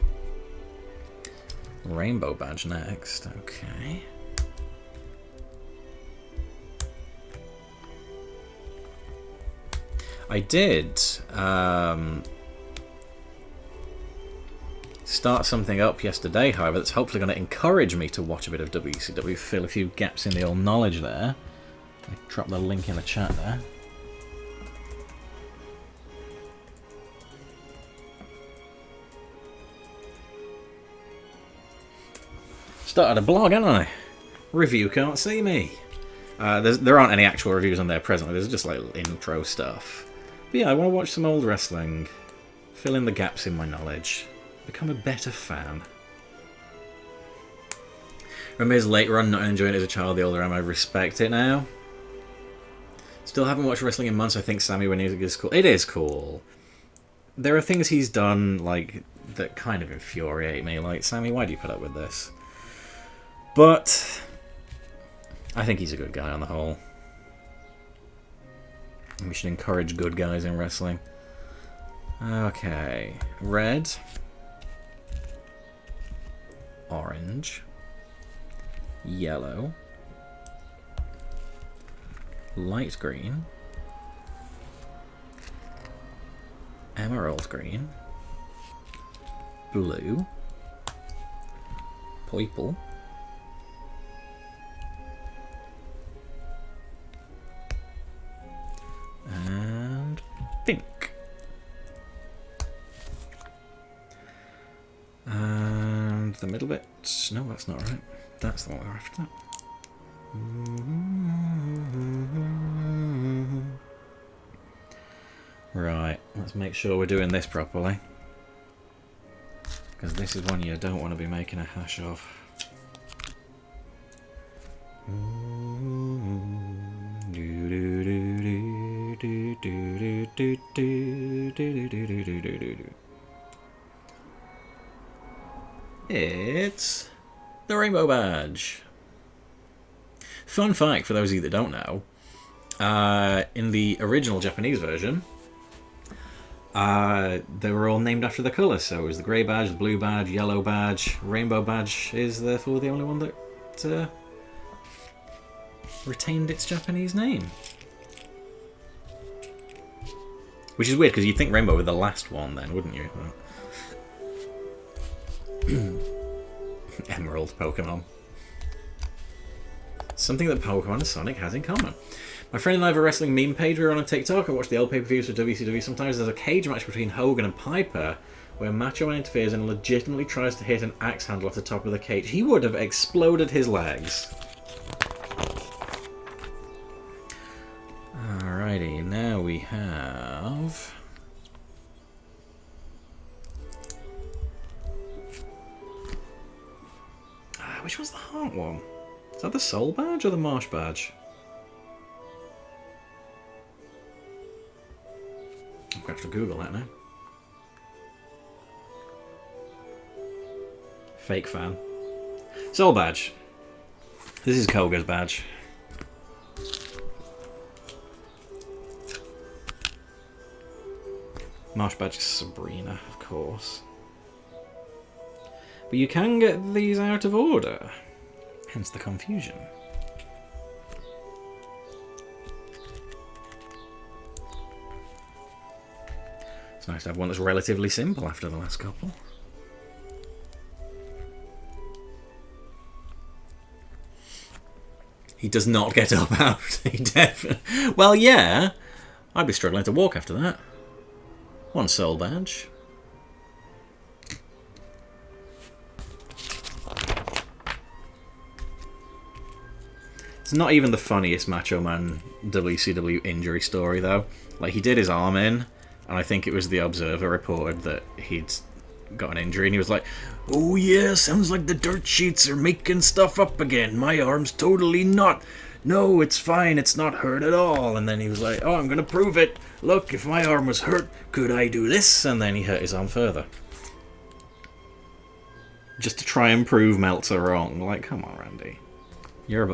Rainbow badge next. Okay. I did start something up yesterday, however, that's hopefully going to encourage me to watch a bit of WCW, fill a few gaps in the old knowledge there. I drop the link in the chat there. Started a blog, haven't I? Review Can't See Me. There aren't any actual reviews on there presently, there's just like intro stuff. But yeah, I want to watch some old wrestling, fill in the gaps in my knowledge, become a better fan. Remember his late run, not enjoying it as a child, the older I am, I respect it now. Still haven't watched wrestling in months. I think Sammy when music is cool. It is cool. There are things he's done like that kind of infuriate me, like, Sammy, why do you put up with this? But I think he's a good guy on the whole. We should encourage good guys in wrestling. Okay. Red. Orange. Yellow. Light green. Emerald green. Blue. Purple. And pink. And the middle bit. No, that's not right. That's the one we're after. Right, let's make sure we're doing this properly. Because this is one you don't want to be making a hash of. It's the Rainbow Badge. Fun fact for those of you that don't know, in the original Japanese version, they were all named after the colours. So it was the grey badge, the blue badge, yellow badge. Rainbow badge is therefore the only one that retained its Japanese name. Which is weird, because you'd think Rainbow were the last one then, wouldn't you? Emerald Pokemon. Something that Pokemon and Sonic has in common. My friend and I have a wrestling meme page. We're on TikTok. I watch the old pay-per-views for WCW. Sometimes there's a cage match between Hogan and Piper where Macho Man interferes and legitimately tries to hit an axe handle off the top of the cage. He would have exploded his legs. Alrighty, now we have... which one's the heart one? Is that the Soul Badge or the Marsh Badge? I'm going to have to Google that now. Fake fan. Soul Badge. This is Koga's badge. Marsh Badge is Sabrina, of course. But you can get these out of order. Hence the confusion. It's nice to have one that's relatively simple after the last couple. He does not get up out. He definitely... Well, yeah. I'd be struggling to walk after that. 1 soul badge. It's not even the funniest Macho Man WCW injury story, though. Like, he did his arm in, and I think it was the Observer reported that he'd got an injury, and he was like, "Oh yeah, sounds like the dirt sheets are making stuff up again. My arm's totally not. No, it's fine, it's not hurt at all." And then he was like, "Oh, I'm gonna prove it. Look, if my arm was hurt, could I do this?" And then he hurt his arm further. Just to try and prove Meltzer wrong. Like, come on, Randy. You're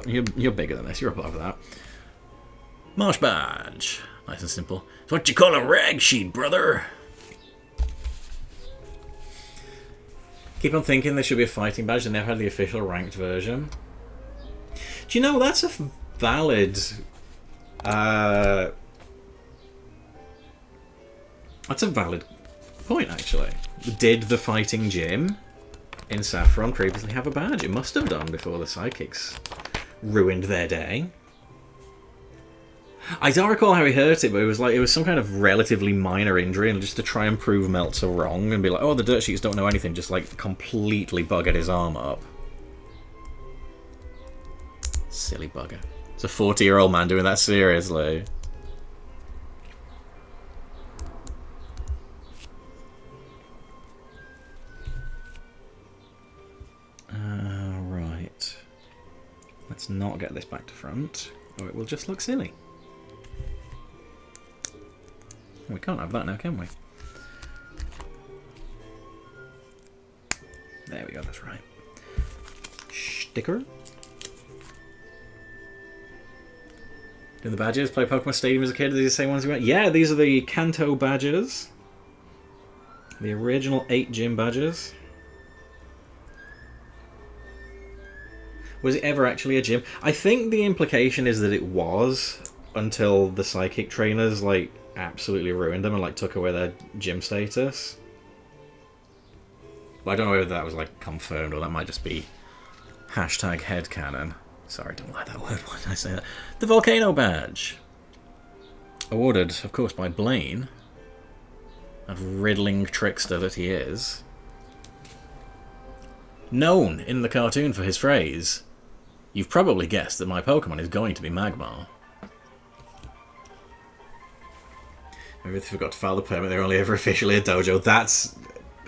bigger than this. You're above that. Marsh badge. Nice and simple. It's what you call a rag sheet, brother. Keep on thinking there should be a fighting badge. They never had the official ranked version. Do you know, that's a valid... that's a valid point, actually. Did the fighting gym in Saffron previously have a badge? It must have done before the Psychics ruined their day. I don't recall how he hurt it, but it was some kind of relatively minor injury, and just to try and prove Meltzer wrong and be like, "Oh, the dirt sheets don't know anything," just like completely buggered his arm up. Silly bugger. It's a 40-year-old man doing that seriously. Right. Let's not get this back to front, or it will just look silly. We can't have that now, can we? There we go, that's right. Sticker. Doing the badges, play Pokemon Stadium as a kid, are these the same ones we went? Yeah, these are the Kanto badges. The original 8 gym badges. Was it ever actually a gym? I think the implication is that it was, until the Psychic trainers, like, absolutely ruined them and, like, took away their gym status. But I don't know whether that was, like, confirmed, or that might just be hashtag headcanon. Sorry, I don't like that word. Why did I say that? The Volcano badge. Awarded, of course, by Blaine. That riddling trickster that he is. Known in the cartoon for his phrase, "You've probably guessed that my Pokemon is going to be Magmar." Maybe they forgot to file the permit, they're only ever officially a dojo. That's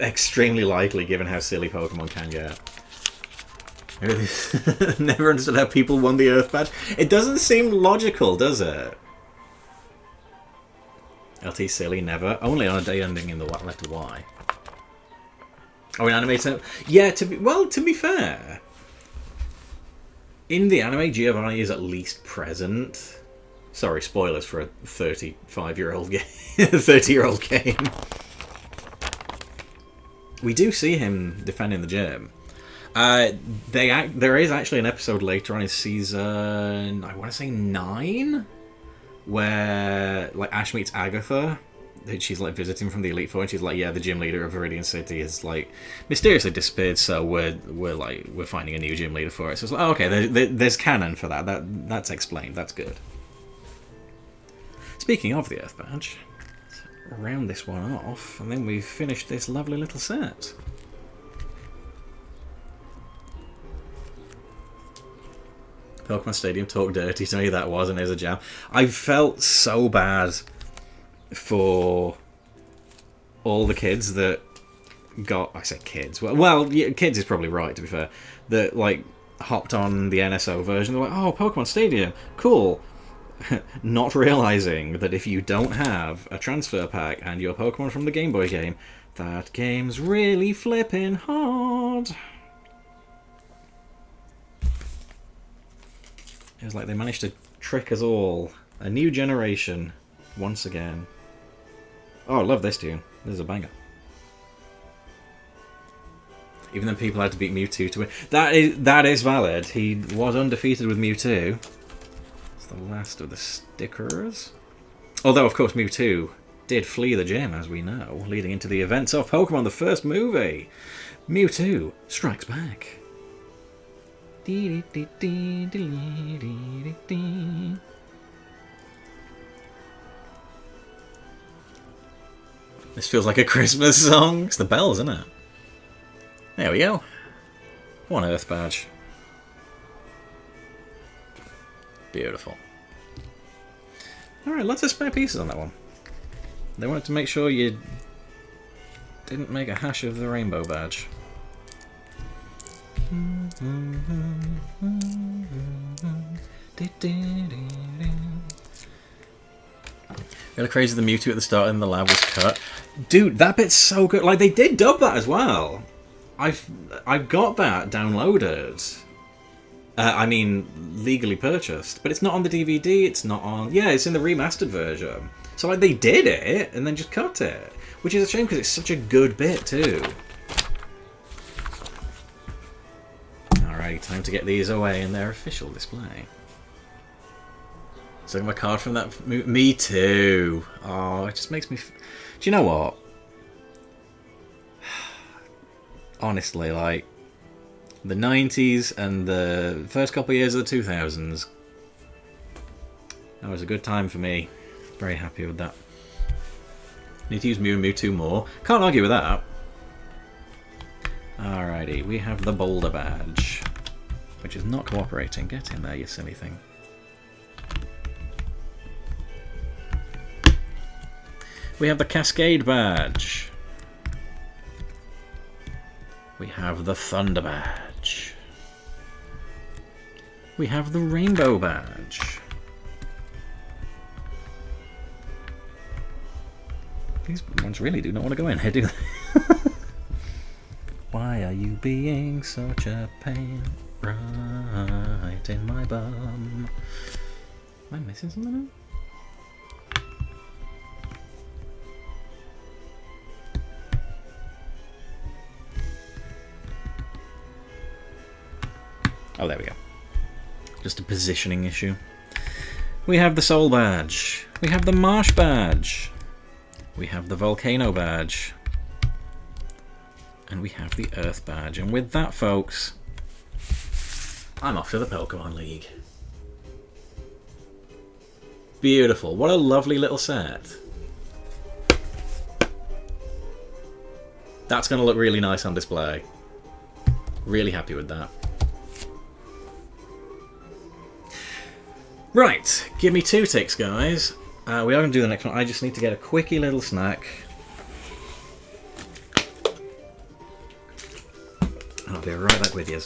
extremely likely, given how silly Pokemon can get. Never understood how people won the Earth badge. It doesn't seem logical, does it? LT silly, never. Only on a day ending in the letter Y. Oh, in anime? Yeah, to be fair, in the anime, Giovanni is at least present. Sorry, spoilers for a 35-year-old game. 30-year-old game. We do see him defending the gym. There is actually an episode later on in season, I want to say 9, where like Ash meets Agatha. She's like visiting from the Elite Four, and she's like, "Yeah, the gym leader of Viridian City has like mysteriously disappeared, so we're finding a new gym leader for it." So it's like, oh, okay, there's canon for that. That's explained. That's good. Speaking of the Earth badge, let's round this one off, and then we've finished this lovely little set. Pokemon Stadium talk dirty to me, that was and is a jam. I felt so bad for all the kids that got... I say kids. Well, yeah, kids is probably right, to be fair. That, like, hopped on the NSO version. They're like, "Oh, Pokemon Stadium, cool." Not realising that if you don't have a transfer pack and your Pokemon from the Game Boy game, that game's really flipping hard. It was like they managed to trick us all. A new generation, once again. Oh, I love this tune. This is a banger. Even then people had to beat Mewtwo to win. That is valid. He was undefeated with Mewtwo. It's the last of the stickers. Although, of course, Mewtwo did flee the gym, as we know, leading into the events of Pokemon, the first movie. Mewtwo Strikes Back. This feels like a Christmas song. It's the bells, isn't it? There we go. One Earth badge. Beautiful. Alright, lots of spare pieces on that one. They wanted to make sure you didn't make a hash of the rainbow badge. Really crazy the Mewtwo at the start in the lab was cut. Dude, that bit's so good. Like, they did dub that as well. I've got that downloaded. I mean, legally purchased. But it's not on the DVD, it's not on... Yeah, it's in the remastered version. So, like, they did it, and then just cut it. Which is a shame, because it's such a good bit, too. Alright, time to get these away in their official display. So I got my card from that... Me too. Oh, it just makes me... Do you know what? Honestly, like... The 90s and the first couple of years of the 2000s. That was a good time for me. Very happy with that. Need to use Mew and Mewtwo more. Can't argue with that. Alrighty, we have the Boulder Badge. Which is not cooperating. Get in there, you silly thing. We have the Cascade Badge. We have the Thunder Badge. We have the Rainbow Badge. These ones really do not want to go in here, do they? Why are you being such a pain right in my bum? Am I missing something now? Oh, there we go. Just a positioning issue. We have the Soul Badge. We have the Marsh Badge. We have the Volcano Badge. And we have the Earth Badge. And with that, folks, I'm off to the Pokémon League. Beautiful. What a lovely little set. That's going to look really nice on display. Really happy with that. Right, give me 2 ticks, guys. We are going to do the next one. I just need to get a quickie little snack. I'll be right back with you.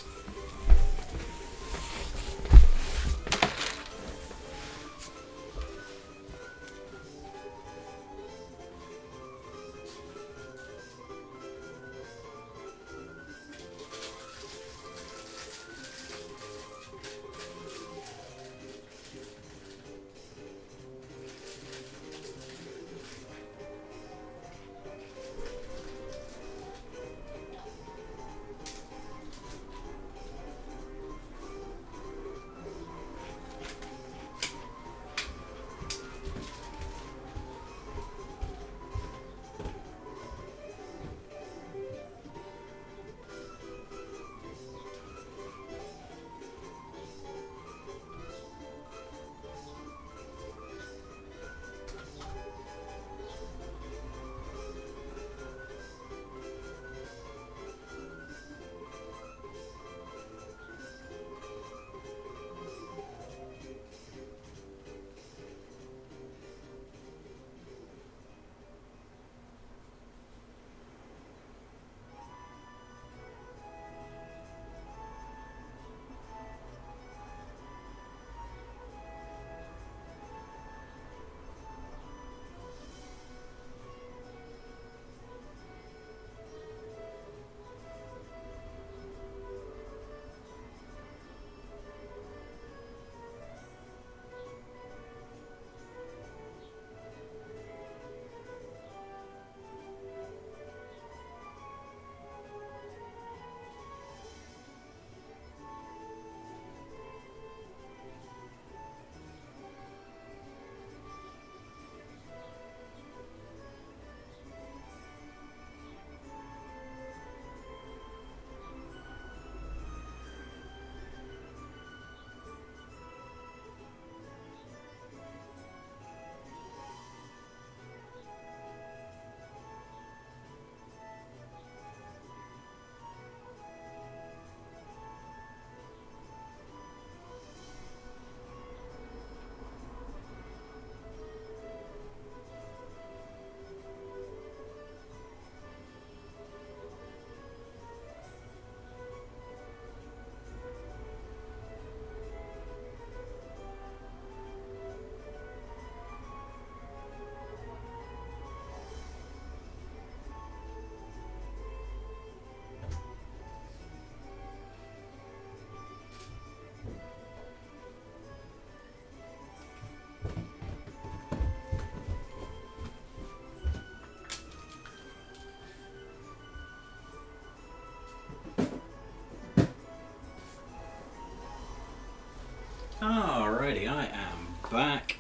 Alrighty, I am back.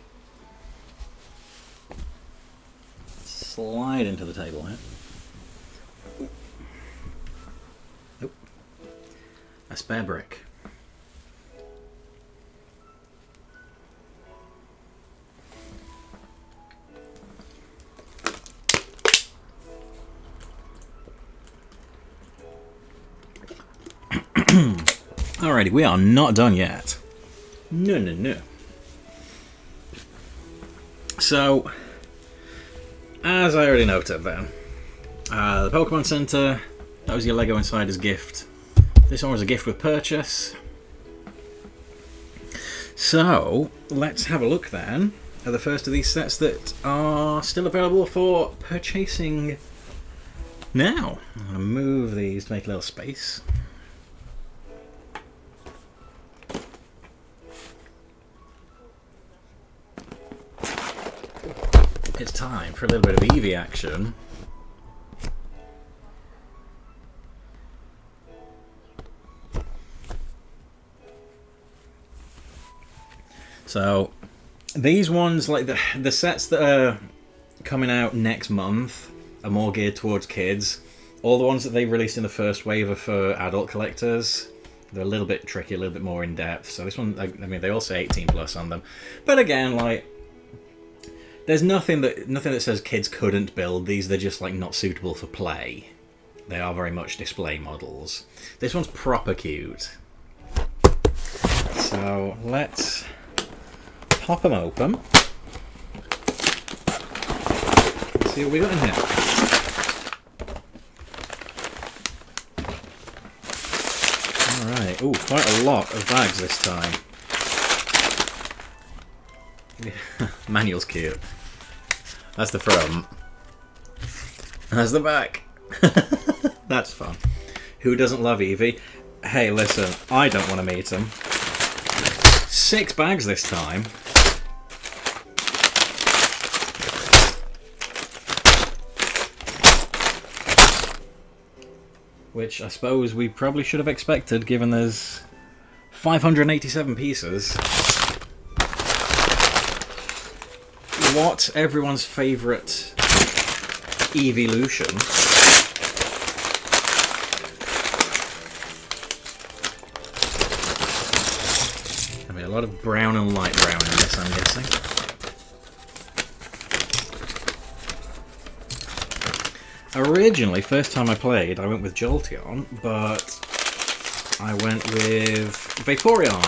Slide into the table here. Oh, a spare brick. Alrighty, we are not done yet. No. So, as I already noted then, the Pokemon Center, that was your Lego Insiders gift. This one was a gift with purchase. So, let's have a look then at the first of these sets that are still available for purchasing now. I'm going to move these to make a little space. It's time for a little bit of Eevee action. So, these ones, like the sets that are coming out next month, are more geared towards kids. All the ones that they released in the first wave are for adult collectors. They're a little bit tricky, a little bit more in depth. So this one, I mean, they all say 18 plus on them. But again, like, there's nothing that says kids couldn't build these. They're just like not suitable for play. They are very much display models. This one's proper cute. So let's pop them open. Let's see what we got in here. Alright, ooh, quite a lot of bags this time. Manual's cute. That's the front. That's the back. That's fun. Who doesn't love Eevee? Hey, listen, I don't want to meet him. 6 bags this time. Which I suppose we probably should have expected, given there's 587 pieces. What everyone's favourite evolution. I mean, a lot of brown and light brown in this, I'm guessing. Originally, first time I played, I went with Jolteon, but I went with Vaporeon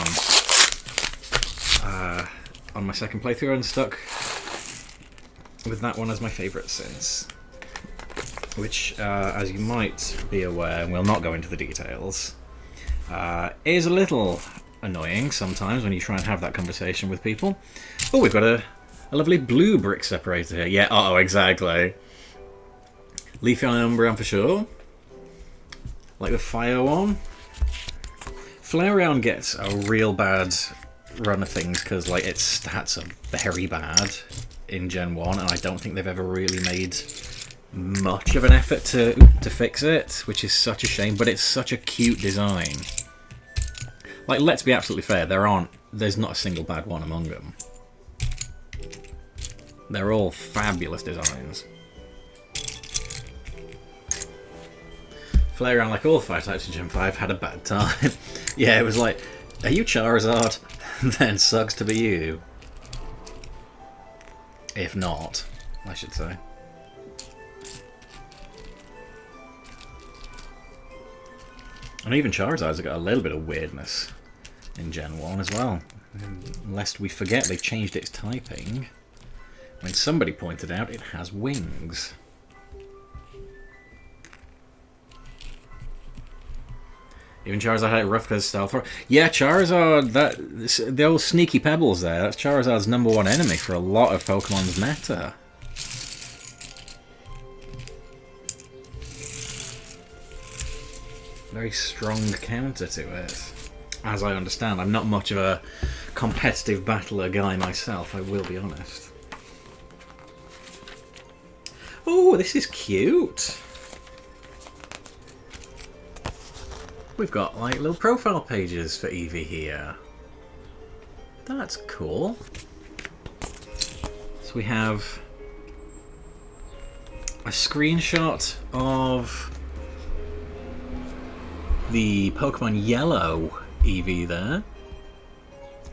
on my second playthrough and stuck with that one as my favourite since. Which, as you might be aware, and we'll not go into the details, is a little annoying sometimes when you try and have that conversation with people. Oh, we've got a lovely blue brick separator here. Yeah, uh-oh, exactly. Leafeon and Umbreon for sure. Like the Fire one. Flareon gets a real bad run of things because like its stats are very bad in Gen 1, and I don't think they've ever really made much of an effort to fix it, which is such a shame, but it's such a cute design. Like, let's be absolutely fair, there's not a single bad one among them. They're all fabulous designs. Flareon, like all fire types in Gen 5, had a bad time. Yeah, it was like, are you Charizard? Then sucks to be you. If not, I should say. And even Charizard's got a little bit of weirdness in Gen 1 as well. Lest we forget they changed its typing. When somebody pointed out it has wings. Even Charizard had it rough because stealth. Yeah, Charizard, the old sneaky pebbles there, that's Charizard's #1 enemy for a lot of Pokemon's meta. Very strong counter to it. As I understand, I'm not much of a competitive battler guy myself, I will be honest. Oh, this is cute. We've got like little profile pages for Eevee here. That's cool. So we have a screenshot of the Pokemon Yellow Eevee there.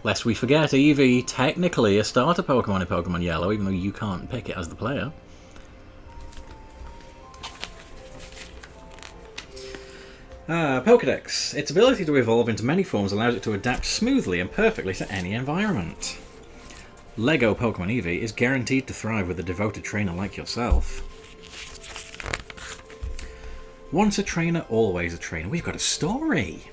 Lest we forget, Eevee technically a starter Pokemon in Pokemon Yellow, even though you can't pick it as the player. Pokedex. Its ability to evolve into many forms allows it to adapt smoothly and perfectly to any environment. Lego Pokemon Eevee is guaranteed to thrive with a devoted trainer like yourself. Once a trainer, always a trainer. We've got a story!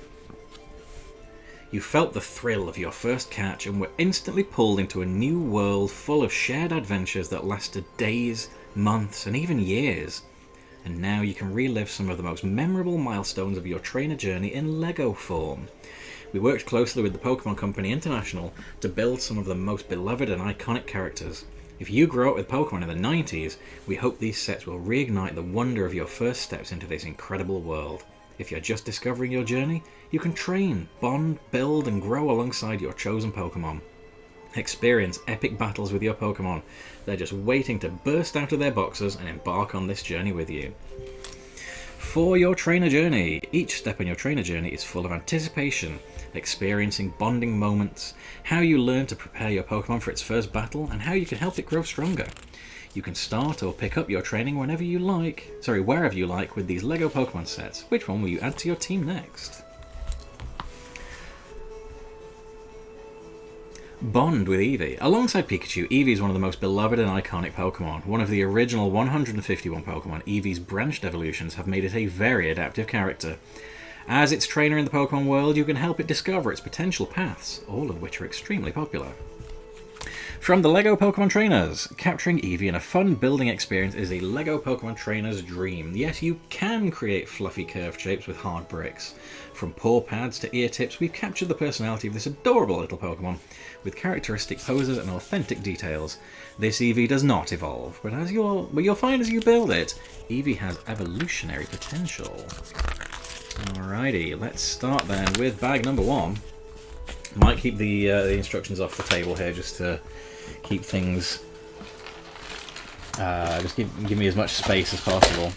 You felt the thrill of your first catch and were instantly pulled into a new world full of shared adventures that lasted days, months, and even years. And now you can relive some of the most memorable milestones of your trainer journey in Lego form. We worked closely with the Pokemon Company International to build some of the most beloved and iconic characters. If you grew up with Pokemon in the 90s, we hope these sets will reignite the wonder of your first steps into this incredible world. If you're just discovering your journey, you can train, bond, build, and grow alongside your chosen Pokemon. Experience epic battles with your Pokemon. They're just waiting to burst out of their boxes and embark on this journey with you. For your trainer journey, each step on your trainer journey is full of anticipation, experiencing bonding moments, how you learn to prepare your Pokemon for its first battle, and how you can help it grow stronger. You can start or pick up your training wherever you like, wherever you like with these Lego Pokemon sets. Which one will you add to your team next? Bond with Eevee. Alongside Pikachu, Eevee is one of the most beloved and iconic Pokemon. One of the original 151 Pokemon, Eevee's branched evolutions have made it a very adaptive character. As its trainer in the Pokemon world, you can help it discover its potential paths, all of which are extremely popular. From the LEGO Pokemon Trainers, capturing Eevee in a fun building experience is a LEGO Pokemon Trainer's dream. Yes, you can create fluffy curved shapes with hard bricks. From paw pads to ear tips, we've captured the personality of this adorable little Pokemon, with characteristic poses and authentic details. This Eevee does not evolve, but you'll find as you build it, Eevee has evolutionary potential. Alrighty, let's start then with bag number one. Might keep the instructions off the table here just to keep things, give me as much space as possible.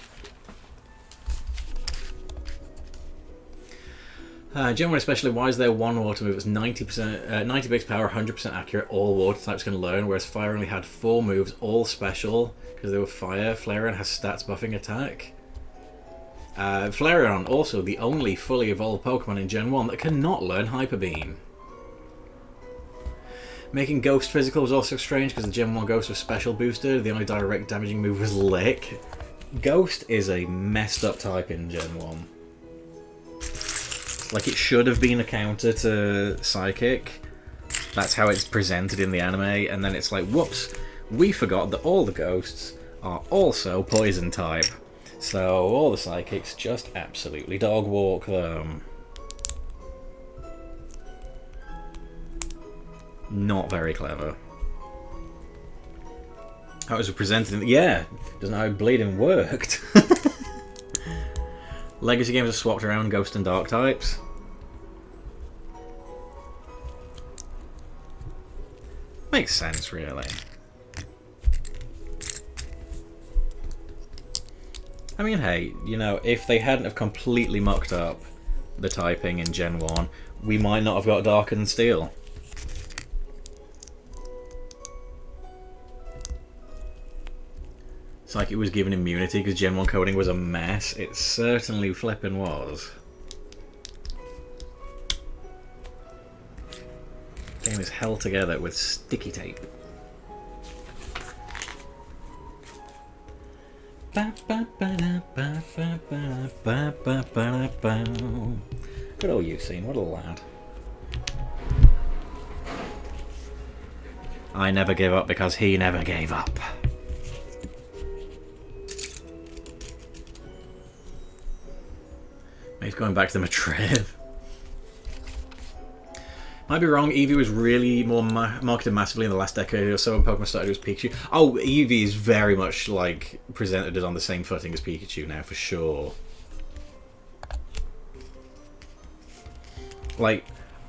Gen 1 especially, why is there one water move that's 90 base power, 100% accurate, all water types can learn, whereas Fire only had 4 moves, all special, because they were Fire. Flareon has stats buffing attack. Flareon, also the only fully evolved Pokemon in Gen 1 that cannot learn Hyper Beam. Making Ghost physical was also strange because the Gen 1 Ghost was special boosted, the only direct damaging move was Lick. Ghost is a messed up type in Gen 1. Like, it should have been a counter to Psychic. That's how it's presented in the anime, and then it's like, whoops, we forgot that all the Ghosts are also Poison type. So all the Psychics just absolutely dog walk them. Not very clever. How it was presented in... Yeah, doesn't know how bleeding worked. Legacy games have swapped around Ghost and Dark types. Makes sense, really. I mean, hey, you know, if they hadn't have completely mucked up the typing in Gen 1, we might not have got Dark and Steel. It's like it was given immunity because Gen 1 coding was a mess. It certainly flippin' was. Game is held together with sticky tape. Good old Usain, what a lad. I never give up because he never gave up. He's going back to the Madrid. Might be wrong, Eevee was really more marketed massively in the last decade or so when Pokemon started with Pikachu. Oh, Eevee is very much like presented as on the same footing as Pikachu now, for sure. Like,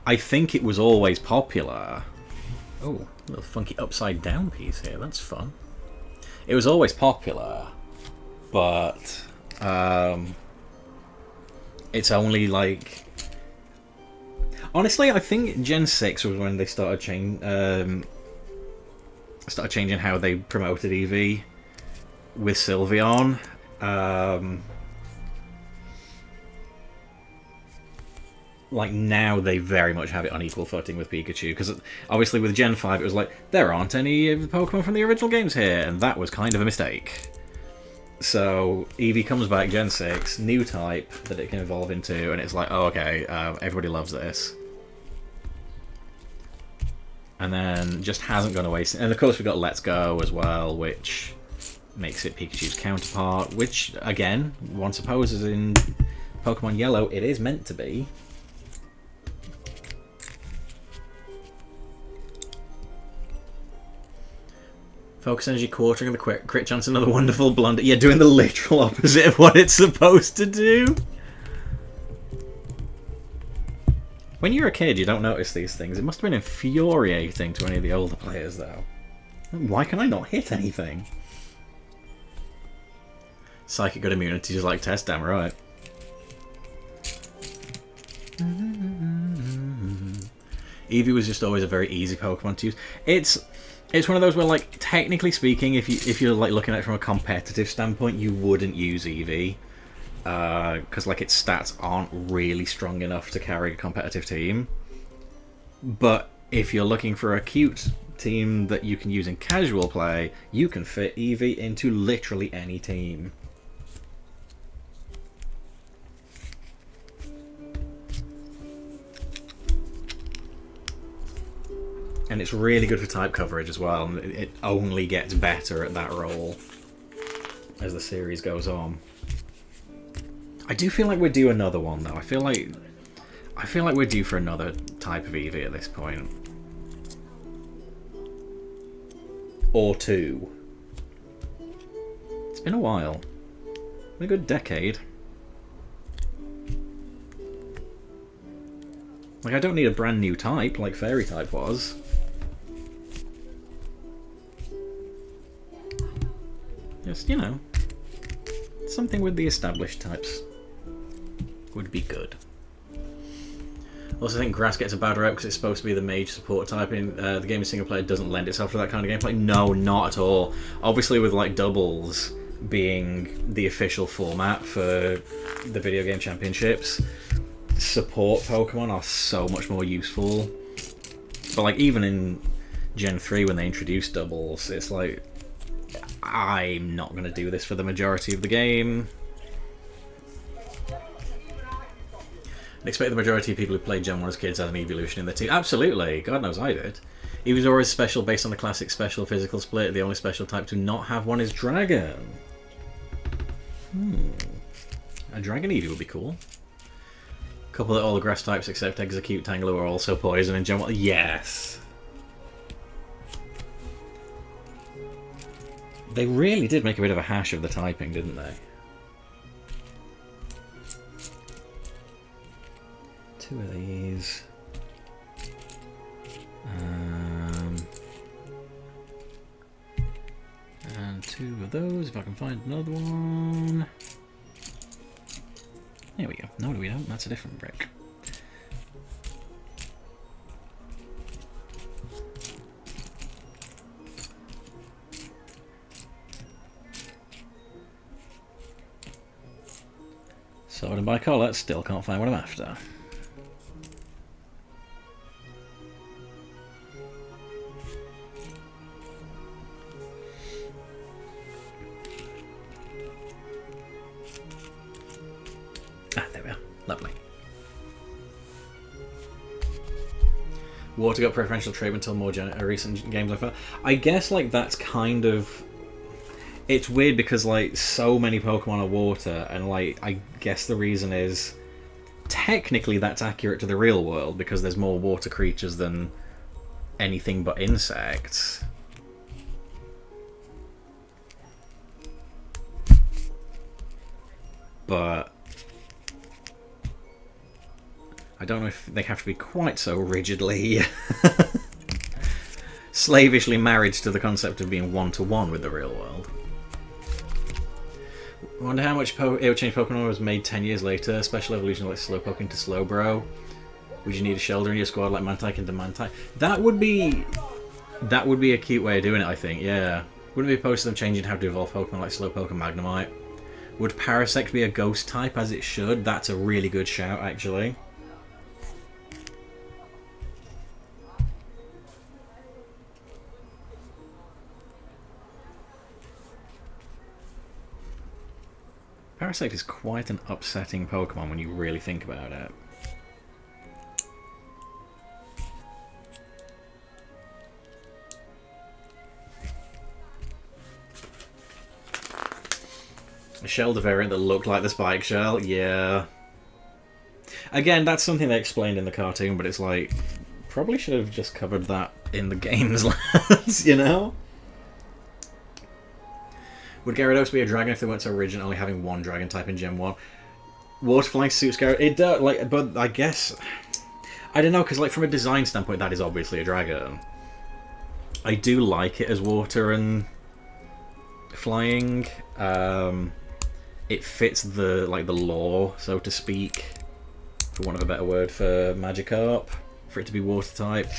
I think it was always popular, Oh, a little funky upside down piece here. That's fun. It was always popular, but it's only like... Honestly, I think Gen 6 was when they started changing how they promoted Eevee with Sylveon. Like, now they very much have it on equal footing with Pikachu, because obviously with Gen 5 it was like, there aren't any Pokemon from the original games here, and that was kind of a mistake. So Eevee comes back Gen 6, new type that it can evolve into, and it's like, oh okay, everybody loves this. And then just hasn't gone away. And of course we got Let's Go as well, which makes it Pikachu's counterpart, which, again, one supposes in Pokemon Yellow it is meant to be. Focus energy quartering the crit chance, another wonderful blunder. Yeah, doing the literal opposite of what it's supposed to do. When you're a kid, you don't notice these things. It must have been infuriating to any of the older players, though. Why can I not hit anything? Psychic good immunity, just like test, damn right. Eevee was just always a very easy Pokemon to use. It's one of those where, like, technically speaking, if you're like looking at it from a competitive standpoint, you wouldn't use Eevee. Because like its stats aren't really strong enough to carry a competitive team. But if you're looking for a cute team that you can use in casual play, you can fit Eevee into literally any team. And it's really good for type coverage as well, and it only gets better at that role as the series goes on. I do feel like we're due another one, though. I feel like we're due for another type of Eevee at this point. Or two. It's been a while. A good decade. Like, I don't need a brand new type like Fairy type was. Just, you know, something with the established types would be good. Also, I think Grass gets a bad rep because it's supposed to be the mage support type. In the game of single player doesn't lend itself to that kind of gameplay. No, not at all. Obviously, with like doubles being the official format for the video game championships, support Pokemon are so much more useful. But like even in Gen 3 when they introduced doubles, it's like, I'm not going to do this for the majority of the game. I expect the majority of people who played Gen 1 as kids had an evolution in their team. Absolutely, God knows I did. He was always special based on the classic special physical split. The only special type to not have one is Dragon. A Dragon Eevee would be cool. A couple of all the grass types except Execute, Tangela are also poison in Gen 1. Yes! They really did make a bit of a hash of the typing, didn't they? Two of these. And two of those, if I can find another one. There we go. No, we don't. That's a different brick. Sorted by collar, still can't find what I'm after. Ah, there we are. Lovely. Water got preferential treatment until more recent games I felt. I guess like that's kind of... It's weird because like so many Pokemon are water, and like I guess the reason is technically that's accurate to the real world because there's more water creatures than anything but insects. But I don't know if they have to be quite so rigidly slavishly married to the concept of being one-to-one with the real world. I wonder how much it would change Pokemon was made 10 years later. Special evolution like Slowpoke into Slowbro. Would you need a Shelder in your squad like Mantike into Mantike? That would be a cute way of doing it, I think, yeah. Wouldn't be opposed to them changing how to evolve Pokemon like Slowpoke and Magnemite. Would Parasect be a ghost type as it should? That's a really good shout, actually. Parasect is quite an upsetting Pokemon when you really think about it. A Shelder variant that looked like the Spike Shell, yeah. Again, that's something they explained in the cartoon, but it's like, probably should have just covered that in the games, lads, you know? Would Gyarados be a dragon if they weren't so rigid, only having one dragon type in Gen 1? Waterflying suits Gyarados. It does, like, but I guess, I don't know, because like from a design standpoint, that is obviously a dragon. I do like it as water and flying. It fits the lore, so to speak, for want of a better word, for Magikarp, for it to be water type.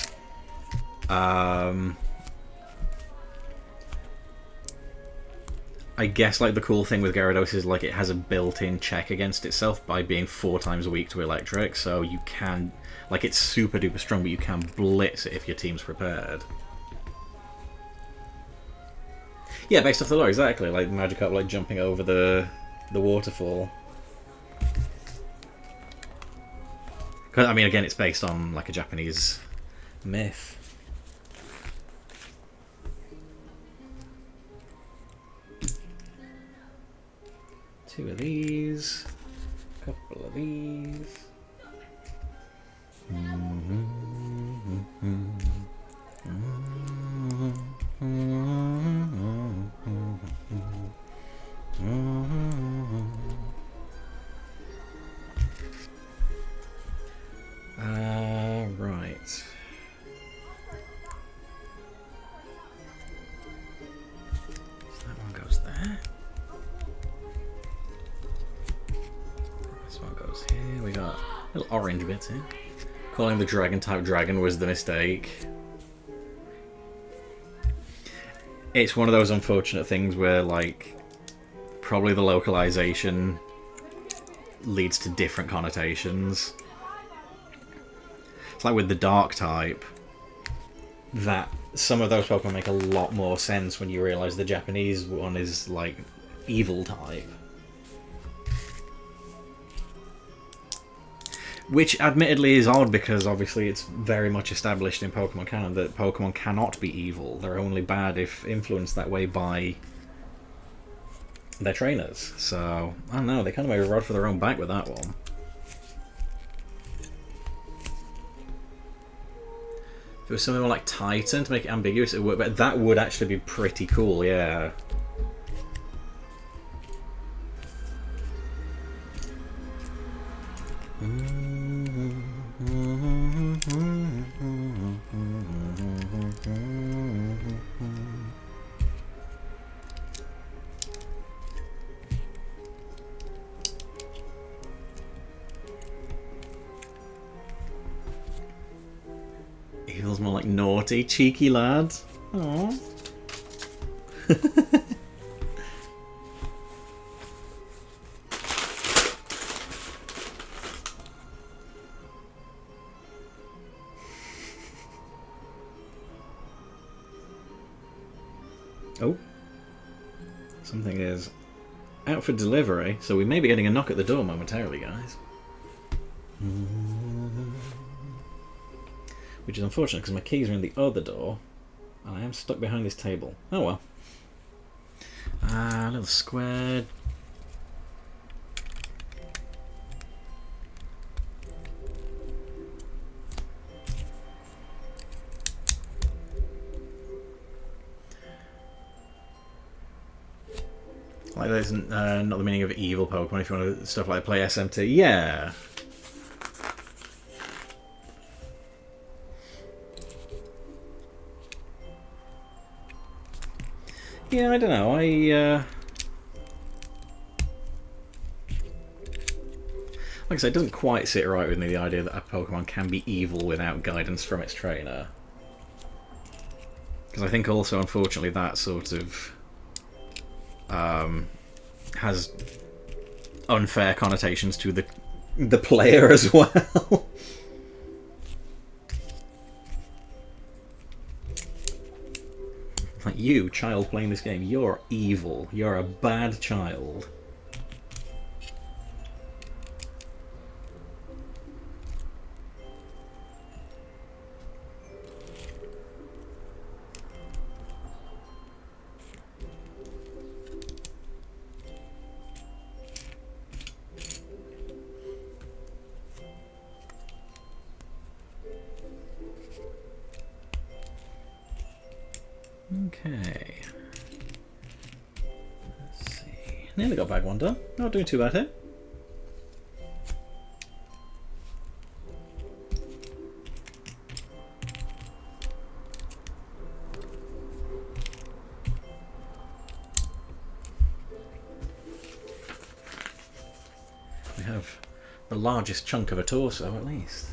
I guess like the cool thing with Gyarados is like it has a built-in check against itself by being 4 times weak to electric, so you can, like, it's super duper strong, but you can blitz it if your team's prepared. Yeah, based off the lore, exactly. Like Magikarp, like jumping over the waterfall. Cause, I mean, again, it's based on like a Japanese myth. Two of these, a couple of these. Right. That one goes there. This one goes here. We got little orange bits here. Calling the dragon type dragon was the mistake. It's one of those unfortunate things where, like, probably the localization leads to different connotations. It's like with the dark type, that some of those Pokemon make a lot more sense when you realise the Japanese one is, like, evil type. Which admittedly is odd because obviously it's very much established in Pokemon canon that Pokemon cannot be evil. They're only bad if influenced that way by their trainers. So, I don't know, they kind of made a rod for their own back with that one. If it was something more like Titan to make it ambiguous, it would, but that would actually be pretty cool, yeah. He feels more like naughty, cheeky lad. Aww. Oh. Something is out for delivery, so we may be getting a knock at the door momentarily, guys. Which is unfortunate because my keys are in the other door and I am stuck behind this table. Oh well. A little square. Like there's not the meaning of evil Pokemon if you want to stuff like play SMT. Yeah. Yeah, I don't know. Like I said, it doesn't quite sit right with me, the idea that a Pokemon can be evil without guidance from its trainer. Because I think also, unfortunately, that sort of has unfair connotations to the player as well. Like, you, child playing this game, you're evil. You're a bad child. Okay. Let's see. Nearly got bag one done. Not doing too bad here. We have the largest chunk of a torso, at least.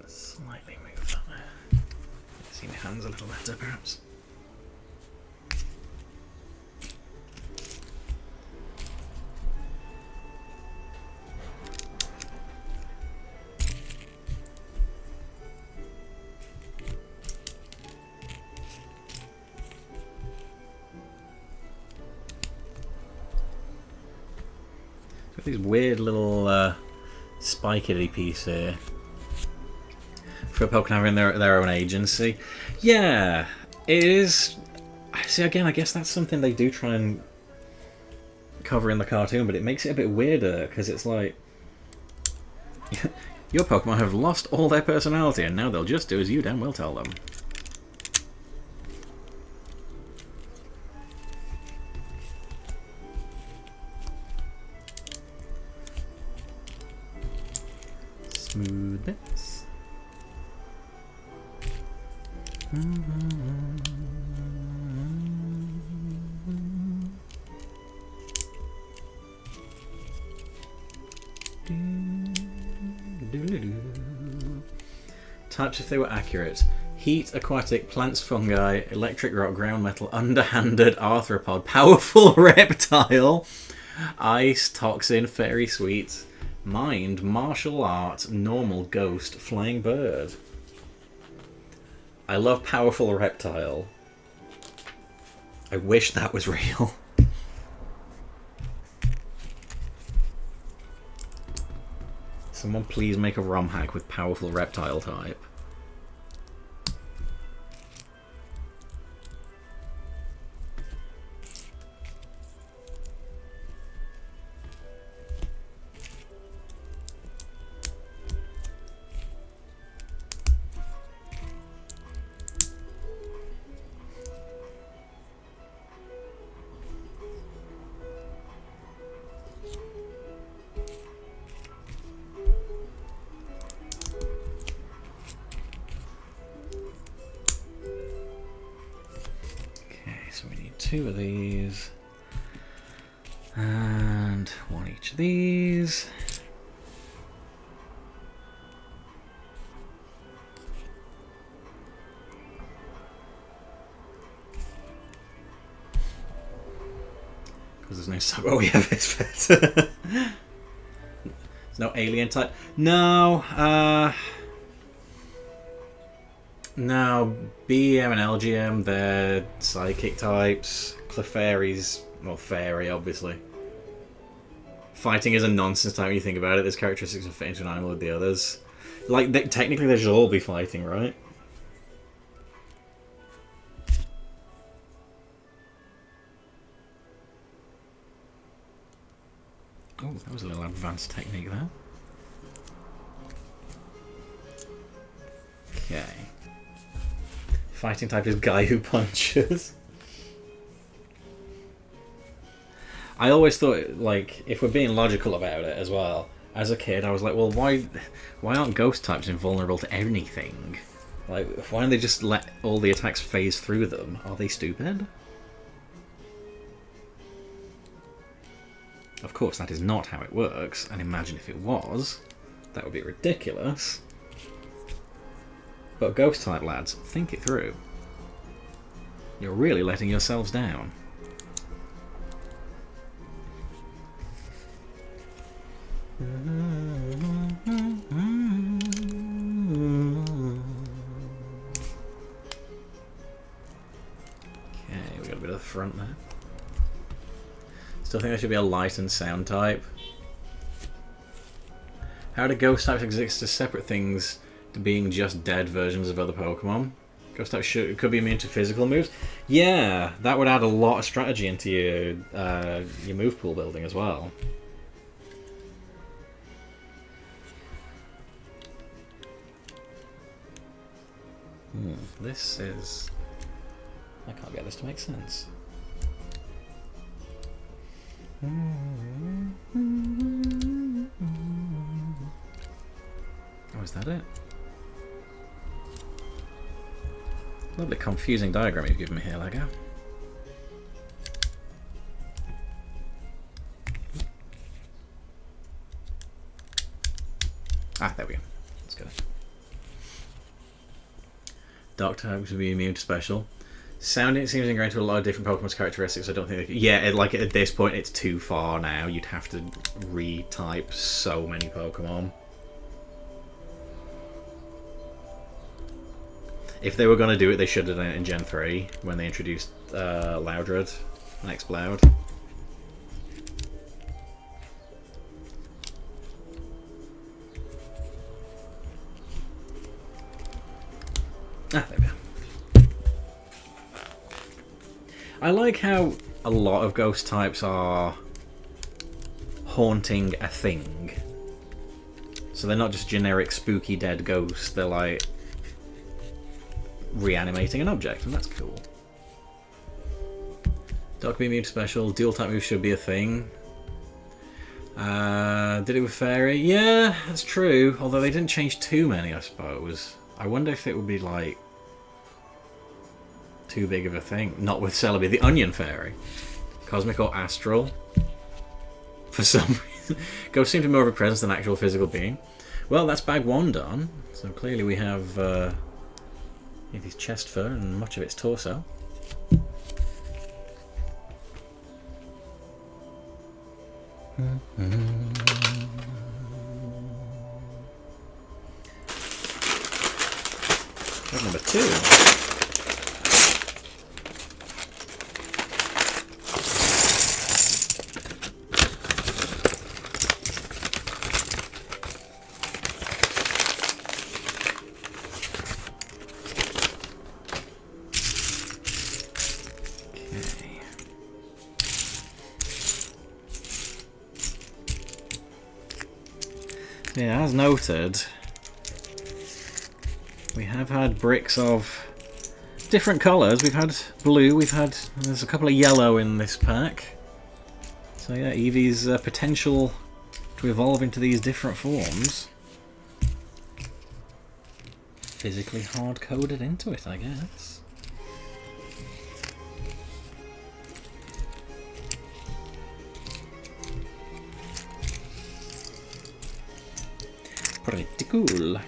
Slightly move that there. See my hands a little better, perhaps. Got these weird little spikey piece here for Pokemon having their own agency. Yeah, it is. See, again, I guess that's something they do try and cover in the cartoon, but it makes it a bit weirder because it's like your Pokemon have lost all their personality and now they'll just do as you damn well tell them. Smooth bits. Types if they were accurate: heat, aquatic, plants, fungi, electric rock, ground metal, underhanded, arthropod, powerful reptile, ice, toxin, fairy sweet, mind, martial art, normal, ghost, flying bird. I love powerful reptile. I wish that was real. Someone please make a ROM hack with powerful reptile type. Two of these and one each of these. Because there's no sub. Oh yeah, it's better. There's no alien type. No. No, BM and LGM, they're psychic types. Clefairy's, well, fairy, obviously. Fighting is a nonsense type when you think about it. There's characteristics that fit into an animal with the others. Like, technically they should all be fighting, right? Oh, that was a little advanced technique there. Okay. Fighting type is guy who punches. I always thought, like, if we're being logical about it as well, as a kid I was like, well, why aren't ghost types invulnerable to anything? Like, why don't they just let all the attacks phase through them? Are they stupid? Of course, that is not how it works, and imagine if it was. That would be ridiculous. But Ghost-type lads, think it through. You're really letting yourselves down. Okay, we got a bit of the front there. Still think there should be a light and sound type. How do ghost types exist as separate things to being just dead versions of other Pokemon? Ghost types could be immune to physical moves. Yeah, that would add a lot of strategy into your move pool building as well. This is... I can't get this to make sense. Oh, is that it? Lovely confusing diagram you've given me here, Lego. Ah, there we go. Let's go. Dark types would be immune to special. Sounding seems ingrained to a lot of different Pokemon's characteristics. I don't think they could... Yeah, like at this point it's too far now. You'd have to retype so many Pokemon. If they were going to do it, they should have done it in Gen 3 when they introduced Loudred and Exploud. Ah, there we go. I like how a lot of ghost types are haunting a thing. So they're not just generic spooky dead ghosts, they're like reanimating an object, and that's cool. Dark Beam Mute Special, dual type moves should be a thing. Did it with Fairy? Yeah, that's true, although they didn't change too many, I suppose. I wonder if it would be like too big of a thing. Not with Celebi, the Onion Fairy. Cosmic or Astral. For some reason. Ghosts seem to be more of a presence than actual physical being. Well, that's bag one done. So clearly we have his chest fur and much of its torso. Bag number 2. Yeah, as noted, we have had bricks of different colours. We've had blue, there's a couple of yellow in this pack. So yeah, Eevee's potential to evolve into these different forms. Physically hard-coded into it, I guess. Pretty cool.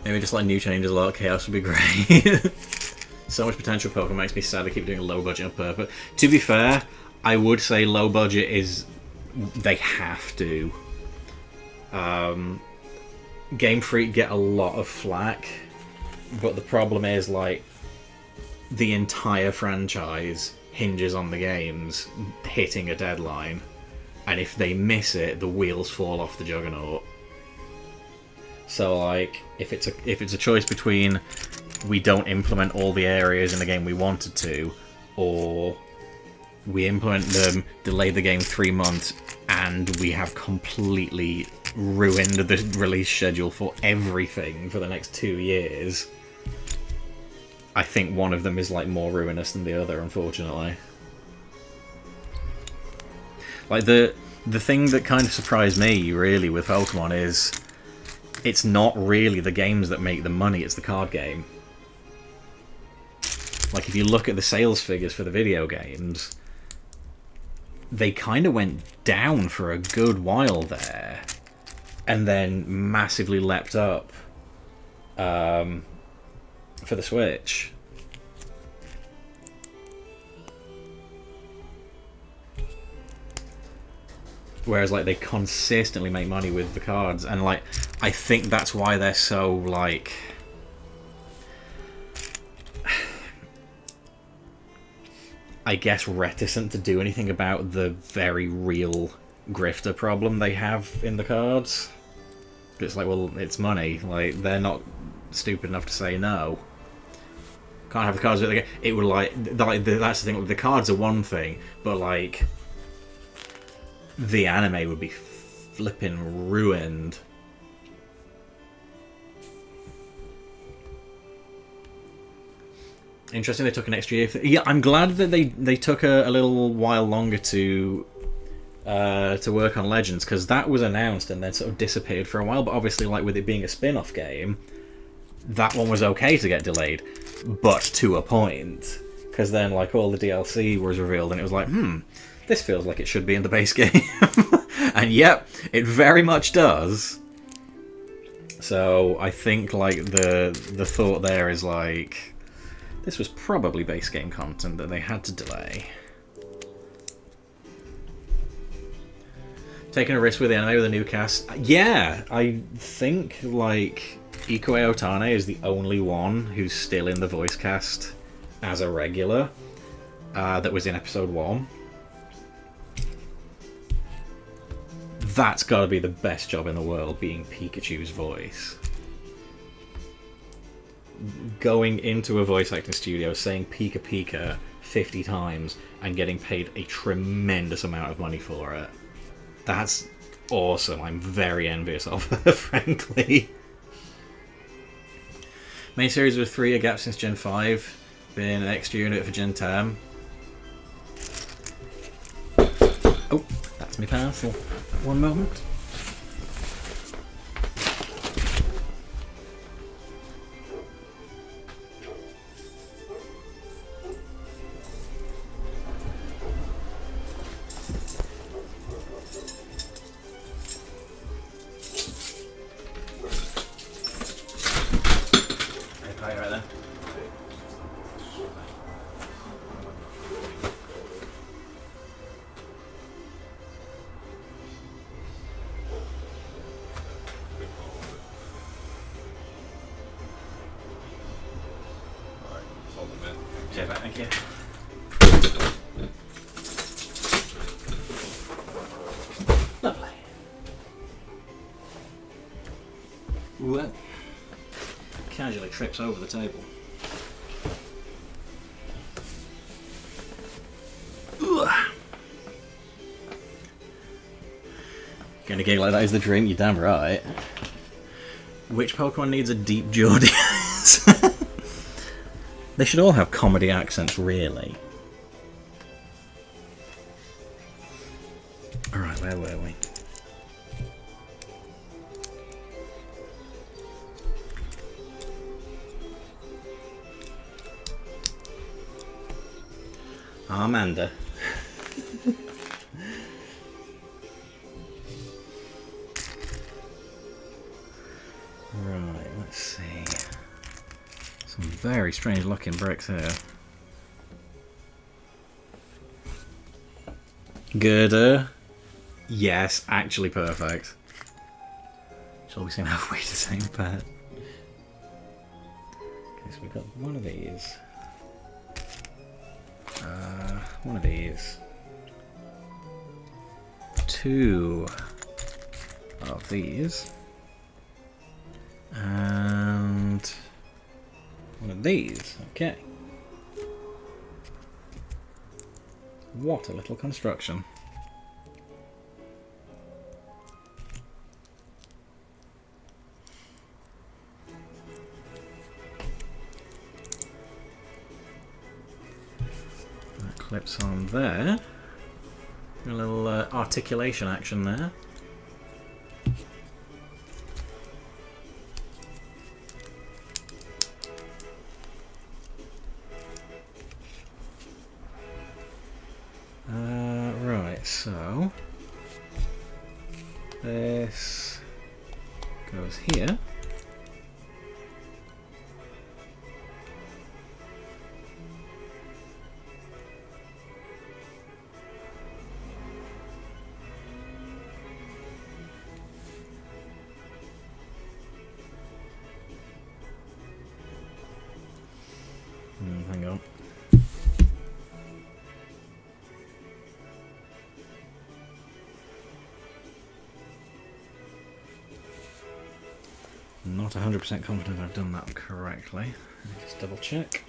Maybe just like new changes, a lot of chaos would be great. So much potential Pokemon makes me sad they keep doing a low budget on purpose. To be fair, I would say low budget is... they have to. Game Freak get a lot of flack, but the problem is like the entire franchise hinges on the games hitting a deadline, and if they miss it, the wheels fall off the juggernaut. So like, if it's a choice between we don't implement all the areas in the game we wanted to, or we implement them, delay the game 3 months, and we have completely ruined the release schedule for everything for the next 2 years. I think one of them is like more ruinous than the other, unfortunately. Like the thing that kind of surprised me really with Pokemon is it's not really the games that make the money, it's the card game. Like if you look at the sales figures for the video games, they kind of went down for a good while there, and then massively leapt up for the Switch. Whereas like they consistently make money with the cards, and like I think that's why they're so like I guess reticent to do anything about the very real grifter problem they have in the cards. It's like, well, it's money. Like they're not stupid enough to say no. Can't have the cards. It would that's the thing. The cards are one thing, but like the anime would be flipping ruined. Interesting they took an extra year. Yeah, I'm glad that they took a little while longer to work on Legends, because that was announced and then sort of disappeared for a while. But obviously, like with it being a spin-off game, that one was okay to get delayed, but to a point. Because then, like, all the DLC was revealed, and it was like, this feels like it should be in the base game. And yep, it very much does. So I think like the thought there is like, this was probably base game content that they had to delay. Taking a risk with the anime with a new cast. Yeah, I think like Ikoue Otane is the only one who's still in the voice cast as a regular that was in episode 1. That's got to be the best job in the world, being Pikachu's voice. Going into a voice acting studio, saying Pika Pika 50 times, and getting paid a tremendous amount of money for it. That's awesome. I'm very envious of her, frankly. Main series with 3 a gap since Gen 5. Been an extra unit for Gen 10. Oh, that's my parcel. One moment. Right there. Cheers, mate, thank you. Lovely. Ooh, casually trips over the table. Ugh. Getting a gig like that is the dream, you're damn right. Which Pokemon needs a deep jaw? They should all have comedy accents, really. Alright, where were we? Amanda. Right, let's see. Some very strange looking bricks here. Girder. Yes, actually perfect. Shall we sing halfway to the same pet? Okay, so we've got one of these. One of these. 2 of these. And one of these. Okay. What a little construction. That clips on there. A little articulation action there. Right, so this goes here. Hang on. Not 100% confident I've done that correctly. Let me just double check.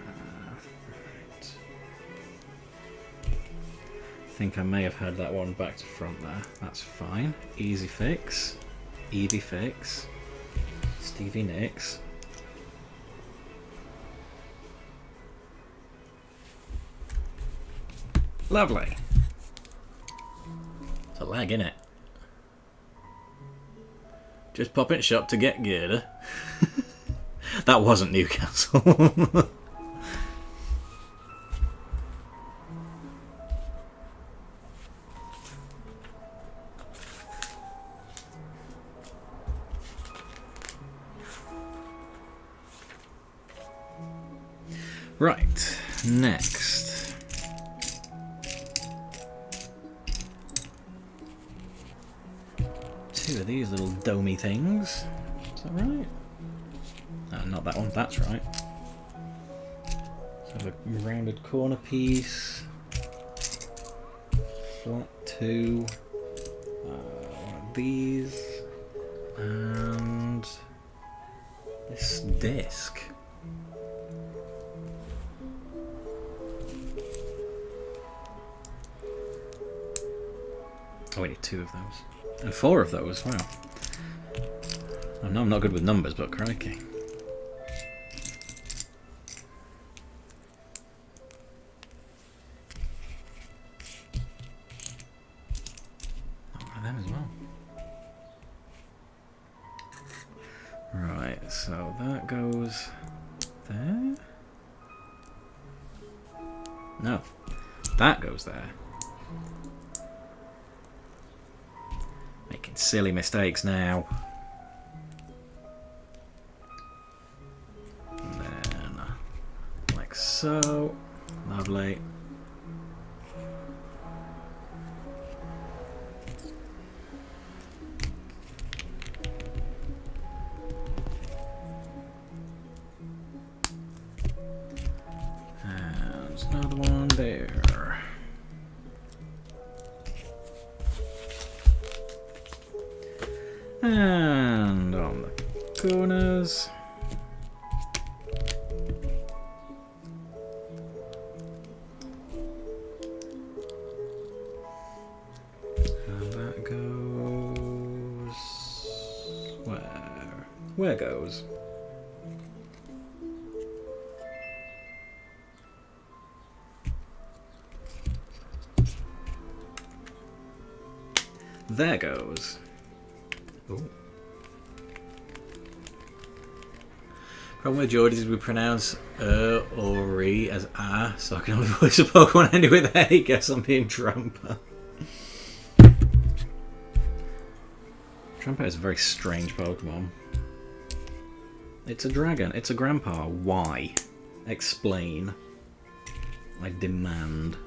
Right. I think I may have had that one back to front there. That's fine. Easy fix. Evie fix. Stevie Nicks. Lovely. It's a lag, innit? Just pop in shop to get good. That wasn't Newcastle. Right, next. Two of these little domey things. Is that right? No, not that one. That's right. So have a rounded corner piece. Flat two. One of these. And this disc. Oh, we need two of those. And four of those, wow. I know I'm not good with numbers, but crikey. Oh, one of them as well. Right, so that goes there. No, that goes there. Making silly mistakes now. And then, like so. Lovely. And there's another one there. And on the corners. And that goes where? Where goes? There goes. Ooh. Problem with Geordie is we pronounce or re as ah, so I can only voice a Pokemon ending with A. Guess I'm being Tramper. Tramper is a very strange Pokemon. It's a dragon. It's a grandpa. Why? Explain. I demand.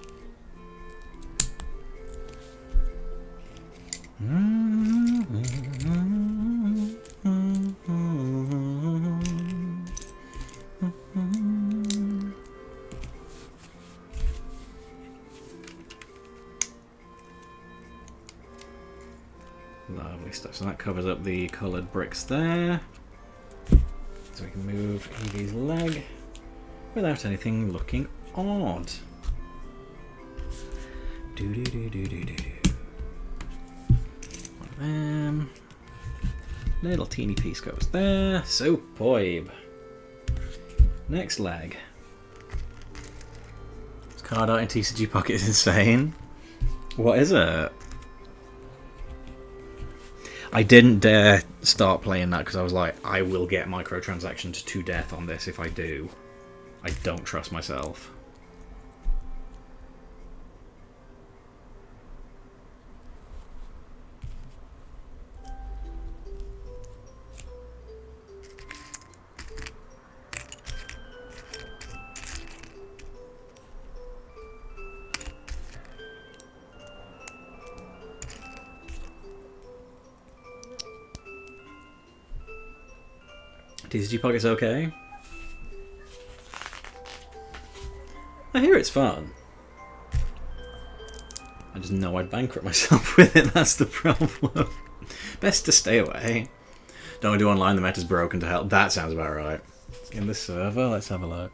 Lovely stuff. So that covers up the coloured bricks there. So we can move Evie's leg without anything looking odd. Do do do do do do do. One of them. Little teeny piece goes there. Superb. Next leg. This card art in TCG Pocket is insane. What is it? I didn't dare start playing that because I was like, I will get microtransactions to death on this if I do. I don't trust myself. TCG Pocket's okay. I hear it's fun. I just know I'd bankrupt myself with it, that's the problem. Best to stay away. Don't do online, the meta's broken to hell. That sounds about right. In the server, let's have a look.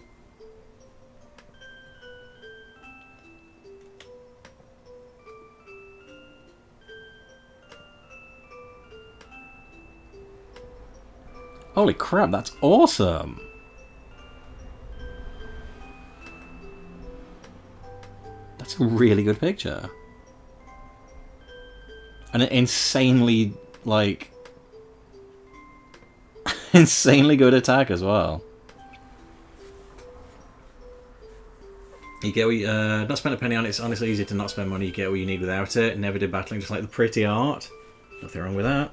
Holy crap, that's awesome! That's a really good picture. And an insanely, like... insanely good attack as well. You get what you, not spend a penny on it, it's honestly easy to not spend money, you get what you need without it. Never did battling, just like the pretty art. Nothing wrong with that.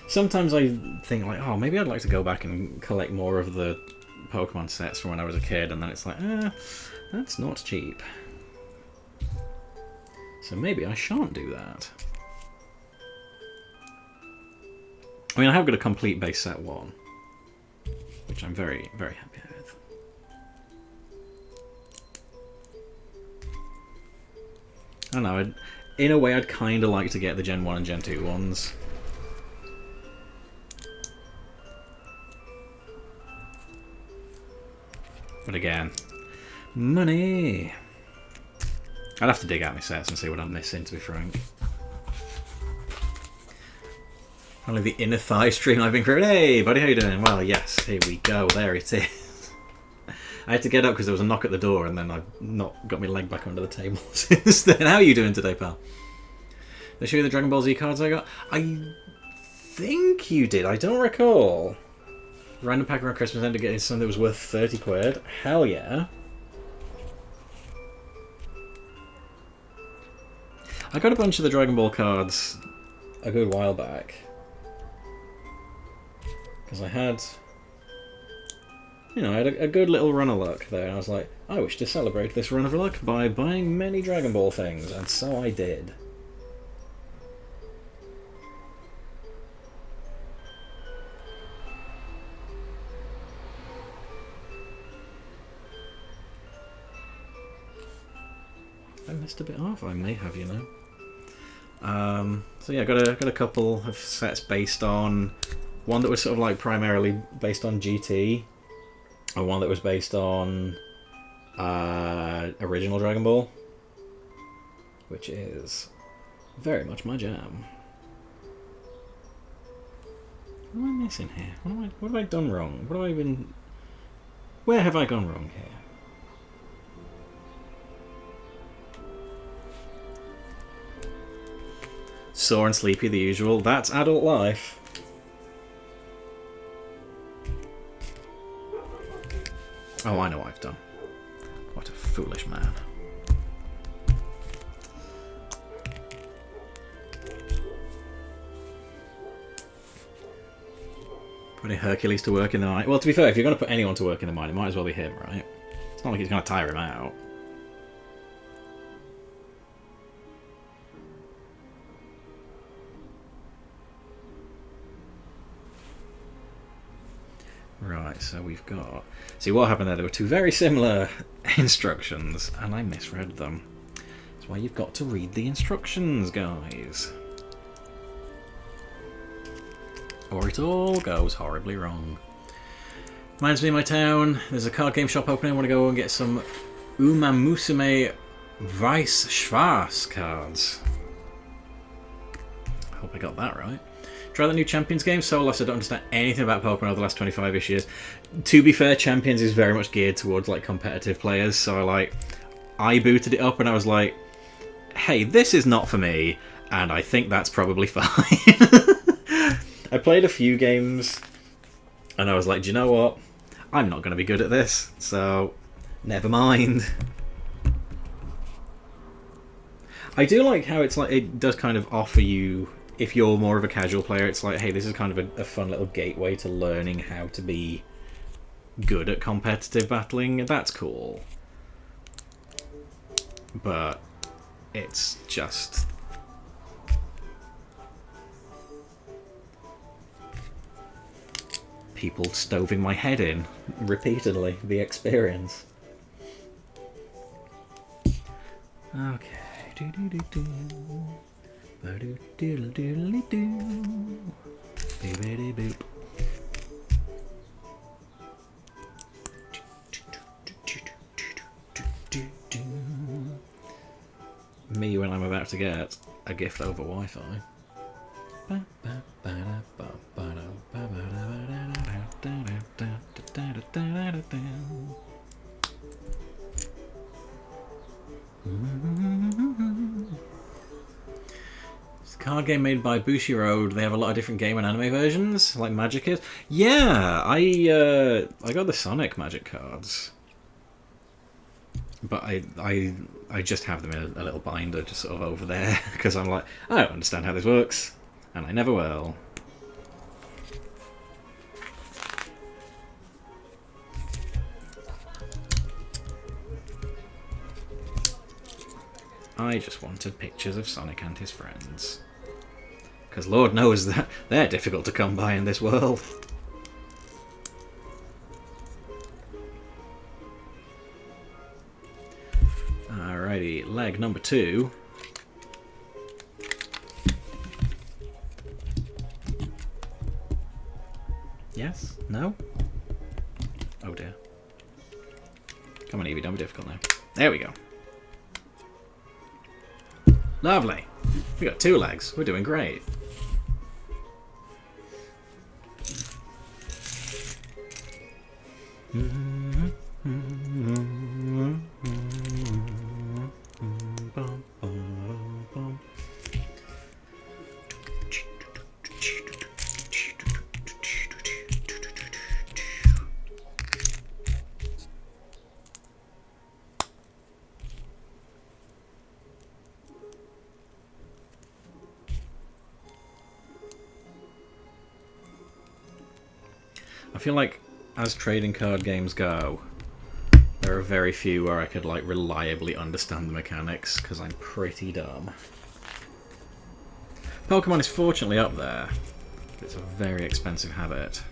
Sometimes I think like, oh, maybe I'd like to go back and collect more of the Pokemon sets from when I was a kid, and then it's like, that's not cheap. So maybe I shan't do that. I mean, I have got a complete base set 1, which I'm very, very happy with. I don't know, in a way I'd kind of like to get the Gen 1 and Gen 2 ones. But again, money! I'd have to dig out my sets and see what I'm missing, to be frank. Only the inner thigh stream I've been creating. Hey, buddy, how you doing? Well, yes, here we go. There it is. I had to get up because there was a knock at the door, and then I've not got my leg back under the table since then. How are you doing today, pal? They show you the Dragon Ball Z cards I got? I think you did. I don't recall. Random pack around Christmas, ended up getting something that was worth 30 quid. Hell yeah. I got a bunch of the Dragon Ball cards a good while back. Because I had... you know, I had a good little run of luck there. And I was like, I wish to celebrate this run of luck by buying many Dragon Ball things. And so I did. I missed a bit off. I may have, you know. So yeah, got a couple of sets based on one that was sort of like primarily based on GT, and one that was based on original Dragon Ball, which is very much my jam. What am I missing here? What have I done wrong? What have I been? Where have I gone wrong here? Sore and sleepy, the usual. That's adult life. Oh, I know what I've done. What a foolish man. Putting Hercules to work in the mine. Well, to be fair, if you're going to put anyone to work in the mine, it might as well be him, right? It's not like he's going to tire him out. Right, so we've got... see, what happened there? There were two very similar instructions, and I misread them. That's why you've got to read the instructions, guys. or it all goes horribly wrong. Reminds me of my town. There's a card game shop opening. I want to go and get some Uma Musume Weiss Schwarz cards. I hope I got that right. Try the new Champions game. So lost. I don't understand anything about Pokemon over the last 25-ish years. To be fair, Champions is very much geared towards like competitive players. So I booted it up and I was like, hey, this is not for me, and I think that's probably fine. I played a few games and I was like, do you know what? I'm not going to be good at this, so never mind. I do like how it's like it does kind of offer you, if you're more of a casual player, it's like, hey, this is kind of a fun little gateway to learning how to be good at competitive battling. That's cool. But it's just... people stoving my head in repeatedly, the experience. Okay. Boop. Me when I'm about to get a gift over Wi-Fi. It's a card game made by Bushiroad. They have a lot of different game and anime versions, like Magic is. Yeah, I got the Sonic Magic cards, but I just have them in a little binder just sort of over there because I'm like, I don't understand how this works, and I never will. I just wanted pictures of Sonic and his friends. Because Lord knows that they're difficult to come by in this world. Alrighty, leg number 2. Yes? No? Oh dear. Come on, Evie, don't be difficult now. There we go. Lovely. We got 2 legs. We're doing great. I feel like, as trading card games go, there are very few where I could like reliably understand the mechanics, because I'm pretty dumb. Pokemon is fortunately up there. It's a very expensive habit.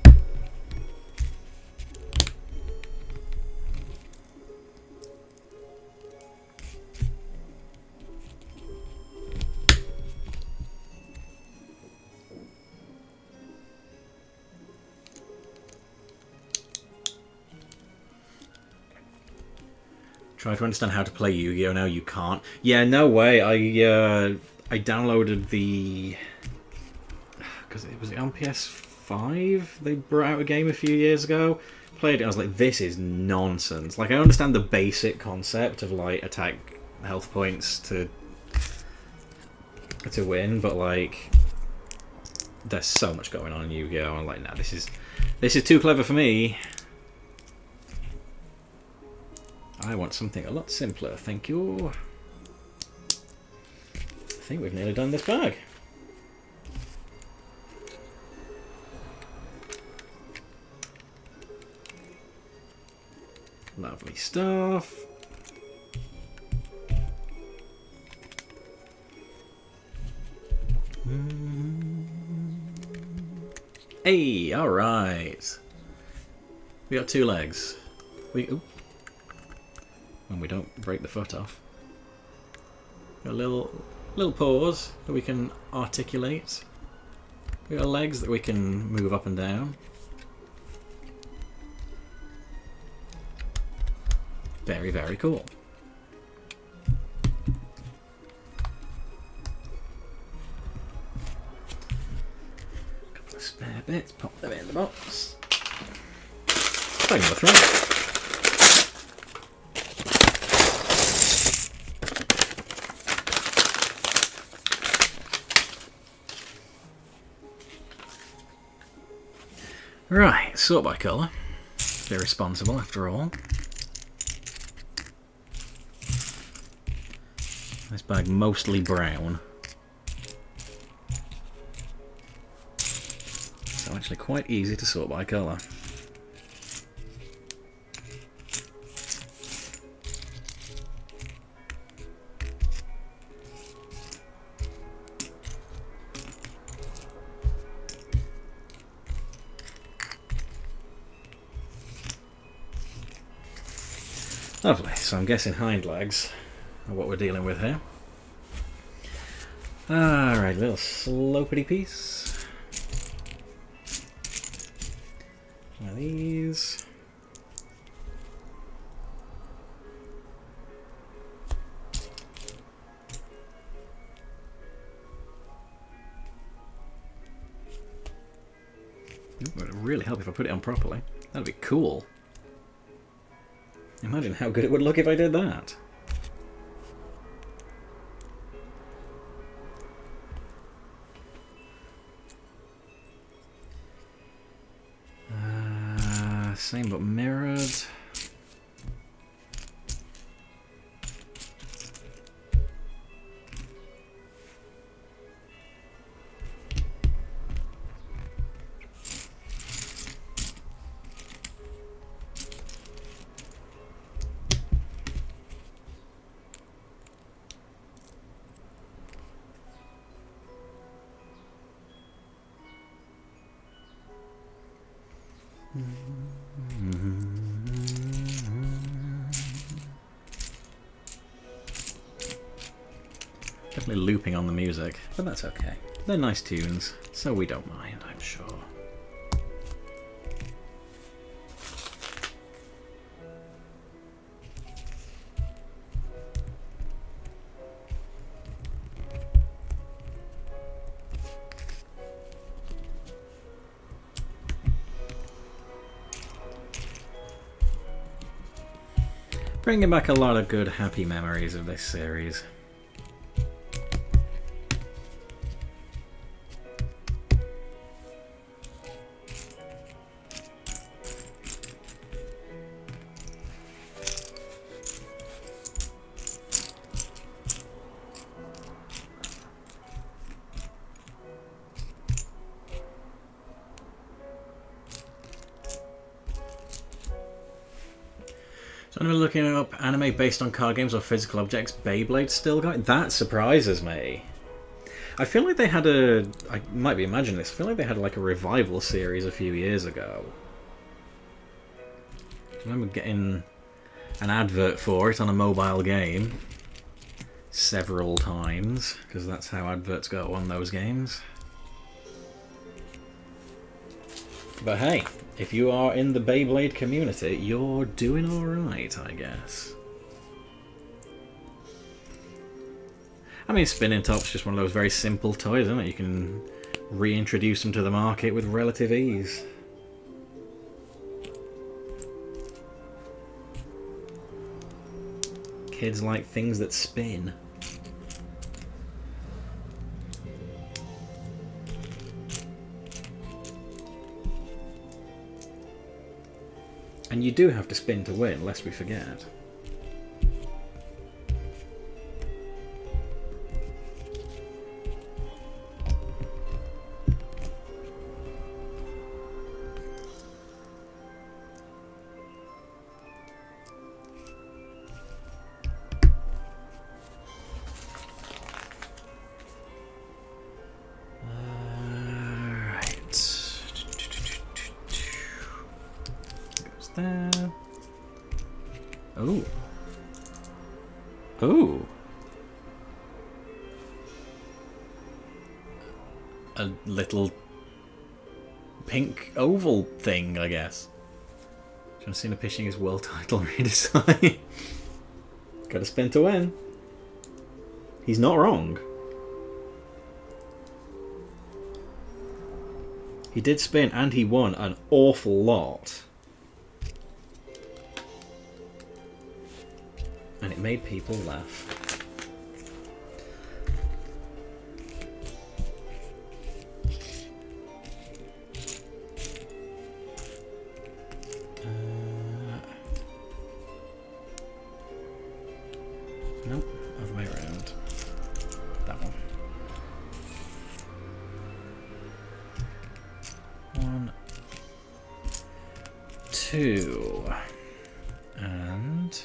Try to understand how to play Yu-Gi-Oh! Now you can't. Yeah, no way. I downloaded the... because it was on PS5. They brought out a game a few years ago. Played it, I was like, this is nonsense. Like, I understand the basic concept of like attack health points to win, but like, there's so much going on in Yu-Gi-Oh! I'm like, nah, this is too clever for me. I want something a lot simpler, thank you. I think we've nearly done this bag. Lovely stuff. Hey, alright. We got 2 legs. Ooh. When we don't break the foot off. A little pause that we can articulate. We got legs that we can move up and down. Very, very cool. Couple of spare bits, pop them in the box. Play with the thread. Right, sort by colour. Be responsible after all. This bag mostly brown. So actually quite easy to sort by colour. Lovely, so I'm guessing hind legs are what we're dealing with here. Alright, little slopity piece. One of these. Ooh, it would really help if I put it on properly. That'd be cool. Imagine how good it would look if I did that. Same but mirrored. Definitely looping on the music, but that's okay. They're nice tunes, so we don't mind, I'm sure. Bringing back a lot of good, happy memories of this series. So I'm looking up anime based on card games or physical objects. Beyblade's still going? That surprises me. I feel like they had a... I might be imagining this. I feel like they had like a revival series a few years ago. I remember getting an advert for it on a mobile game several times, because that's how adverts go on those games. But hey, if you are in the Beyblade community, you're doing alright, I guess. I mean, Spinning Top's just one of those very simple toys, isn't it? You can reintroduce them to the market with relative ease. Kids like things that spin. And you do have to spin to win, lest we forget. There. Oh. Oh. A little pink oval thing, I guess. John Cena pitching his world title redesign. Gotta spin to win. He's not wrong. He did spin and he won an awful lot. And it made people laugh. Nope, other way around. That one. 1, 2, and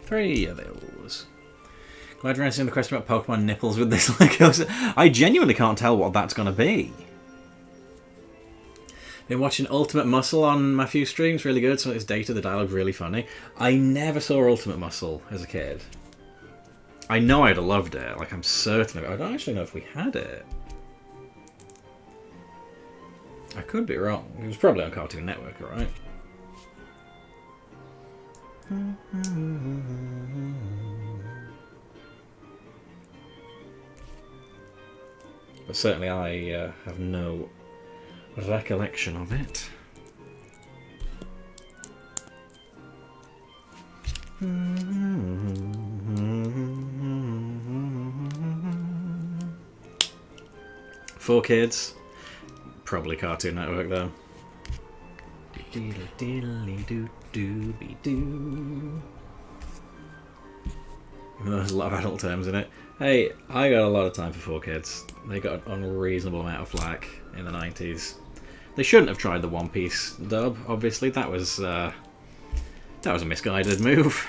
3 of those. Glad you're answering the question about Pokemon nipples with this Legos. I genuinely can't tell what that's going to be. Been watching Ultimate Muscle on my few streams, really good. Some of this data, the dialogue's really funny. I never saw Ultimate Muscle as a kid. I know I'd have loved it, like I'm certain of it. I don't actually know if we had it. I could be wrong. It was probably on Cartoon Network, alright? But certainly I have no recollection of it. For kids, probably Cartoon Network though. There's a lot of adult terms in it. Hey, I got a lot of time for 4 kids. They got an unreasonable amount of flack in the 90s. They shouldn't have tried the One Piece dub, obviously. That was a misguided move.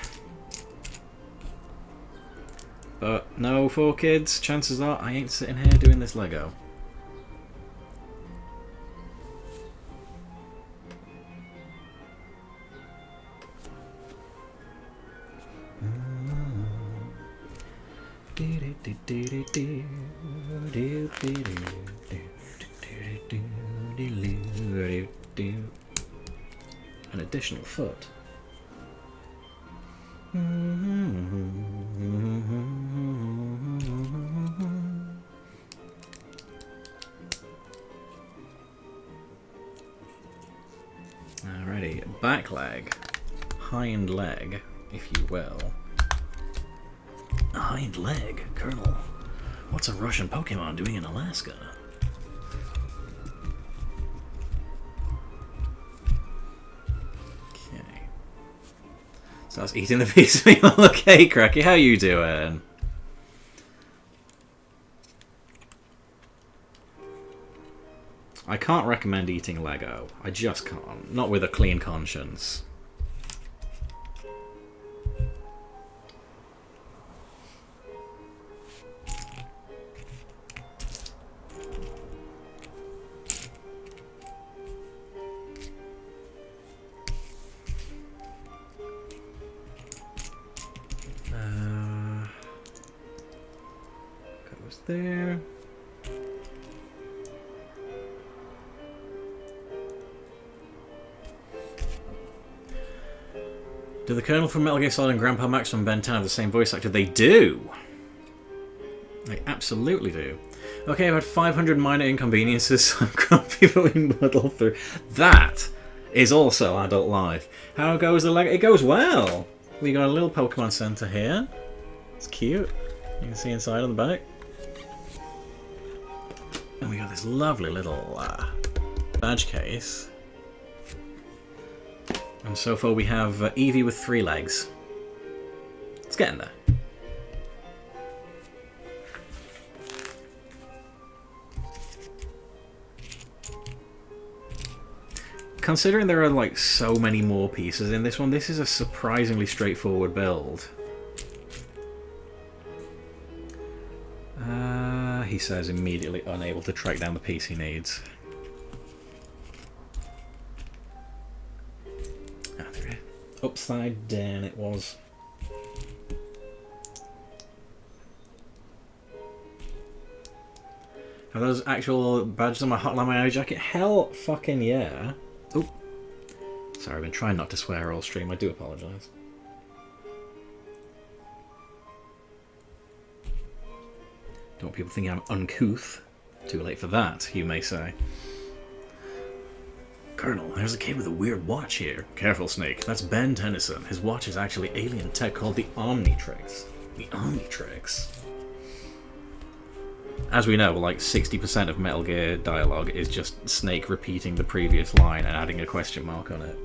But no, 4 kids, chances are I ain't sitting here doing this Lego. An additional foot. Alrighty, back leg, hind leg, if you will. A hind leg, Colonel. What's a Russian Pokemon doing in Alaska? Okay. So I was eating the piece of meal. Okay, Cracky, how you doing? I can't recommend eating Lego. I just can't. Not with a clean conscience. Goes there. Do the Colonel from Metal Gear Solid and Grandpa Max from Ben 10 have the same voice actor? They do! They absolutely do. Okay, I've had 500 minor inconveniences, so I'm grumpy but we muddle through. That is also adult life. How goes the Lego? It goes well! We got a little Pokemon Center here. It's cute. You can see inside on the back. And we got this lovely little badge case. And so far we have Eevee with 3 legs. It's getting there. Considering there are like so many more pieces in this one, this is a surprisingly straightforward build. He says immediately unable to track down the piece he needs. Upside down it was. Are those actual badges on my Hotline Miami jacket? Hell fucking yeah. Oh. Sorry, I've been trying not to swear all stream. I do apologise. Don't want people thinking I'm uncouth. Too late for that, you may say. Colonel, there's a kid with a weird watch here. Careful, Snake. That's Ben Tennyson. His watch is actually alien tech called the Omnitrix. The Omnitrix. As we know, like 60% of Metal Gear dialogue is just Snake repeating the previous line and adding a question mark on it.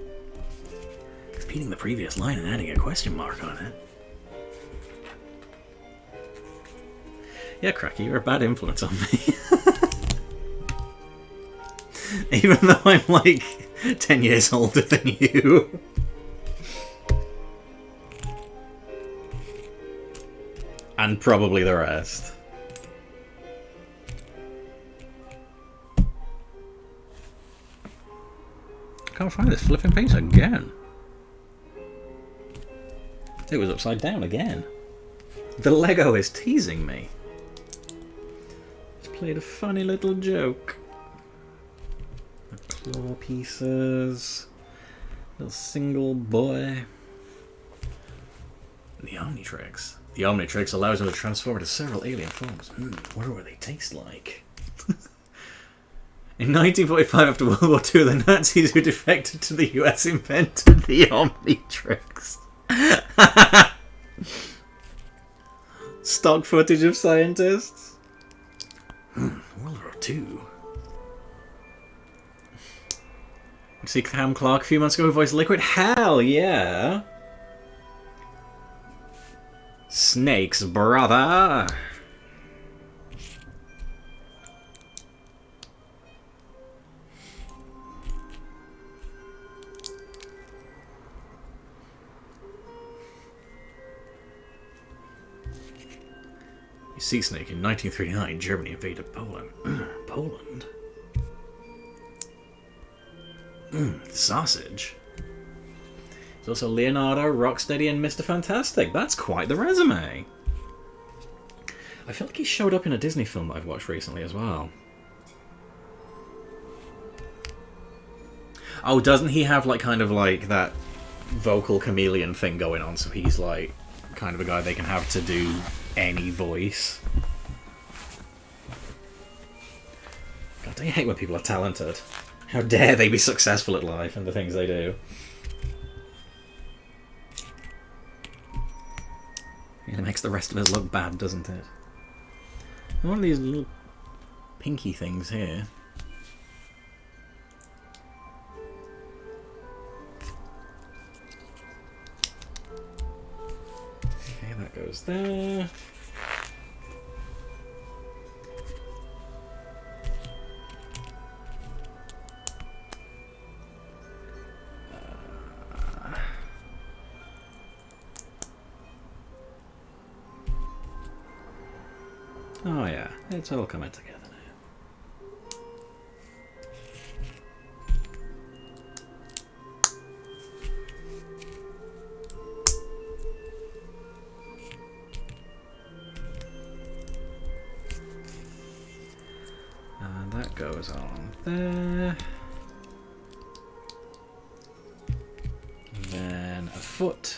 Repeating the previous line and adding a question mark on it? Yeah, Cracky, you're a bad influence on me. Even though I'm like 10 years older than you. And probably the rest. Can't find this flipping piece again. It was upside down again. The Lego is teasing me. It's played a funny little joke. The claw pieces. Little single boy. The Omnitrix. The Omnitrix allows him to transform into several alien forms. Wonder what they taste like. In 1945, after World War II, the Nazis who defected to the US invented the Omnitrix. Stock footage of scientists. World War II. You see Cam Clark a few months ago who voiced Liquid? Hell yeah! Snake's brother. Sea Snake in 1939, Germany invaded Poland. Poland? Sausage. There's also Leonardo, Rocksteady, and Mr. Fantastic. That's quite the resume. I feel like he showed up in a Disney film that I've watched recently as well. Oh, doesn't he have like kind of like that vocal chameleon thing going on? So he's like kind of a guy they can have to do any voice. God, don't you hate when people are talented? How dare they be successful at life and the things they do? It makes the rest of us look bad, doesn't it? One of these little pinky things here. Okay, that goes there. Oh yeah, it's all coming together now. And that goes on there. And then a foot.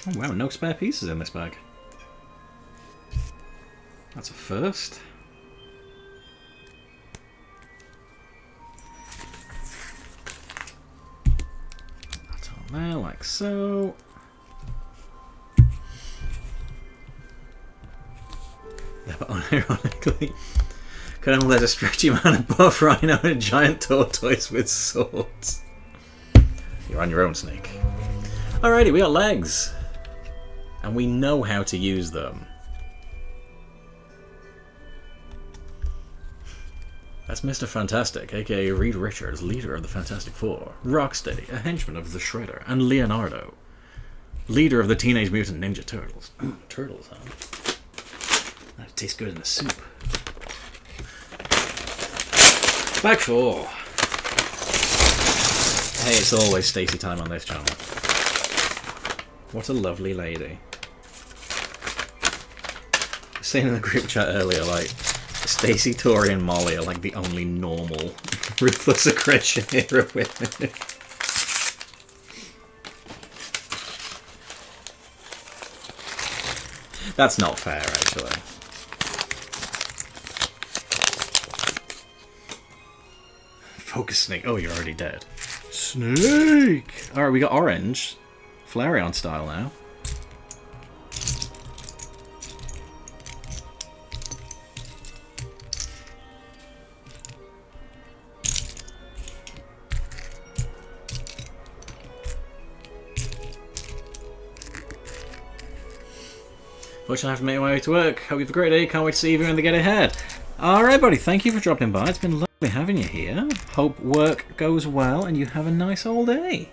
Oh wow, no spare pieces in this bag. That's a first. That's on there, like so. Yeah, but unironically, Colonel, there's a stretchy man, a buff rhino, and a giant tortoise with swords. You're on your own, Snake. Alrighty, we got legs. And we know how to use them. That's Mr. Fantastic, aka Reed Richards, leader of the Fantastic Four, Rocksteady, a henchman of the Shredder, and Leonardo, leader of the Teenage Mutant Ninja Turtles. Turtles, huh? That tastes good in the soup. Back 4. Hey, it's always Stacey time on this channel. What a lovely lady. I was saying in the group chat earlier, like, Stacey, Tori, and Molly are like the only normal Ruthless Aggression era women. That's not fair, actually. Focus Snake. Oh, you're already dead. Snake! Alright, we got orange. Flareon style now. Fortunately, I have to make my way to work. Hope you have a great day. Can't wait to see you when they get ahead. Alright, buddy. Thank you for dropping by. It's been lovely having you here. Hope work goes well and you have a nice all day.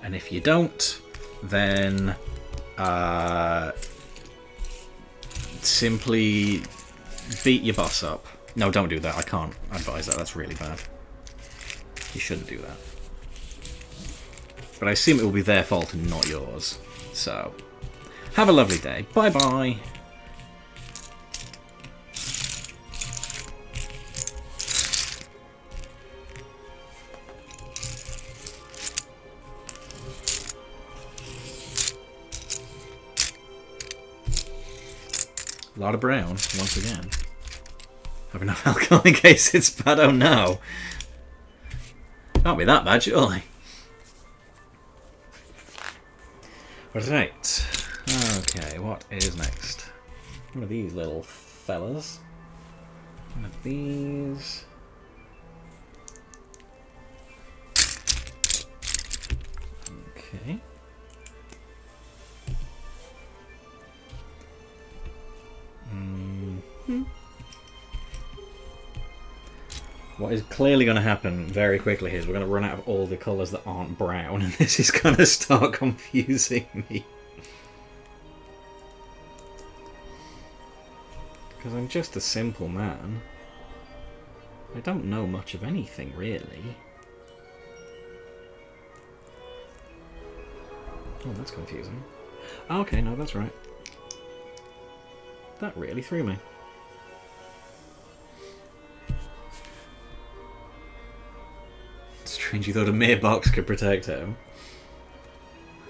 And if you don't, then simply beat your boss up. No, don't do that. I can't advise that. That's really bad. You shouldn't do that. But I assume it will be their fault and not yours. So, have a lovely day. Bye-bye. A lot of brown, once again. Have enough alcohol in case it's bad, oh no. Can't be that bad, surely. Right. Okay, what is next? One of these little fellas. One of these. Okay. What is clearly going to happen very quickly here is we're going to run out of all the colours that aren't brown, and this is going to start confusing me. Because I'm just a simple man. I don't know much of anything, really. Oh, that's confusing. Okay, no, that's right. That really threw me. Strange you thought a mere box could protect him.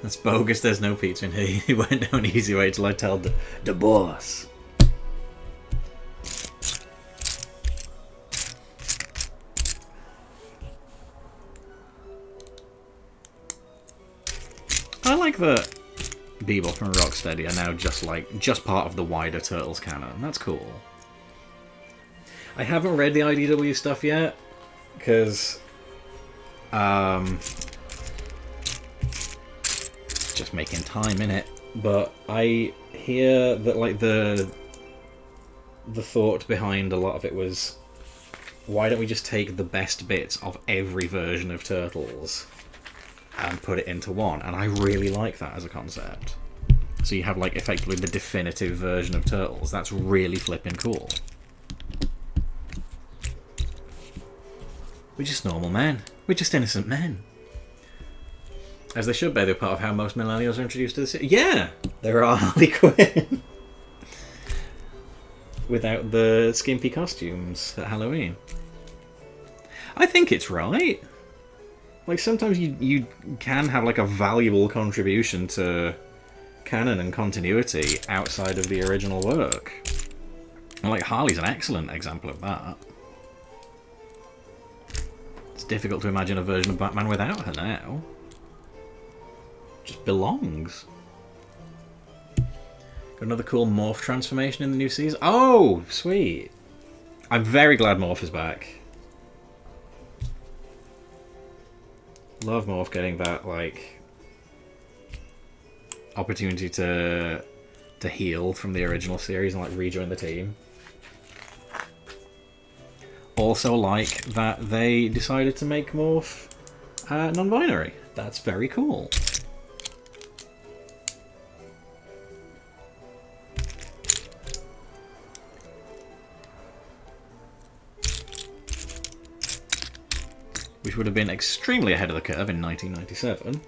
That's bogus, there's no pizza in here. He went down an easy way till I tell the boss. I like that Bebop and Rocksteady are now just part of the wider Turtles canon. That's cool. I haven't read the IDW stuff yet, because just making time in it. But I hear that like the thought behind a lot of it was, why don't we just take the best bits of every version of Turtles and put it into one? And I really like that as a concept. So you have like effectively the definitive version of Turtles. That's really flipping cool. We're just normal men. We're just innocent men. As they should be. They're part of how most millennials are introduced to the city. Yeah! There are Harley Quinn. Without the skimpy costumes at Halloween. I think it's right. Like, sometimes you can have like a valuable contribution to canon and continuity outside of the original work. And like, Harley's an excellent example of that. It's difficult to imagine a version of Batman without her now. Just belongs. Got another cool Morph transformation in the new season. Oh, sweet. I'm very glad Morph is back. Love Morph getting that, like, opportunity to heal from the original series and like rejoin the team. Also like that they decided to make Morph non-binary. That's very cool. which would have been extremely ahead of the curve in 1997,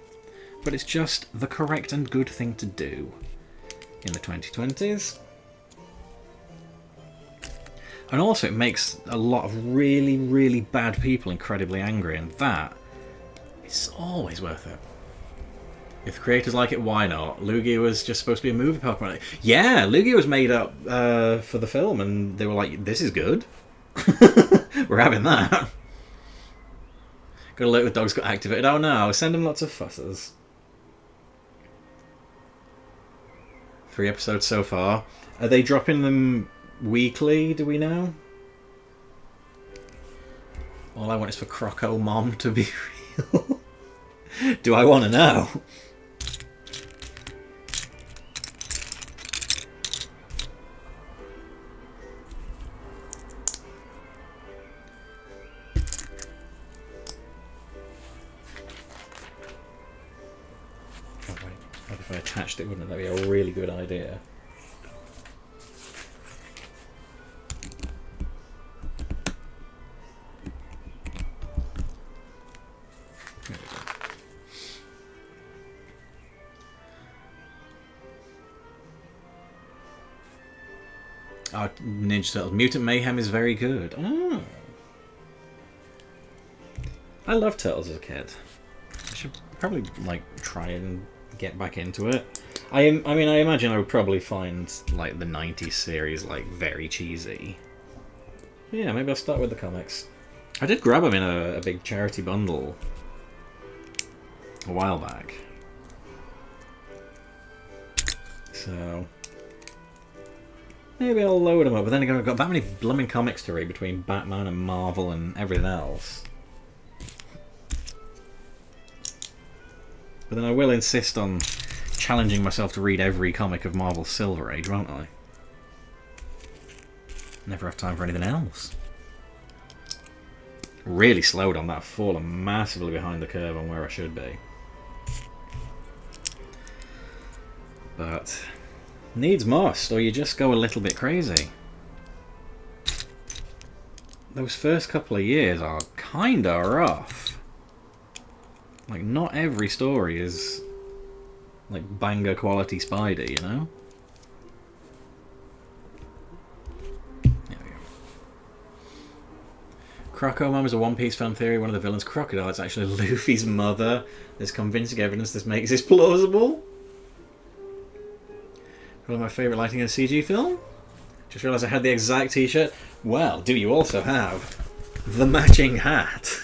but it's just the correct and good thing to do in the 2020s. And also it makes a lot of really, really bad people incredibly angry, and that is always worth it. If the creators like it, why not? Lugia was just supposed to be a movie Pokemon. Yeah, Lugia was made up for the film, and they were like, this is good. We're having that. Got alert with dogs got activated. Oh no, send them lots of fusses. 3 episodes so far. Are they dropping them weekly, do we know? All I want is for Croco Mom to be real. Do I want to know? If I attached it, wouldn't that be a really good idea? There we go. Oh, Ninja Turtles. Mutant Mayhem is very good. Oh. I loved Turtles as a kid. I should probably like try and get back into it. I imagine I would probably find like the 90s series like very cheesy. But yeah, maybe I'll start with the comics. I did grab them in a big charity bundle a while back. So maybe I'll load them up, but then again, I've got that many blooming comics to read between Batman and Marvel and everything else. But then I will insist on challenging myself to read every comic of Marvel's Silver Age, won't I? Never have time for anything else. Really slowed on that, fallen massively behind the curve on where I should be. But needs must, or you just go a little bit crazy. Those first couple of years are kinda rough. Like, not every story is like banger quality Spidey, you know? There we go. Croco Mom is a One Piece fan theory. One of the villains, Crocodile, is actually Luffy's mother. There's convincing evidence this makes this plausible. One of my favourite lighting in a CG film. Just realised I had the exact t-shirt. Well, do you also have the matching hat?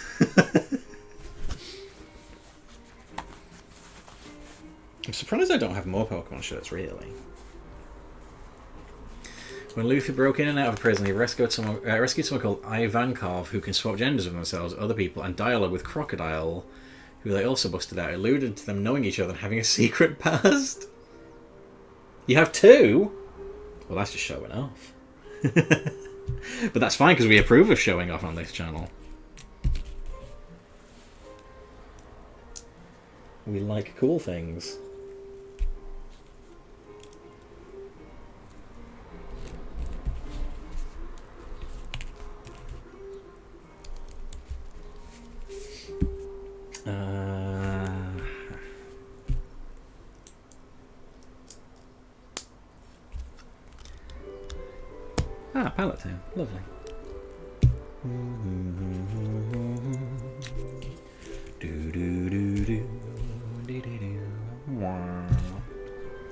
I'm surprised I don't have more Pokemon shirts, really. When Luffy broke in and out of prison, he rescued someone called Ivankov, who can swap genders with themselves, other people, and dialogue with Crocodile, who they also busted out, alluded to them knowing each other and having a secret past. You have 2? Well, that's just showing off. But that's fine, because we approve of showing off on this channel. We like cool things. Palette town. Lovely.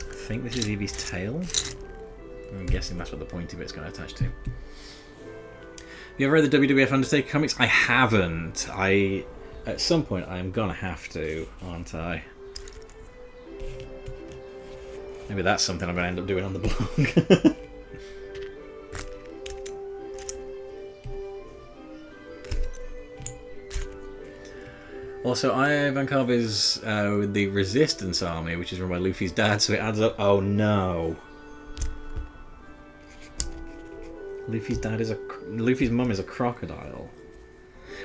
I think this is Eevee's tail. I'm guessing that's what the pointy bit's going to attach to. Have you ever read the WWF Undertaker comics? I haven't. At some point I'm going to have to, aren't I? Maybe that's something I'm going to end up doing on the blog. Also, Ivankov is the Resistance Army, which is run by Luffy's dad, so it adds up. Oh no! Luffy's mum is a crocodile.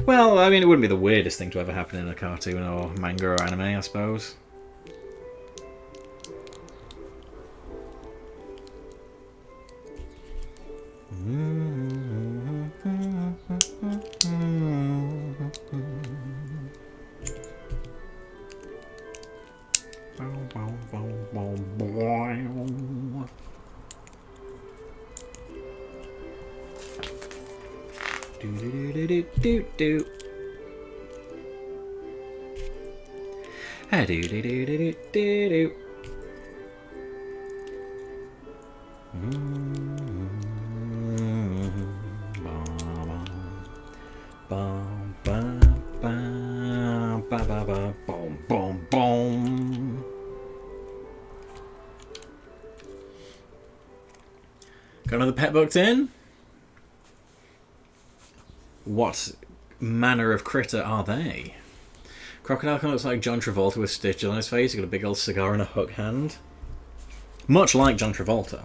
Well, I mean, it wouldn't be the weirdest thing to ever happen in a cartoon or manga or anime, I suppose. do do do. Do do do do do do do. Bum bum bum ba ba ba boom boom boom. Got another pet booked in? What manner of critter are they? Crocodile kind of looks like John Travolta with stitches on his face. He's got a big old cigar in a hook hand. Much like John Travolta.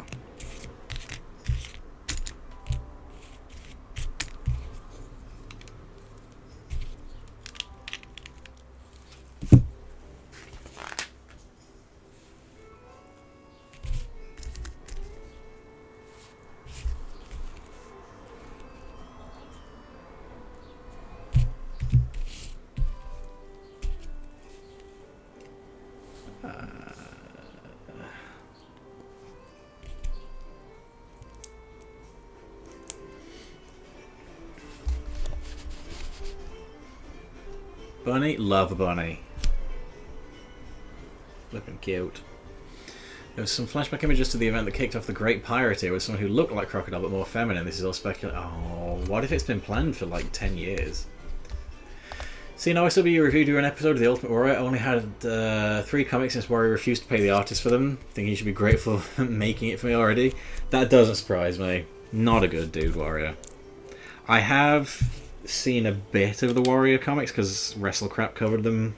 Bunny? Love a bunny. Flippin' cute. There was some flashback images to the event that kicked off the Great Pirate Era with someone who looked like Crocodile but more feminine. This is all speculation. Oh, what if it's been planned for like 10 years? See, now ISW reviewed an episode of The Ultimate Warrior. I only had 3 comics since Warrior refused to pay the artist for them. Think he should be grateful for making it for me already. That doesn't surprise me. Not a good dude, Warrior. I have seen a bit of the Warrior comics because WrestleCrap covered them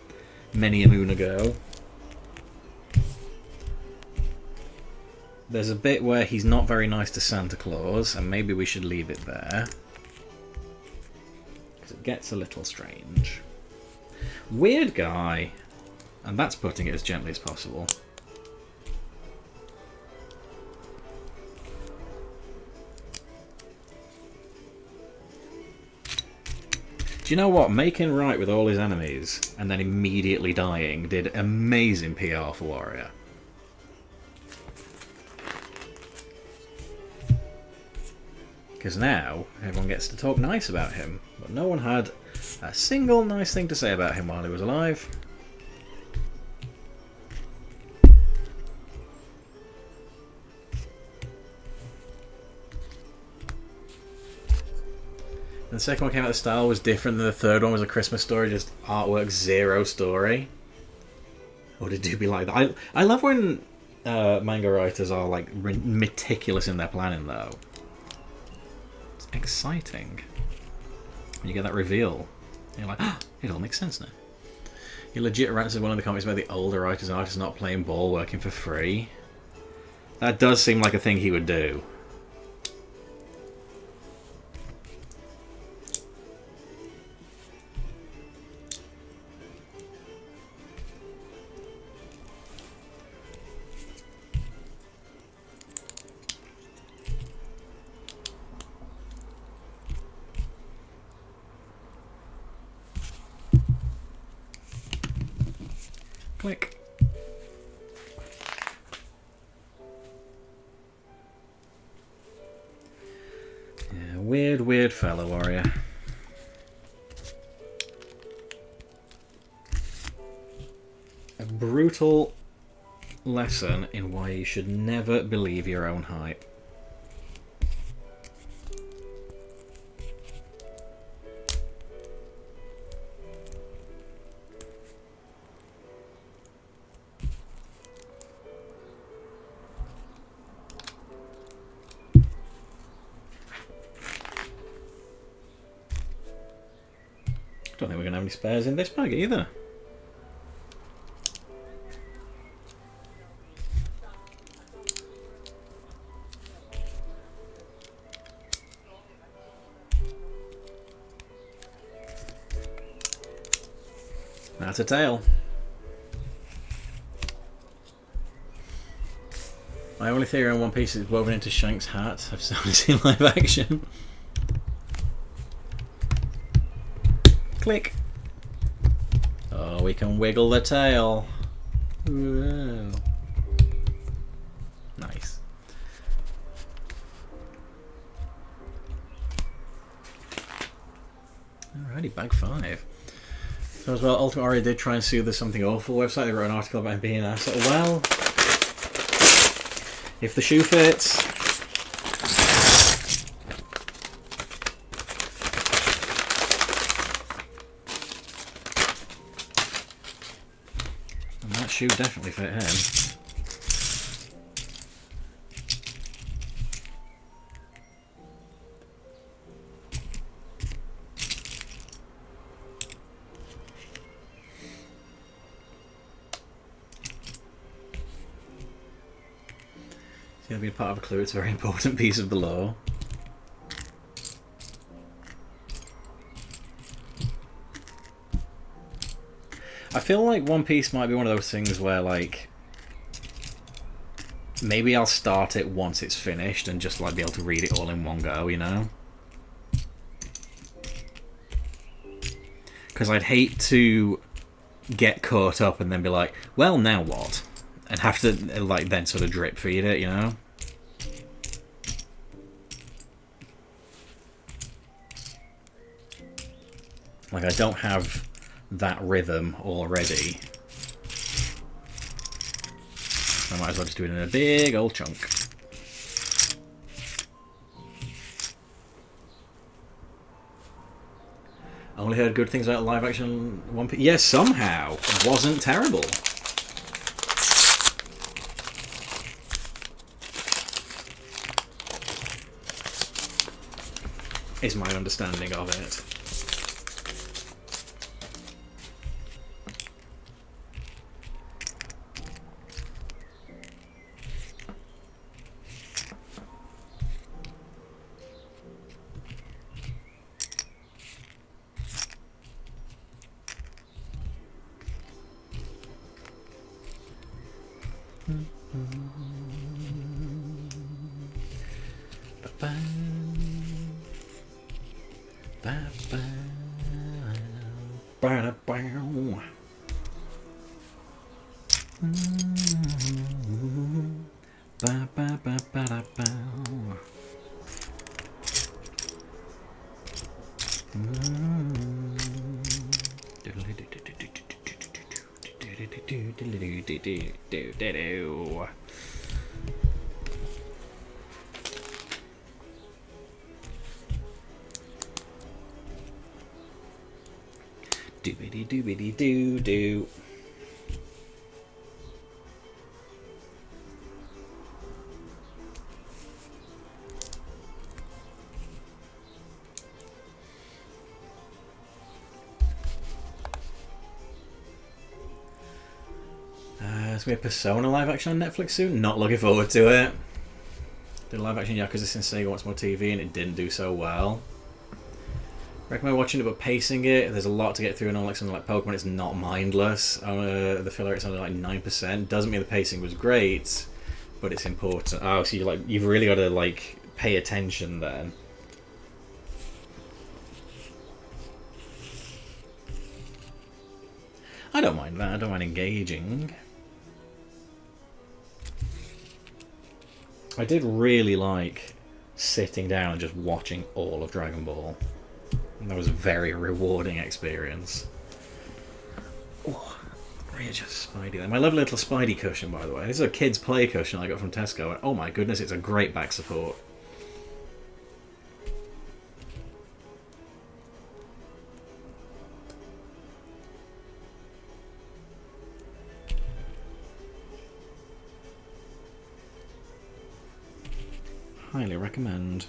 many a moon ago. There's a bit where he's not very nice to Santa Claus, and maybe we should leave it there because it gets a little strange. Weird guy, and that's putting it as gently as possible. Do you know what? Making right with all his enemies and then immediately dying did amazing PR for Warrior. Because now everyone gets to talk nice about him, but no one had a single nice thing to say about him while he was alive. The second one came out, the style was different than the third one, was a Christmas story, just artwork, zero story. Or did it be like that? I love when manga writers are like meticulous in their planning though. It's exciting. When you get that reveal, you're like, oh, it all makes sense now. He legit rants in one of the comics about the older writers and artists not playing ball, working for free. That does seem like a thing he would do. Click. Yeah, weird fellow, Warrior. A brutal lesson in why you should never believe your own hype. Don't think we're going to have any spares in this bag either. That's a tail. My only theory on One Piece is woven into Shank's hat. I've still seen live action. Click. Oh, we can wiggle the tail. Whoa. Nice. alrighty, bag 5. So as well, Ultimate Warrior did try and sue the Something Awful website. They wrote an article about him being an asshole. Well, if the shoe fits. And that shoe definitely fit him. It's going to be part of a clue. It's a very important piece of the law. I feel like One Piece might be one of those things where, like, maybe I'll start it once it's finished and just, like, be able to read it all in one go, you know? Because I'd hate to get caught up and then be like, well, now what? And have to, like, then sort of drip feed it, you know? Like, I don't have that rhythm already. I might as well just do it in a big old chunk. Only heard good things about live action One Piece. Yes, somehow. Wasn't terrible. Is my understanding of it. Doobity doobity doo doo. There's going to be a Persona live action on Netflix soon. Not looking forward to it. Did a live action Yakuza since Sega Wants More TV and it didn't do so well. Recommend watching it but pacing it. There's a lot to get through and all, like something like Pokemon. It's not mindless. The filler rate's only like 9%. Doesn't mean the pacing was great, but it's important. Oh, so you've really got to like pay attention then. I don't mind that. I don't mind engaging. I did really like sitting down and just watching all of Dragon Ball. And that was a very rewarding experience. Oh, just Spidey there. My lovely little Spidey cushion, by the way. This is a kid's play cushion I got from Tesco. Oh my goodness, it's a great back support. Highly recommend.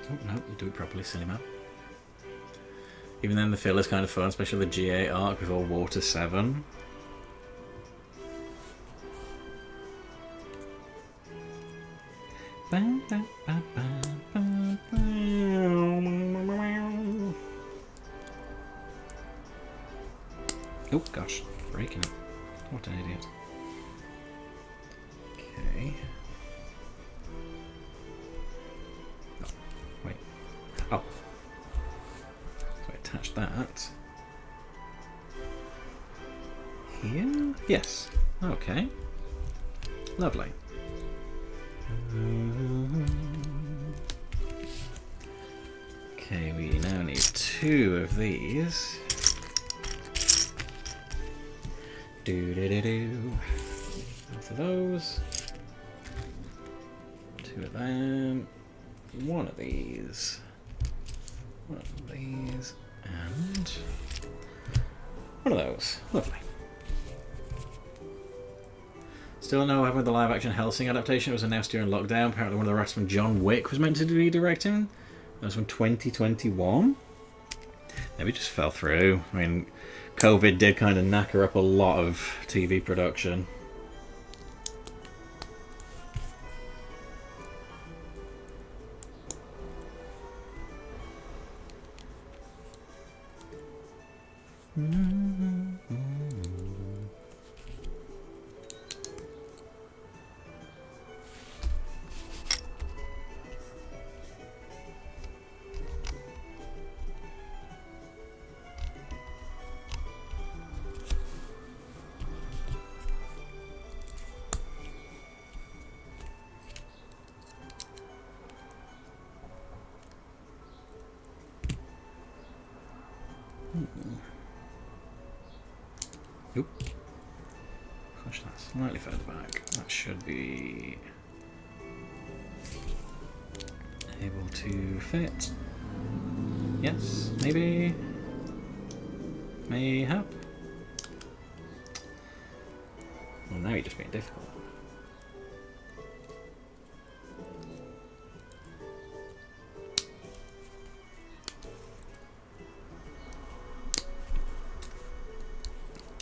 Oh, no, do it properly, Cinema. Even then, the filler's kind of fun, especially the G8 arc before Water 7. Oh gosh, breaking it. What an idiot. Okay. Oh, wait. Oh. So I attach that. Here? Yes. Okay. Lovely. Okay, we now need 2 of these. Do. Both of those. 2 of them. 1 of these. 1 of these. And 1 of those. Lovely. Still no what happened with the live-action Helsing adaptation. It was announced during lockdown. Apparently one of the writers from John Wick was meant to be directing. That was from 2021. Maybe just fell through. I mean, COVID did kind of knacker up a lot of TV production. Oop. Push that slightly further back. That should be able to fit. Yes, maybe. Mayhap. Well, now you're just being difficult.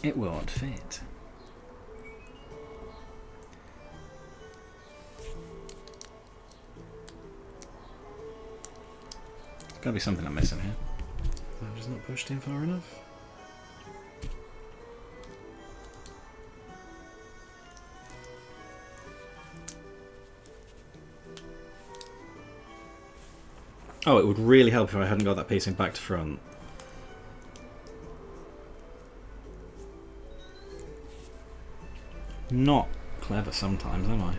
It won't fit. There's got to be something I'm missing here. I've just not pushed in far enough. Oh, it would really help if I hadn't got that piecing back to front. Not clever sometimes, am I?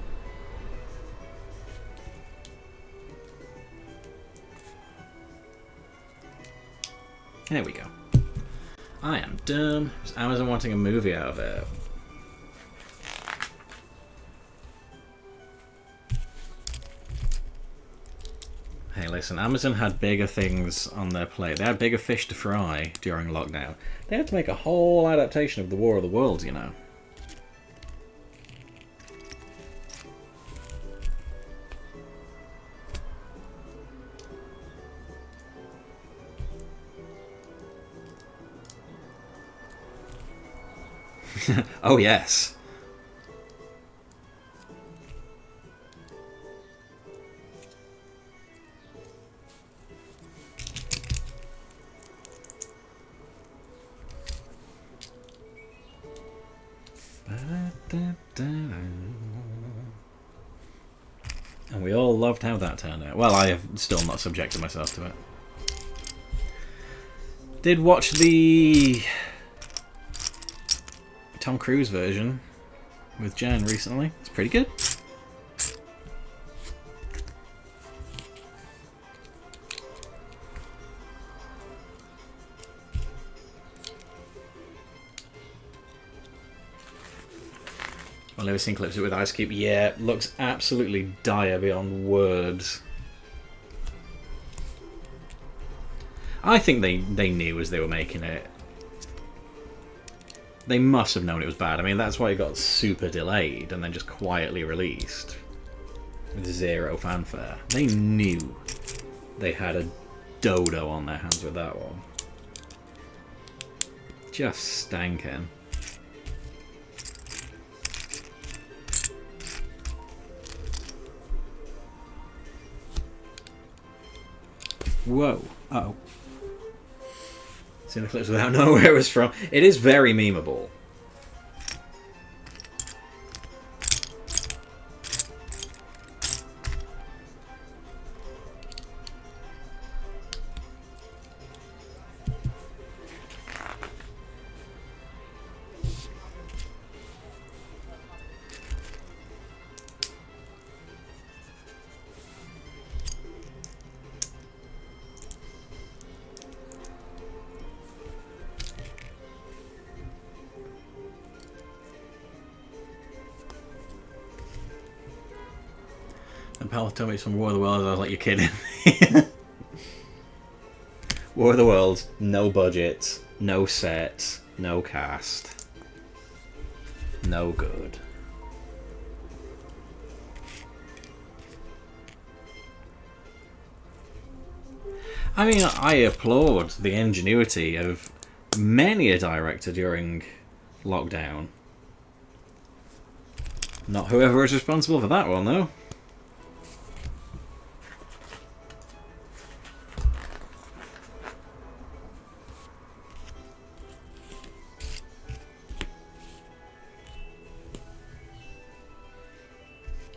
There we go. I am dumb. Is Amazon wanting a movie out of it? Hey, listen, Amazon had bigger things on their plate. They had bigger fish to fry during lockdown. They had to make a whole adaptation of the War of the Worlds, you know. Oh, yes. And we all loved how that turned out. Well, I have still not subjected myself to it. Did watch the Tom Cruise version with Jen recently. It's pretty good. I've never seen clips of it with Ice Cube. Yeah, looks absolutely dire beyond words. I think they knew as they were making it. They must have known it was bad. I mean, that's why it got super delayed and then just quietly released with zero fanfare. They knew they had a dodo on their hands with that one. Just stankin'. Whoa. Uh-oh. Seen the clips without knowing where it was from. It is very memeable. And pal told me it's from War of the Worlds. I was like, you're kidding me. War of the Worlds, no budget, no set, no cast. No good. I mean, I applaud the ingenuity of many a director during lockdown. Not whoever is responsible for that one, though.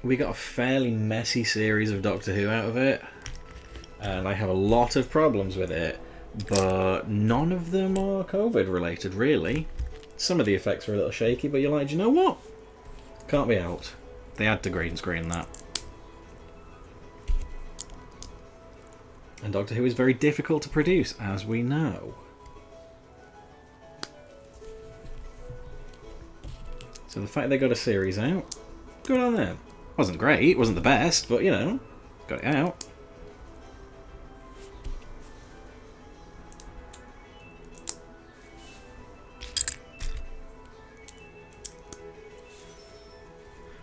We got a fairly messy series of Doctor Who out of it, and I have a lot of problems with it, but none of them are COVID related, really. Some of the effects are a little shaky, but you're like, do you know what? Can't be out. They had to green screen that. And Doctor Who is very difficult to produce, as we know. So the fact they got a series out, good on them. Wasn't great, wasn't the best, but you know, got it out.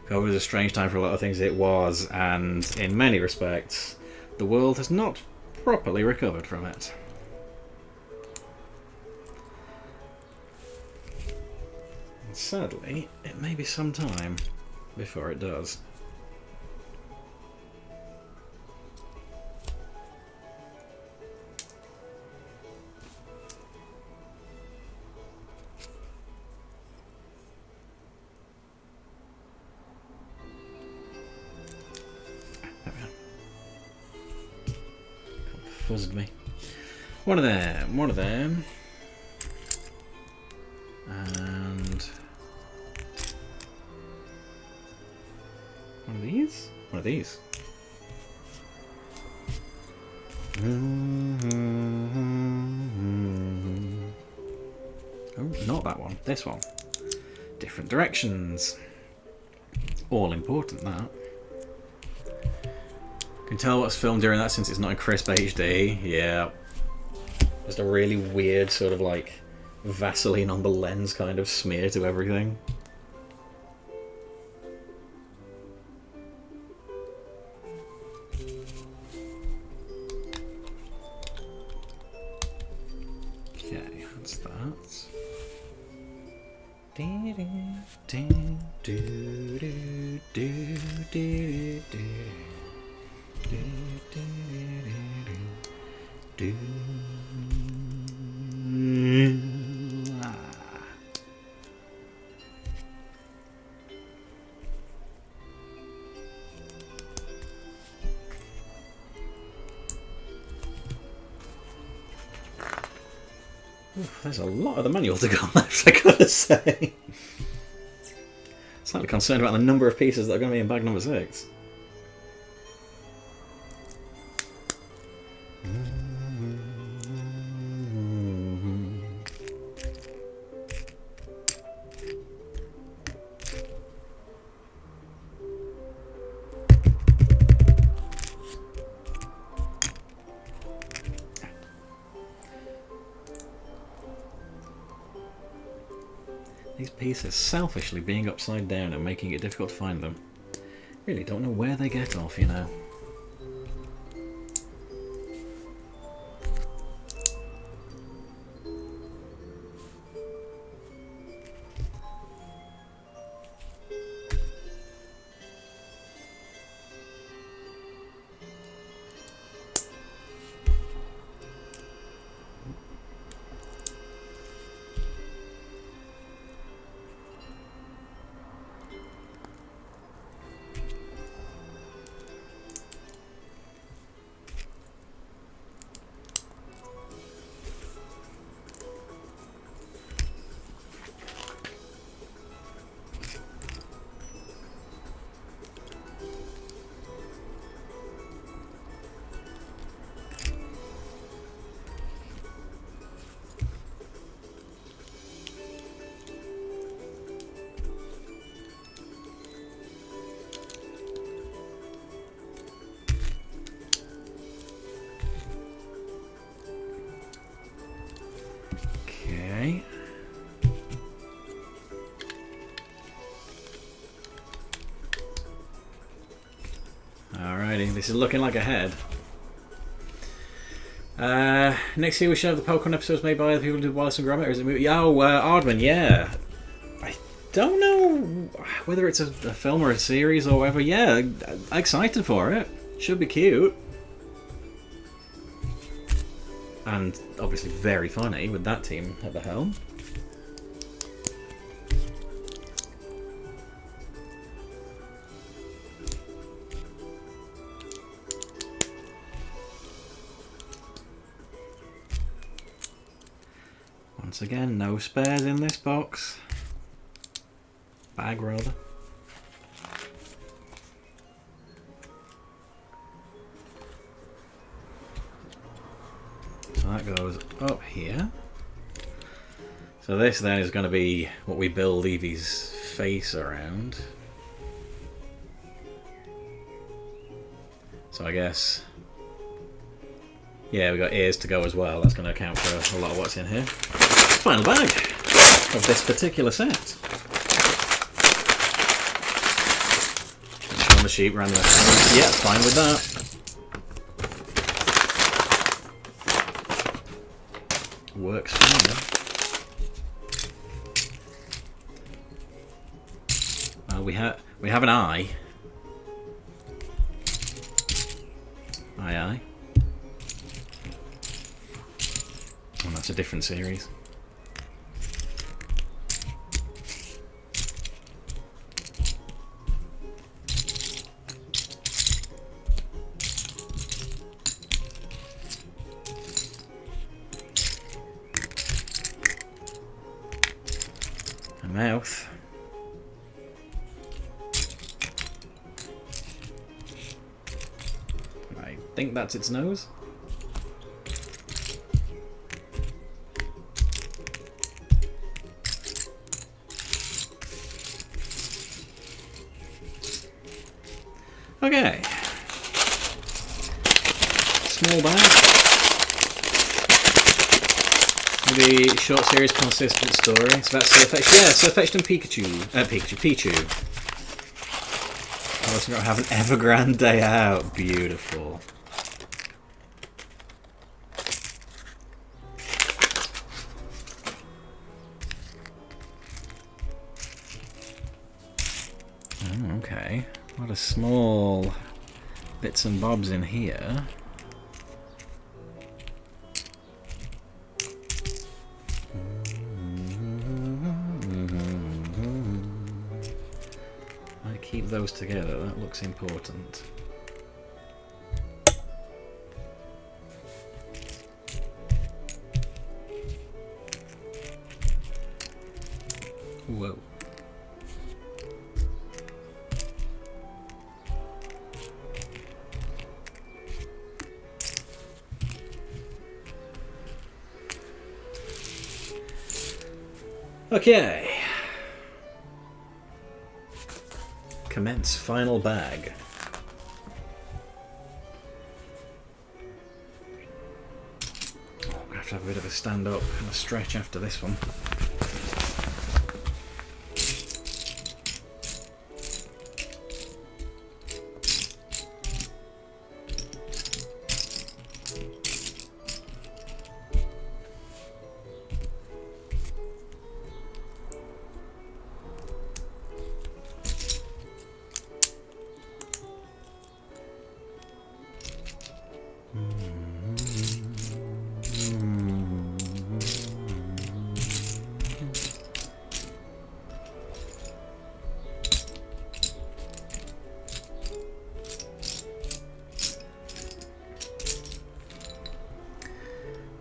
It was a strange time for a lot of things, it was, and in many respects, the world has not properly recovered from it. And sadly, it may be some time before it does. Fuzzed me. One of them, one of them. And one of these? One of these. Oh, not that one. This one. Different directions. All important, that. Can tell what's filmed during that since it's not in crisp HD. Yeah. Just a really weird sort of like Vaseline on the lens kind of smear to everything. Okay, that's that. There's a lot of the manual to go left, I gotta say. Slightly concerned about the number of pieces that are going to be in bag number 6. These pieces selfishly being upside down and making it difficult to find them. Really don't know where they get off, you know. Okay. Alrighty, this is looking like a head. Next year we should have the Pokemon episodes made by the people who did Wallace and Gromit, or is it a movie? Oh, Aardman, yeah. I don't know whether it's a film or a series or whatever. Yeah, I'm excited for it. Should be cute. And obviously very funny with that team at the helm. Once again, no spares in this box. Bag, rather. So that goes up here. So this then is going to be what we build Eevee's face around. So I guess... yeah, we got ears to go as well. That's going to account for a lot of what's in here. Final bag of this particular set. Showing the sheep random. Yeah, fine with that. Works fine. Well, we have an eye. Aye. And that's a different series. A mouth. I think that's its nose. Okay. Small bag. Maybe short series, consistent story. It's about Surfetch'd. Yeah, Surfetch'd and Pikachu. Pichu. I was going to have an Evergrande day out. Beautiful. Oh, okay. A lot of small bits and bobs in here. I keep those together, that looks important. Whoa. Okay. Commence final bag. Oh, I'm gonna have to have a bit of a stand up and a stretch after this one.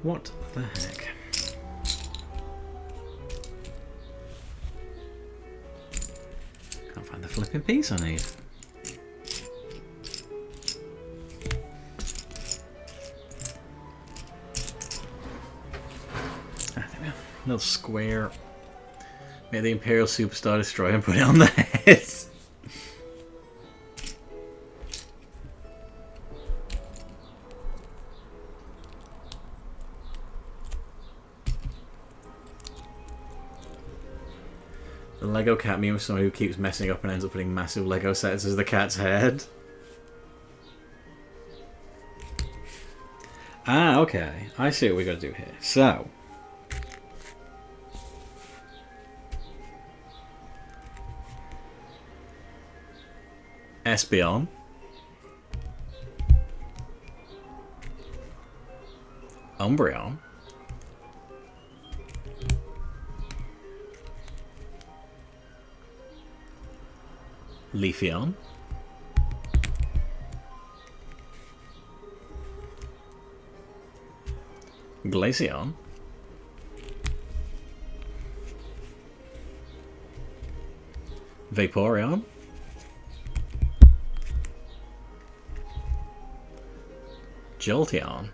What the heck? Can't find the flipping piece I need. Ah, there we go. Little square. Make the Imperial Superstar Destroyer and put it on the head. The Lego cat meme of someone who keeps messing up and ends up putting massive Lego sets as the cat's head. Ah, okay. I see what we got to do here. So, Espeon. Umbreon. Leafeon. Glaceon. Vaporeon. Jolteon.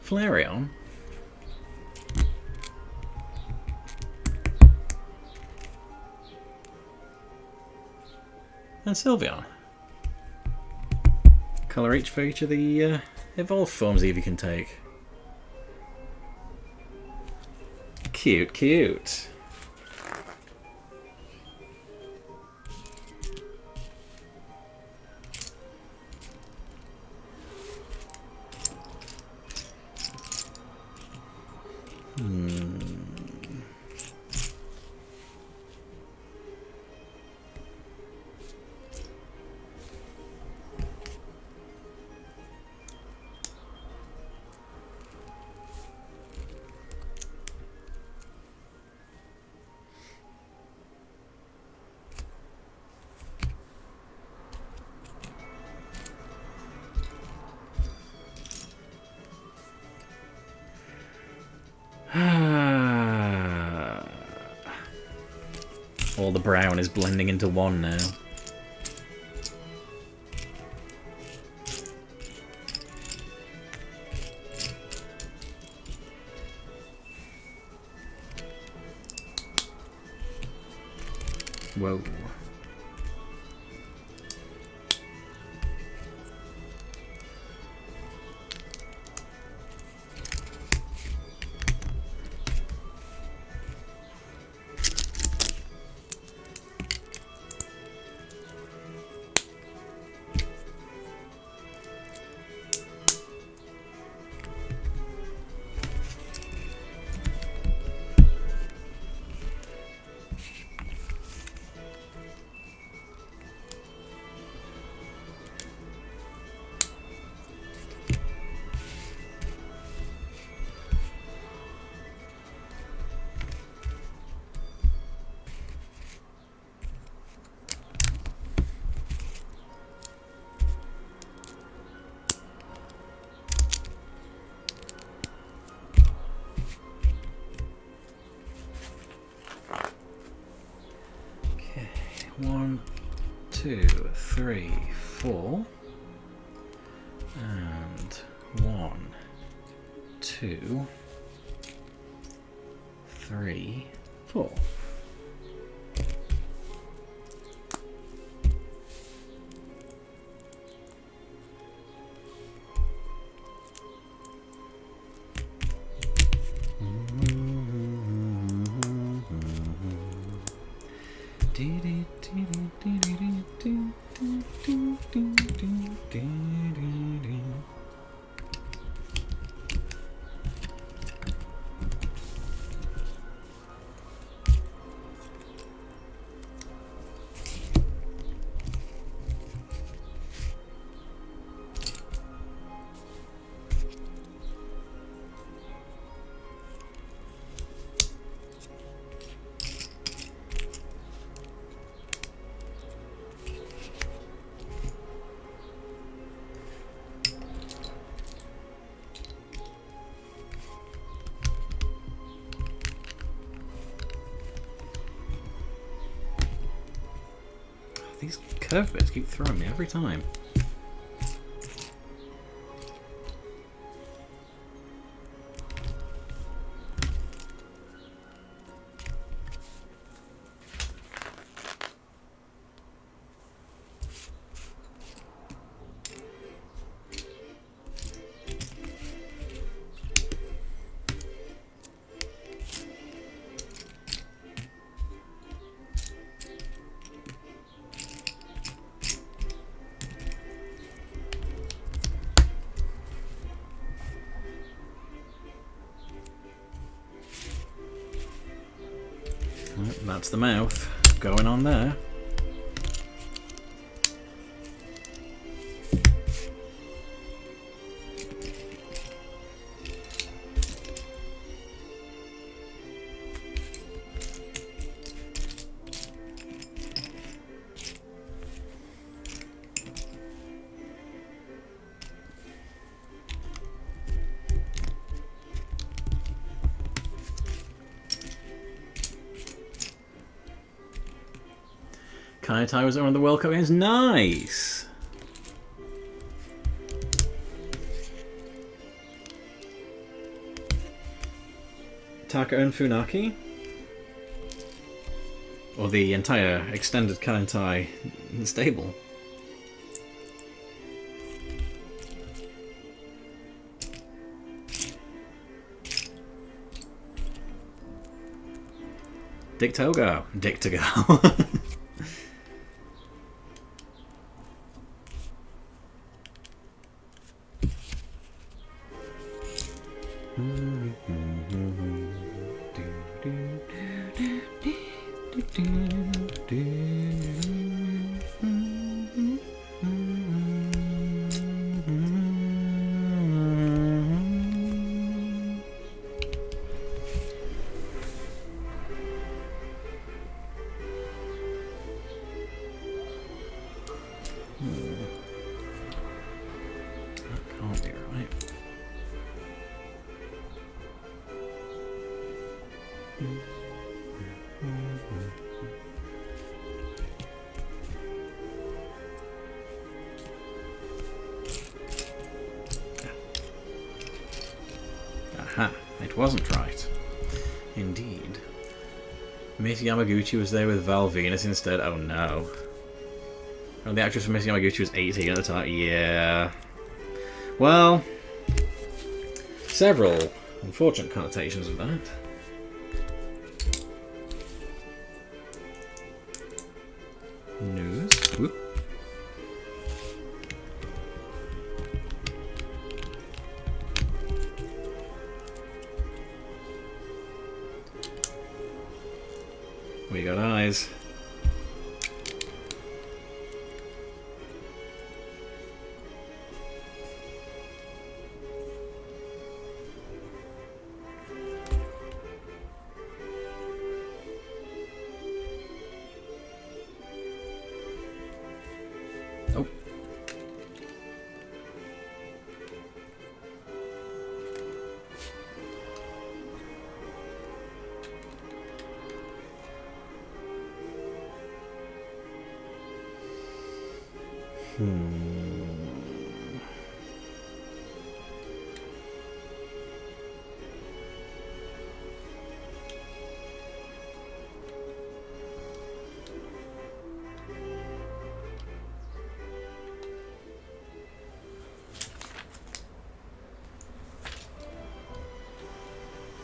Flareon. And Sylveon. Colour each for each of the evolved forms Eevee can take. Cute, cute. All the brown is blending into one now. Whoa. One, two, three, four, and one, two, three, four. These curve bits keep throwing me every time. That's the mouth going on there. Kaitai was on the World Cup games. Nice! Taka and Funaki? Or the entire extended Kaitai stable? Dick Togo. Dick to go. Can't be right. Aha, it wasn't right. Indeed. Miss Yamaguchi was there with Val Venus instead. Oh no. Oh, the actress for Miss Yamaguchi was 18 at the time. Yeah. Well, several unfortunate connotations of that. News. Whoop. We got eyes. Oh.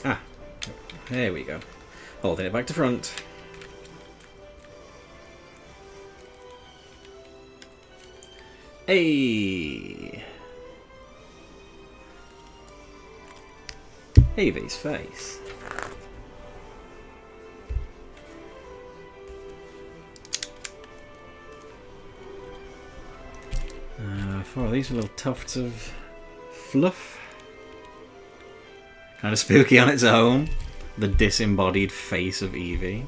Ah, there we go. Holding it back to front. Hey! Evie's face. Four of these little tufts of fluff. Kind of spooky on its own. The disembodied face of Eevee.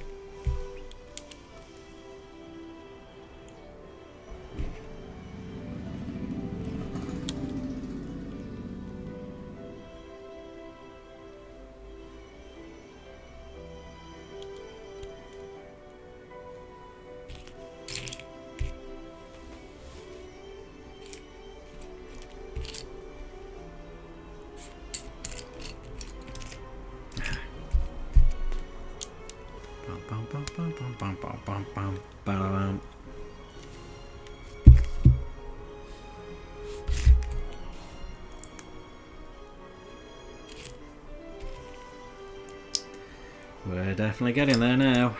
We're definitely getting there now.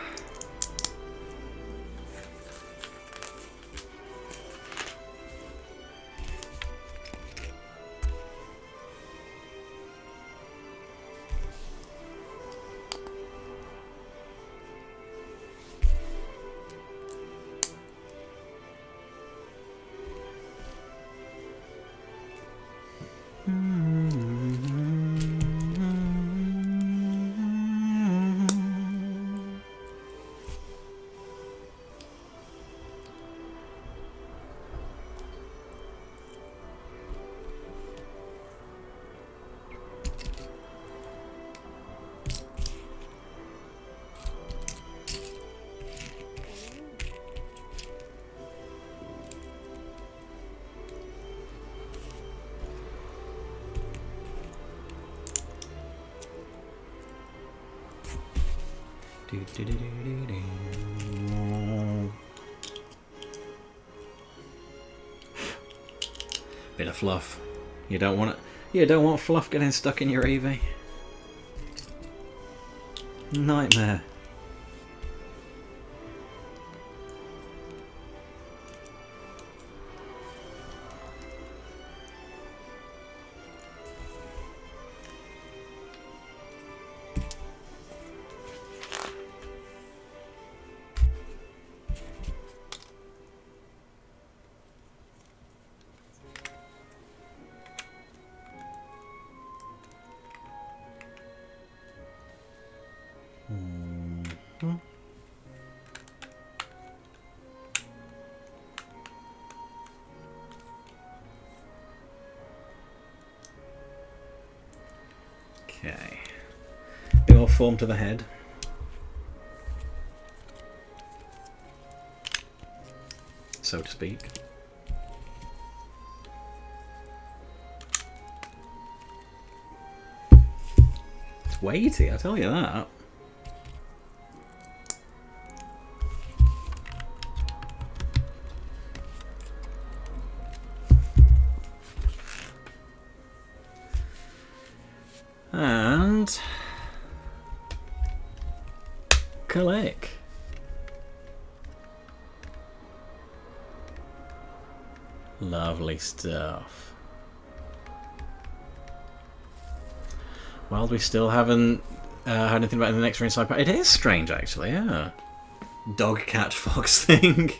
Bit of fluff. You don't want it. You don't want fluff getting stuck in your Eevee. Nightmare. Okay. Bit more form to the head. So to speak. It's weighty, I tell you that. And collect. Lovely stuff. Well, we still haven't heard anything about the next inside pack. It is strange, actually, yeah. Dog, cat, fox thing.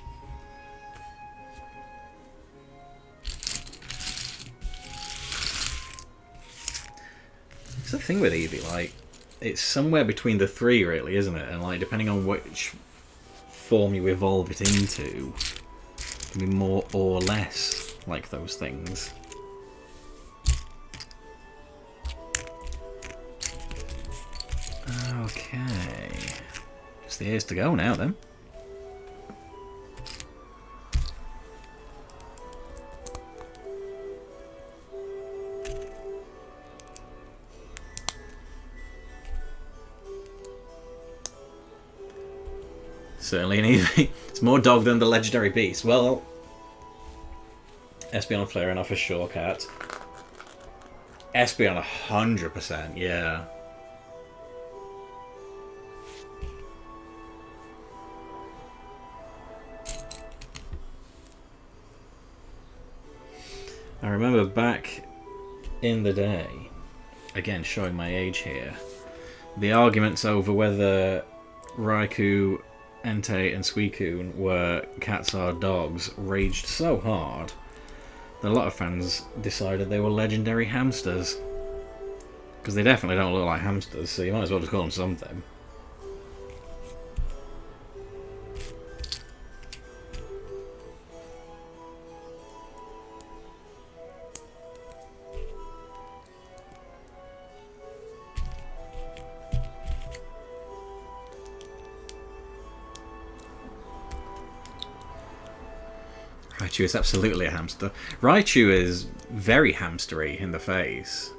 It's the thing with Eevee, like, it's somewhere between the three, really, isn't it? And, like, depending on which form you evolve it into, it can be more or less like those things. Okay. Just the ears to go now, then. Certainly an Eevee. It's more dog than the legendary beast. Well, Espeon flaring off a sure cat. Espeon 100%, yeah. I remember back in the day, again showing my age here, the arguments over whether Raikou, Entei and Suicune were cats or dogs raged so hard that a lot of fans decided they were legendary hamsters. Because they definitely don't look like hamsters, so you might as well just call them something. Raichu is absolutely a hamster. Raichu is very hamstery in the face.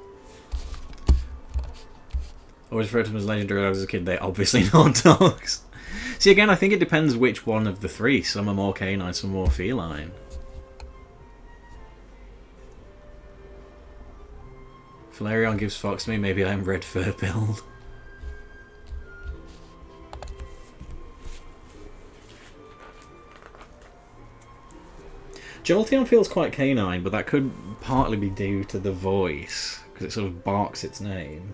Always referred to them as legendary dogs as a kid. They're obviously not dogs. See, again, I think it depends which one of the three. Some are more canine, some more feline. Flareon gives Fox to me. Maybe I'm red fur pilled. Jolteon feels quite canine, but that could partly be due to the voice, because it sort of barks its name.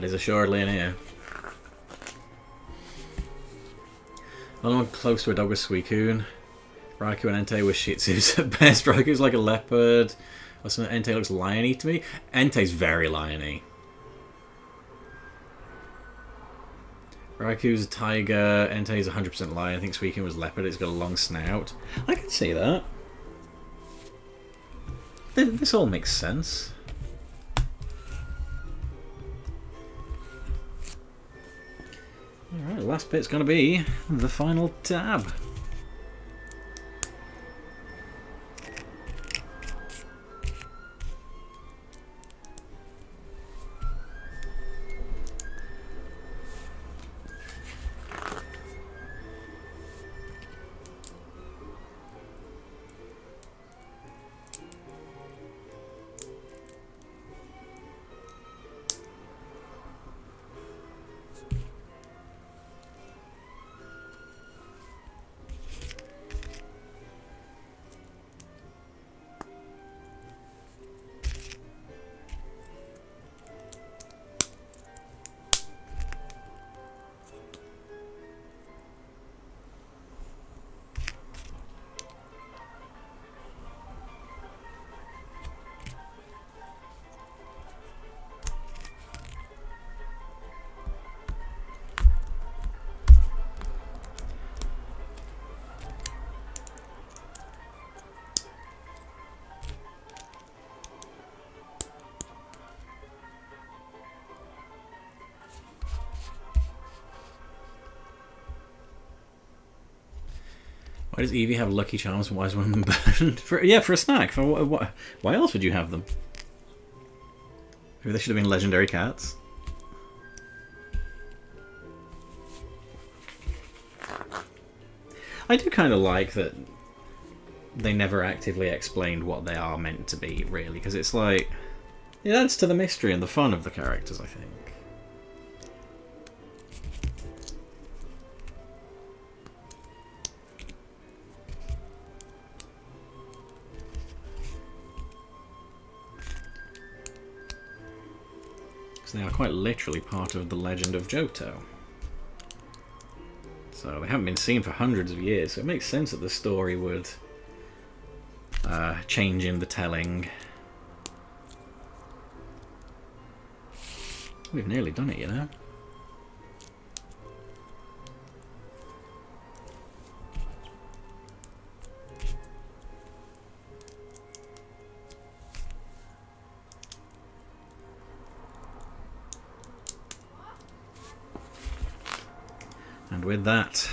is assuredly in here. Another one close to a dog was Suicune. Raikou and Entei were Shih Tzus at best. Raiku's like a leopard. Or something. Entei looks lion-y to me. Entei's very lion-y. Raiku's a tiger. Entei's 100% lion. I think Suicune was leopard. It's got a long snout. I can see that. This all makes sense. Alright, last bit's going to be the final tab. Why does Eevee have Lucky Charms and why is one of them burned? For a snack. For what? Why else would you have them? Maybe they should have been legendary cats. I do kind of like that they never actively explained what they are meant to be, really, because it's like it adds to the mystery and the fun of the characters, I think. They are quite literally part of the legend of Johto. So they haven't been seen for hundreds of years, so it makes sense that the story would change in the telling. We've nearly done it, you know. And with that,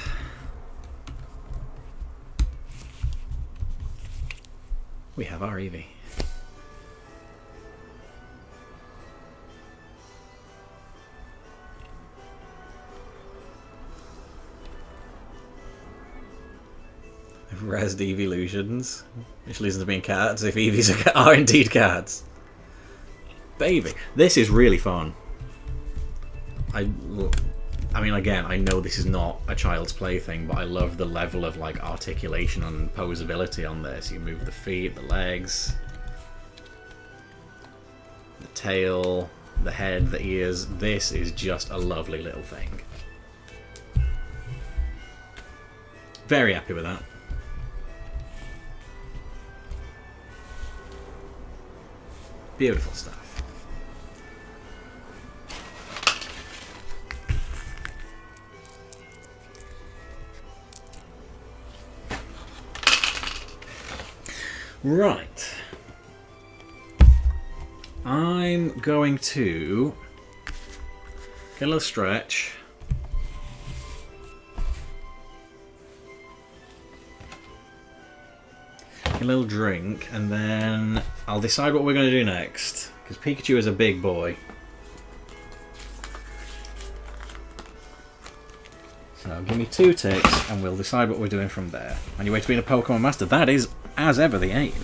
we have our Eevee. Res Eeveelutions, which leads to being cats if Eevees are indeed cats. Baby, this is really fun. I mean, again, I know this is not a child's play thing, but I love the level of like articulation and posability on this. You move the feet, the legs, the tail, the head, the ears. This is just a lovely little thing. Very happy with that. Beautiful stuff. Right. I'm going to get a little stretch. A little drink, and then I'll decide what we're going to do next. Because Pikachu is a big boy. So give me 2 ticks, and we'll decide what we're doing from there. On your way to being a Pokemon Master, that is, as ever, the aim.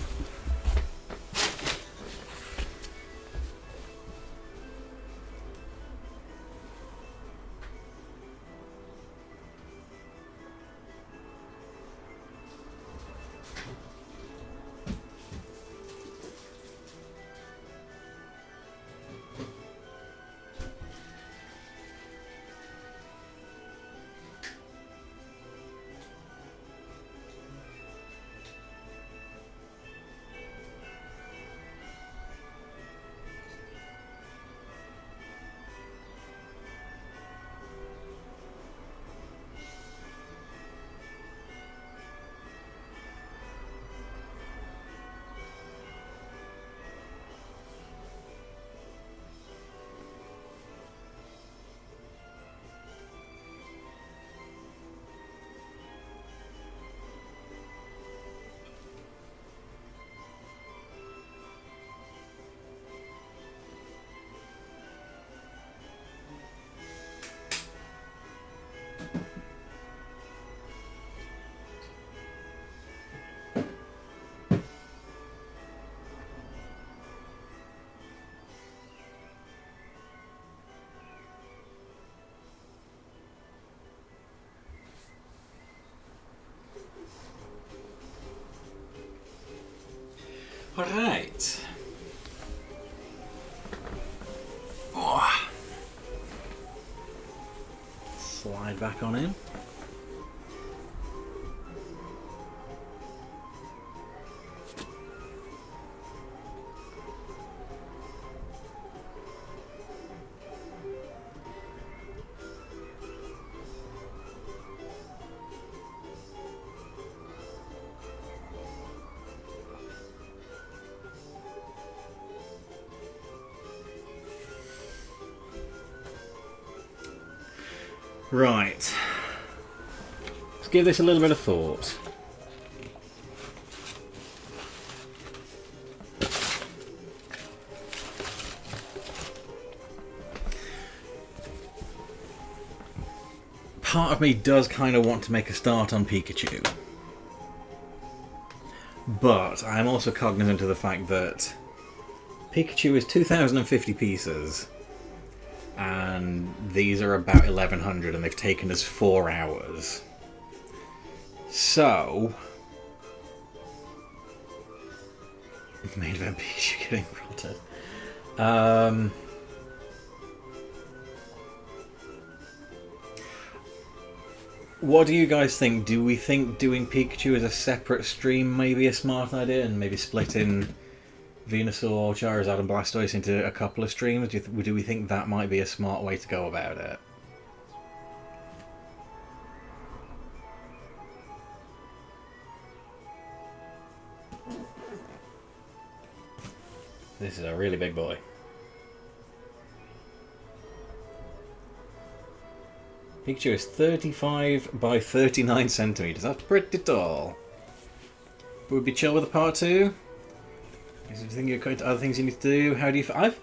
Alright. Oh. Slide back on in. Right. Let's give this a little bit of thought. Part of me does kind of want to make a start on Pikachu. But I'm also cognizant of the fact that Pikachu is 2,050 pieces. And these are about 1,100 and they've taken us 4 hours. So... main event Pikachu getting rotted. What do you guys think? Do we think doing Pikachu as a separate stream may be a smart idea and maybe splitting Venusaur, Charizard and Blastoise into a couple of streams? Do we think that might be a smart way to go about it? This is a really big boy. Pikachu is 35 by 39 centimeters. That's pretty tall. Would be chill with a part 2? Is there anything you're going to other things you need to do? How do you feel?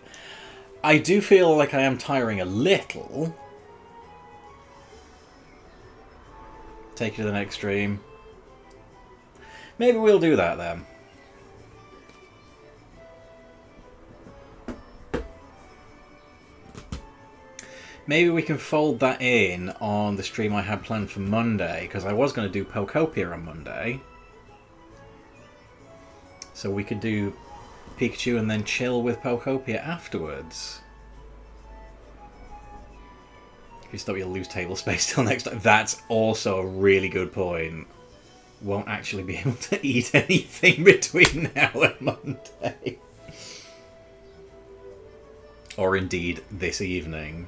I do feel like I am tiring a little. Take it to the next stream. Maybe we'll do that then. Maybe we can fold that in on the stream I had planned for Monday, because I was going to do Pokopia on Monday. So we could do Pikachu and then chill with Pokopia afterwards. If you stop, you'll lose table space till next time. That's also a really good point. Won't actually be able to eat anything between now and Monday. Or indeed this evening.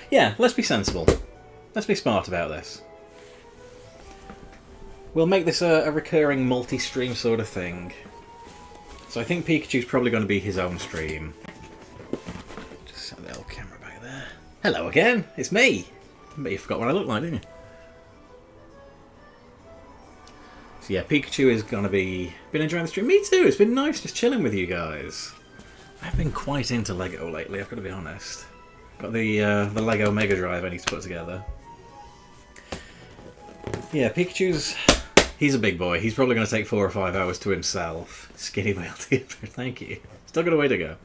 Yeah, let's be sensible. Let's be smart about this. We'll make this a recurring multi-stream sort of thing. So I think Pikachu's probably going to be his own stream. Just set the old camera back there. Hello again, it's me. But you forgot what I look like, didn't you? So yeah, Pikachu is going to be... Been enjoying the stream? Me too, it's been nice just chilling with you guys. I've been quite into Lego lately, I've got to be honest. Got the Lego Mega Drive I need to put together. Yeah, Pikachu's... He's a big boy. He's probably going to take 4 or 5 hours to himself. Skinny whale tipper, thank you. Still got a way to go.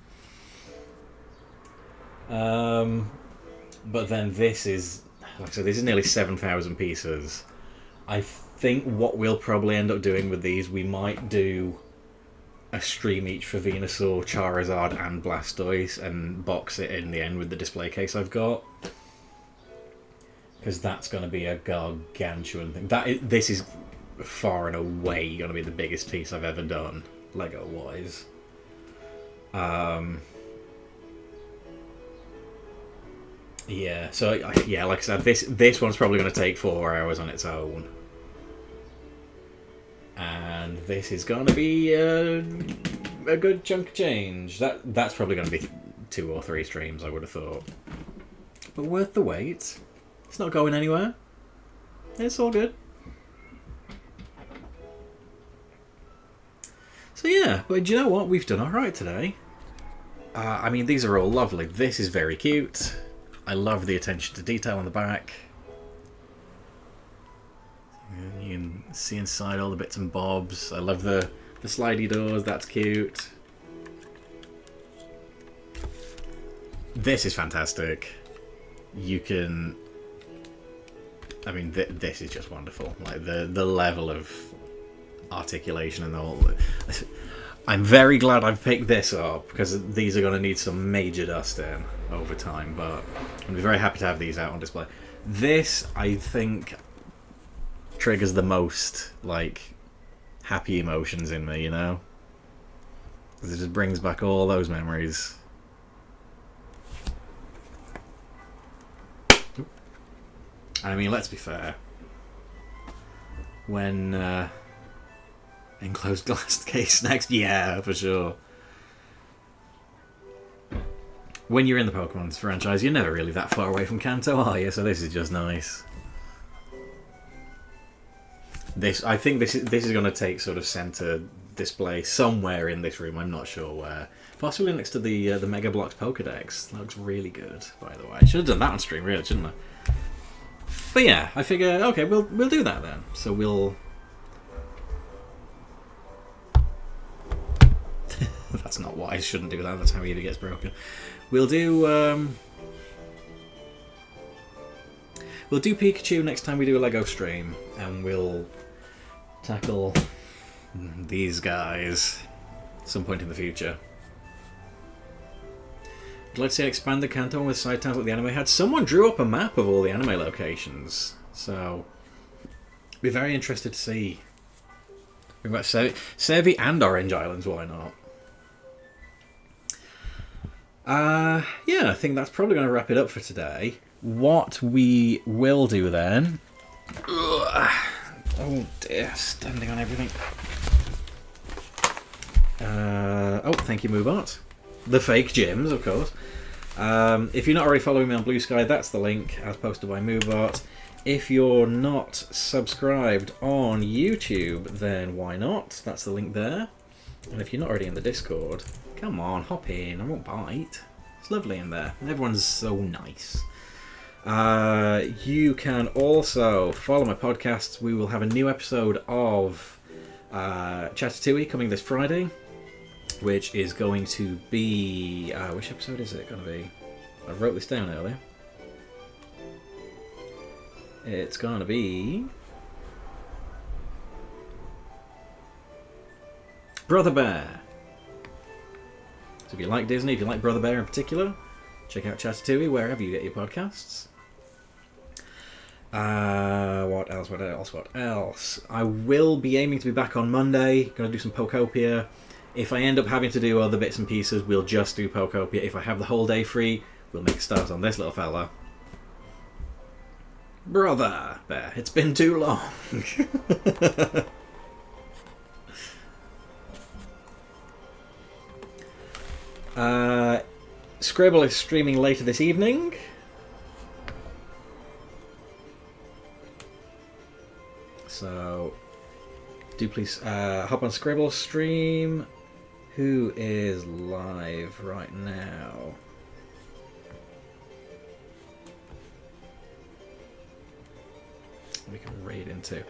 But then this is... Like I said, this is nearly 7,000 pieces. I think what we'll probably end up doing with these, we might do a stream each for Venusaur, Charizard and Blastoise and box it in the end with the display case I've got. Because that's going to be a gargantuan thing. This is far and away going to be the biggest piece I've ever done, Lego-wise. Yeah, so yeah, like I said, this one's probably going to take 4 hours on its own. And this is going to be a good chunk of change. That's probably going to be 2 or 3 streams, I would have thought. But worth the wait. It's not going anywhere. It's all good. So yeah, but do you know what? We've done alright today. I mean, these are all lovely. This is very cute. I love the attention to detail on the back. You can see inside all the bits and bobs. I love the slidey doors, that's cute. This is fantastic. You can... I mean, this is just wonderful. Like, the level of articulation and all. I'm very glad I've picked this up, because these are going to need some major dusting over time, but I'm very happy to have these out on display. This, I think, triggers the most, like, happy emotions in me, you know? Because it just brings back all those memories. I mean, let's be fair. When, enclosed glass case next? Yeah, for sure. When you're in the Pokemon franchise, you're never really that far away from Kanto, are you? So this is just nice. I think this is going to take sort of center display somewhere in this room. I'm not sure where. Possibly next to the Mega Bloks Pokedex. That looks really good, by the way. I should have done that on stream, really, shouldn't I? But yeah, I figure, okay, we'll do that then. So we'll... That's not what I shouldn't do that. That's how Eevee gets broken. We'll do Pikachu next time we do a Lego stream, and we'll tackle these guys at some point in the future. I'd like to see expand the Kanto with side towns like the anime had. Someone drew up a map of all the anime locations, so be very interested to see. We've got Sevi and Orange Islands. Why not? Yeah, I think that's probably going to wrap it up for today. What we will do then... Ugh. Oh dear, standing on everything. Oh, thank you, Moobot. The fake gyms, of course. If you're not already following me on Blue Sky, that's the link, as posted by Moobot. If you're not subscribed on YouTube, then why not? That's the link there. And if you're not already in the Discord, come on, hop in, I won't bite. It's lovely in there. Everyone's so nice. You can also follow my podcasts. We will have a new episode of Chatatouille coming this Friday, which is going to be... which episode is it going to be? I wrote this down earlier. It's going to be... Brother Bear. So if you like Disney, if you like Brother Bear in particular, check out Chatatouille wherever you get your podcasts. What else? I will be aiming to be back on Monday. Going to do some Pokopia. If I end up having to do other bits and pieces, we'll just do Pokopia. If I have the whole day free, we'll make a start on this little fella. Brother Bear, it's been too long. Scribble is streaming later this evening. So, do please hop on Scribble's stream. Who is live right now? We can raid into.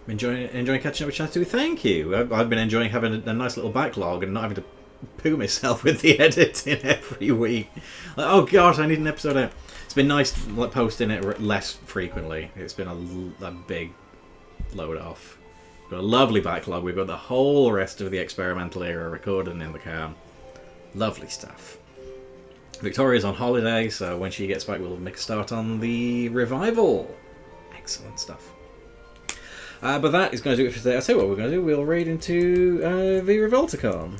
Enjoying catching up with Chatatouille. Thank you. I've been enjoying having a nice little backlog and not having to poo myself with the editing every week. Like, oh gosh, I need an episode out. It's been nice posting it less frequently. It's been a big load off. We've got a lovely backlog. We've got the whole rest of the experimental era recorded in the can. Lovely stuff. Victoria's on holiday, so when she gets back, we'll make a start on the revival. Excellent stuff. But that is going to do it for today. I'll tell you what we're going to do. We'll raid into the Revolticon.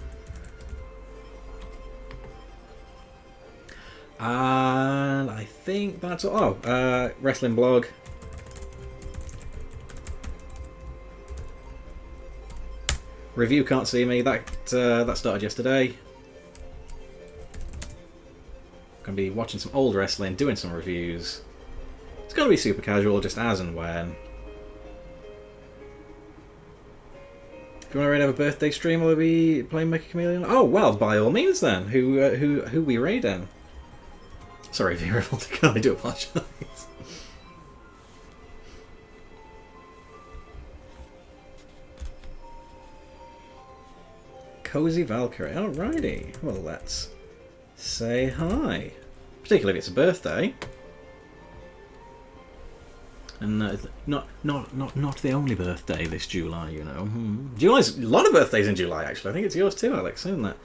And I think that's all. Oh, wrestling blog. Review Can't See Me. That started yesterday. Going to be watching some old wrestling, doing some reviews. It's going to be super casual, just as and when. If you want to have a birthday stream, will we be playing Mecha Chameleon? Oh well, by all means then. Who we raiding? Sorry, Vera Volticon, I do apologise. Cozy Valkyrie. Alrighty. Well, let's say hi. Particularly if it's a birthday. And not the only birthday this July, you know. July's a lot of birthdays in July, actually. I think it's yours too, Alex, isn't it?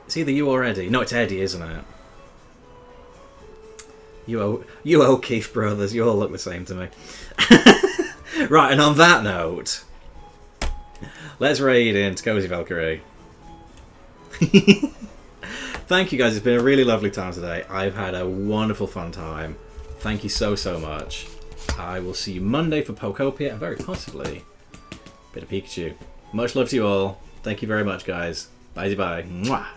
It's either you or Eddie. No, it's Eddie, isn't it? You O'Keefe brothers, you all look the same to me. Right, and on that note, let's raid into Cozy Valkyrie. Thank you guys, it's been a really lovely time today. I've had a wonderful fun time. Thank you so much. I will see you Monday for Pokopia and very possibly a bit of Pikachu. Much love to you all. Thank you very much, guys. Bye bye. Mwah.